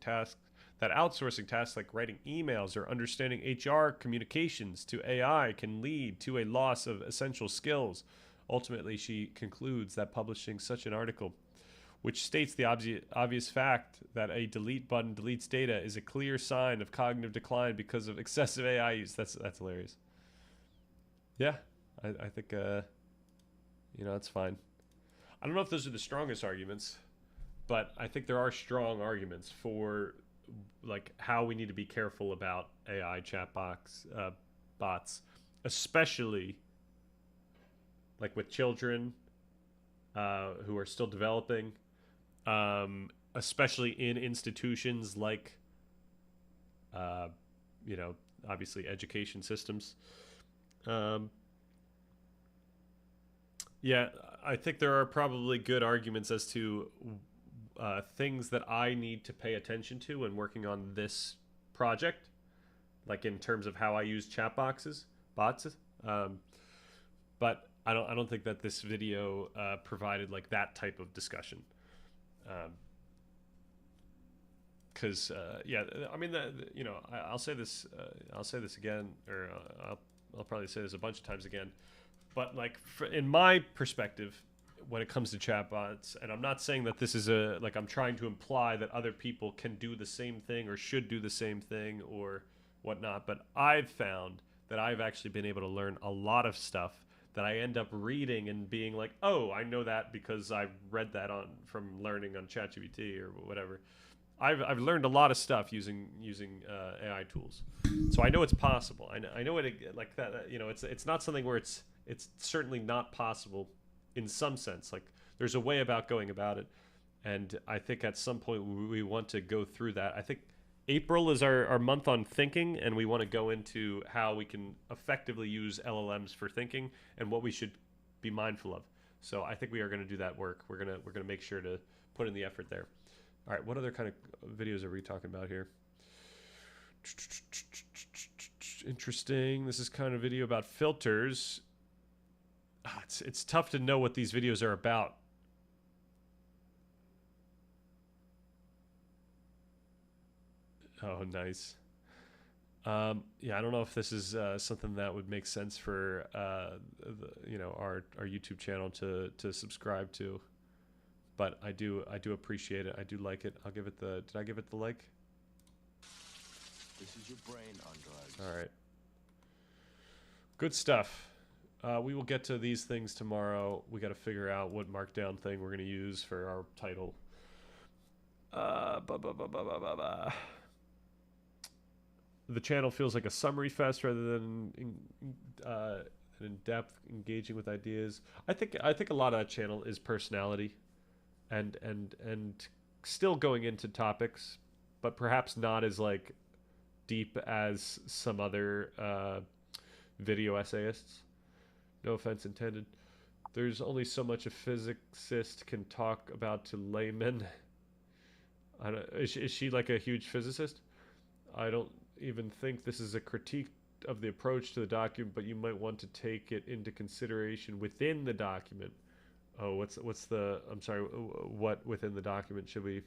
tasks like writing emails or understanding HR communications to AI can lead to a loss of essential skills. Ultimately, she concludes that publishing such an article, which states the obvious fact that a delete button deletes data, is a clear sign of cognitive decline because of excessive AI use. That's hilarious. Yeah, I think it's fine. I don't know if those are the strongest arguments, but I think there are strong arguments for like how we need to be careful about AI chat bots, especially like with children who are still developing, especially in institutions like, obviously education systems. Yeah, I think there are probably good arguments as to things that I need to pay attention to when working on this project, like in terms of how I use chat bots. But I don't think that this video provided like that type of discussion. Because I mean I'll say this again, or I'll probably say this a bunch of times again. But like in my perspective, when it comes to chatbots, and I'm not saying that this is I'm trying to imply that other people can do the same thing or should do the same thing or whatnot, but I've found that I've actually been able to learn a lot of stuff that I end up reading and being like, oh, I know that because I read that from learning on ChatGPT or whatever. I've learned a lot of stuff using AI tools, so I know it's possible. I know it like that. It's not something where it's certainly not possible in some sense. Like there's a way about going about it, and I think at some point we want to go through that. I think April is our month on thinking, and we want to go into how we can effectively use LLMs for thinking and what we should be mindful of. So I think we are going to do that work. We're gonna make sure to put in the effort there. All right, what other kind of videos are we talking about here? Interesting. This is kind of a video about filters. It's tough to know what these videos are about. Oh, nice. Yeah, I don't know if this is something that would make sense for our YouTube channel to subscribe to, but I do appreciate it. I do like it. I'll give it the. Did I give it the like? This is your brain on drugs. All right. Good stuff. We will get to these things tomorrow. We got to figure out what markdown thing we're going to use for our title. The channel feels like a summary fest rather than an in-depth engaging with ideas. I think a lot of that channel is personality, and still going into topics, but perhaps not as like deep as some other video essayists. No offense intended. There's only so much a physicist can talk about to laymen. Is she like a huge physicist? I don't even think this is a critique of the approach to the document, but you might want to take it into consideration within the document. Oh, what's the? I'm sorry. What within the document should we?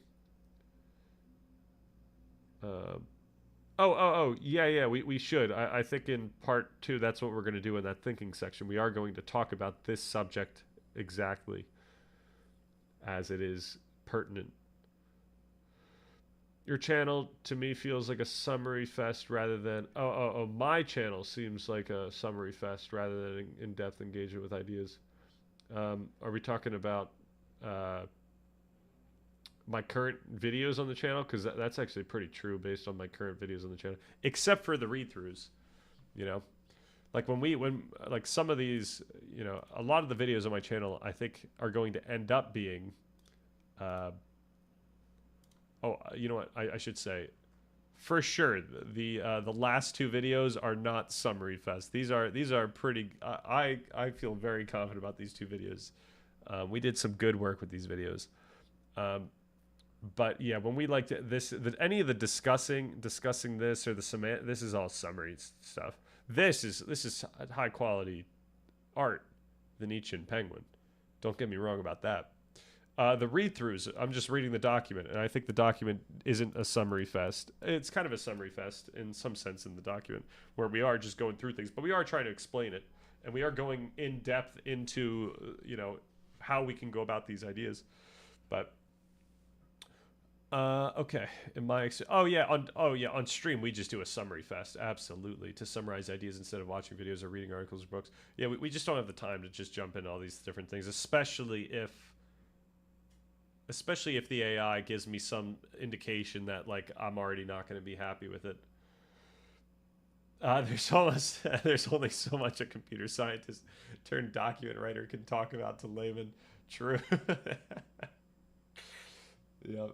Yeah, we should. I think in part 2, that's what we're going to do in that thinking section. We are going to talk about this subject exactly as it is pertinent. Your channel, to me, feels like a summary fest rather than... my channel seems like a summary fest rather than in-depth engagement with ideas. Are we talking about... my current videos on the channel, because that's actually pretty true based on my current videos on the channel, except for the read-throughs, like when some of these, a lot of the videos on my channel I think are going to end up being I should say for sure, the last two videos are not summary fest. These are pretty. I feel very confident about these two videos. We did some good work with these videos. But yeah, when we like to any of the discussing this or this is all summary stuff. This is high quality art, the Nietzschean Penguin. Don't get me wrong about that. The read-throughs, I'm just reading the document, and I think the document isn't a summary fest. It's kind of a summary fest in some sense in the document, where we are just going through things, but we are trying to explain it, and we are going in depth into how we can go about these ideas. But okay, on stream we just do a summary fest, absolutely, to summarize ideas instead of watching videos or reading articles or books. Yeah, we just don't have the time to just jump into all these different things, especially if the AI gives me some indication that like I'm already not going to be happy with it. There's only so much a computer scientist turned document writer can talk about to layman. True. Yep.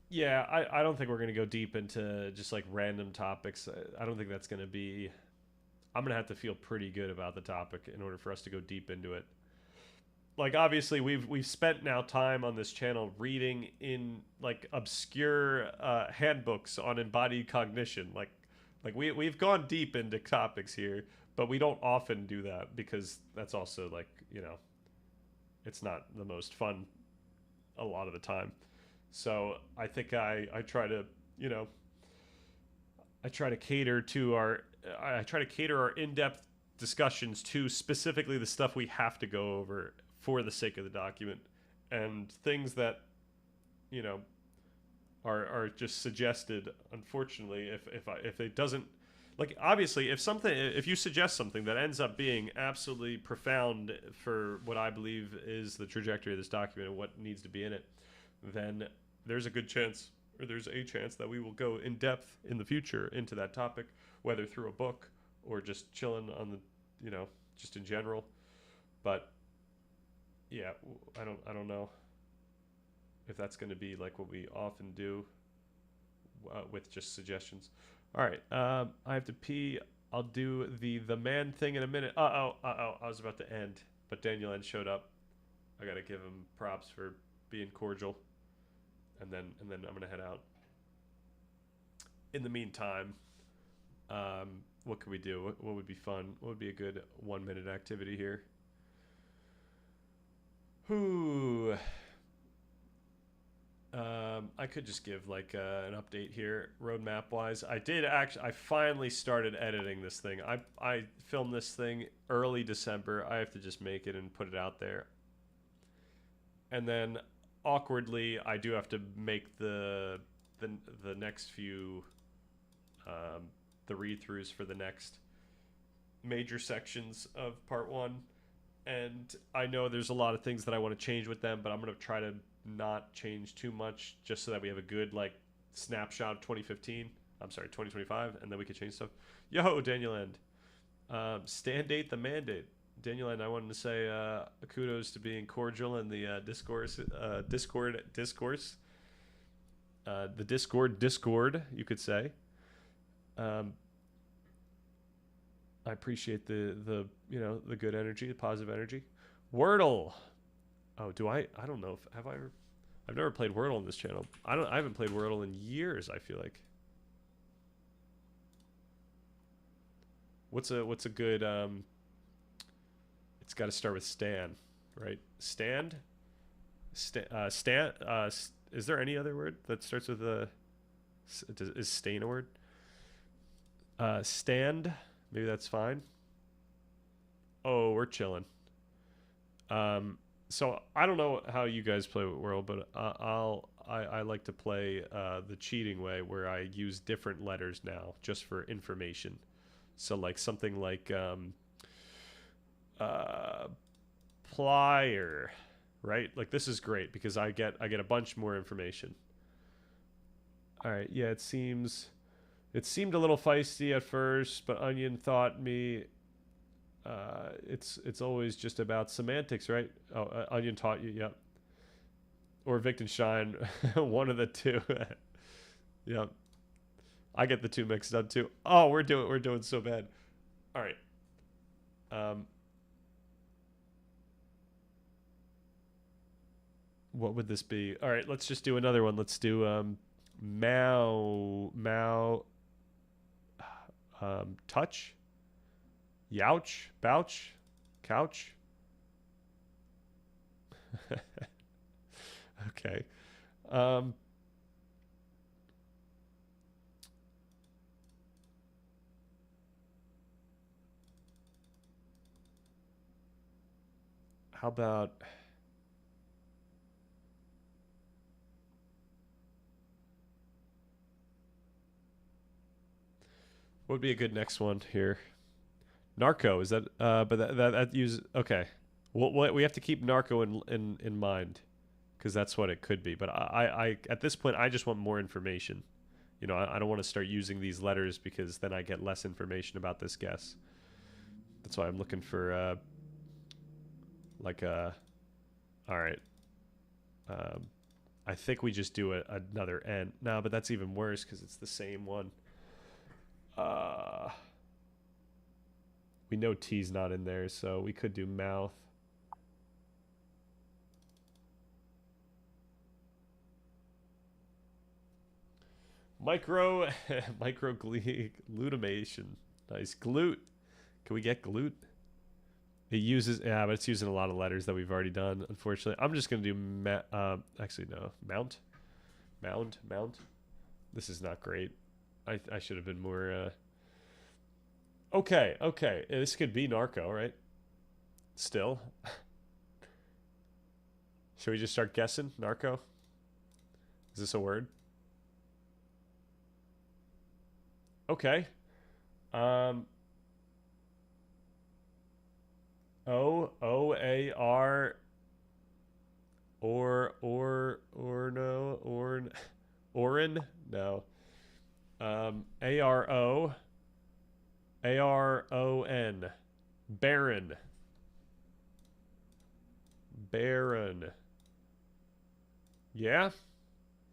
Yeah, I don't think we're going to go deep into just like random topics. I don't think that's going to be... I'm going to have to feel pretty good about the topic in order for us to go deep into it. Like, obviously, we've spent now time on this channel reading in like obscure handbooks on embodied cognition. Like we've gone deep into topics here, but we don't often do that because that's also like, it's not the most fun a lot of the time. So I think I try to, I try to cater our in-depth discussions to specifically the stuff we have to go over for the sake of the document, and things that, are just suggested. Unfortunately, if it doesn't, like, obviously, if you suggest something that ends up being absolutely profound for what I believe is the trajectory of this document and what needs to be in it, then there's a chance that we will go in depth in the future into that topic, whether through a book or just chilling on the, just in general. But yeah, I don't know if that's going to be like what we often do with just suggestions. All right, I have to pee. I'll do the man thing in a minute. I was about to end, but Daniel N showed up. I got to give him props for being cordial. And then I'm gonna head out. In the meantime, what could we do? What would be fun? What would be a good 1-minute activity here? I could just give like an update here, roadmap wise. I finally started editing this thing. I filmed this thing early December. I have to just make it and put it out there. And then awkwardly, I do have to make the next few the read-throughs for the next major sections of part 1, and I know there's a lot of things that I want to change with them, but I'm going to try to not change too much, just so that we have a good like snapshot of 2025, and then we can change stuff. Yo, Daniel End, stand date the mandate. Daniel, and I wanted to say kudos to being cordial in the Discord, you could say. I appreciate the good energy, the positive energy. Wordle. Oh, I don't know if I've never played Wordle on this channel. I haven't played Wordle in years, I feel like. What's a good it's got to start with Stan, right? Stand? Is there any other word that starts with a... Is stain a word? Stand? Maybe that's fine. Oh, we're chilling. So I don't know how you guys play with World, but I like to play the cheating way, where I use different letters now just for information. So like something like... plier, right? Like this is great because I get a bunch more information. All right, yeah, it seemed a little feisty at first, but Onion taught me it's always just about semantics, right? Oh, Onion taught you, yep. Or Wittgenstein, one of the two. Yep. I get the two mixed up too. Oh, we're doing so bad. All right. What would this be? All right, let's just do another one. Let's do touch, youch, bouch, couch. Okay. How about what would be a good next one here? Narco, is that but that uses okay. Well, we have to keep narco in mind because that's what it could be. But I at this point I just want more information. You know, I don't want to start using these letters because then I get less information about this guess. That's why I'm looking for like a all right. I think we just do another N. No, but that's even worse because it's the same one. We know T's not in there, so we could do mouth. Microglutamation. Nice. Glute. Can we get glute? It uses, yeah, but it's using a lot of letters that we've already done, unfortunately. I'm just going to do, actually, no. Mount. This is not great. I should have been more, okay. This could be narco, right? Still. Should we just start guessing? Narco? Is this a word? Okay. O-A-R Orin? No. A-R-O A-R-O-N. Baron. Yeah?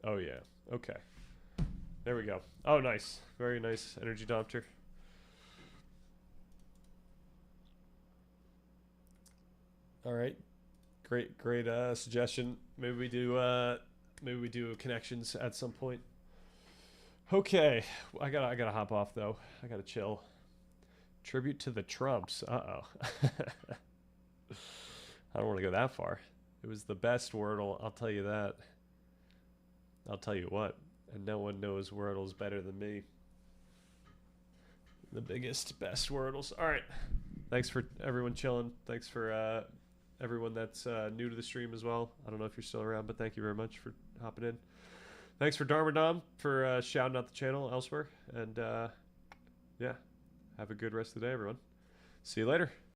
Oh yeah. Okay. There we go. Oh, nice. Very nice energy dompter. All right. Great suggestion. Maybe we do connections at some point. Okay. I gotta hop off though. I gotta chill. Tribute to the Trumps. Uh-oh. I don't want to go that far. It was the best Wordle, I'll tell you that. I'll tell you what. And no one knows Wordles better than me. The biggest, best Wordles. All right. Thanks for everyone chilling. Thanks for everyone that's new to the stream as well. I don't know if you're still around, but thank you very much for hopping in. Thanks for Darmadom for shouting out the channel elsewhere. And yeah, have a good rest of the day, everyone. See you later.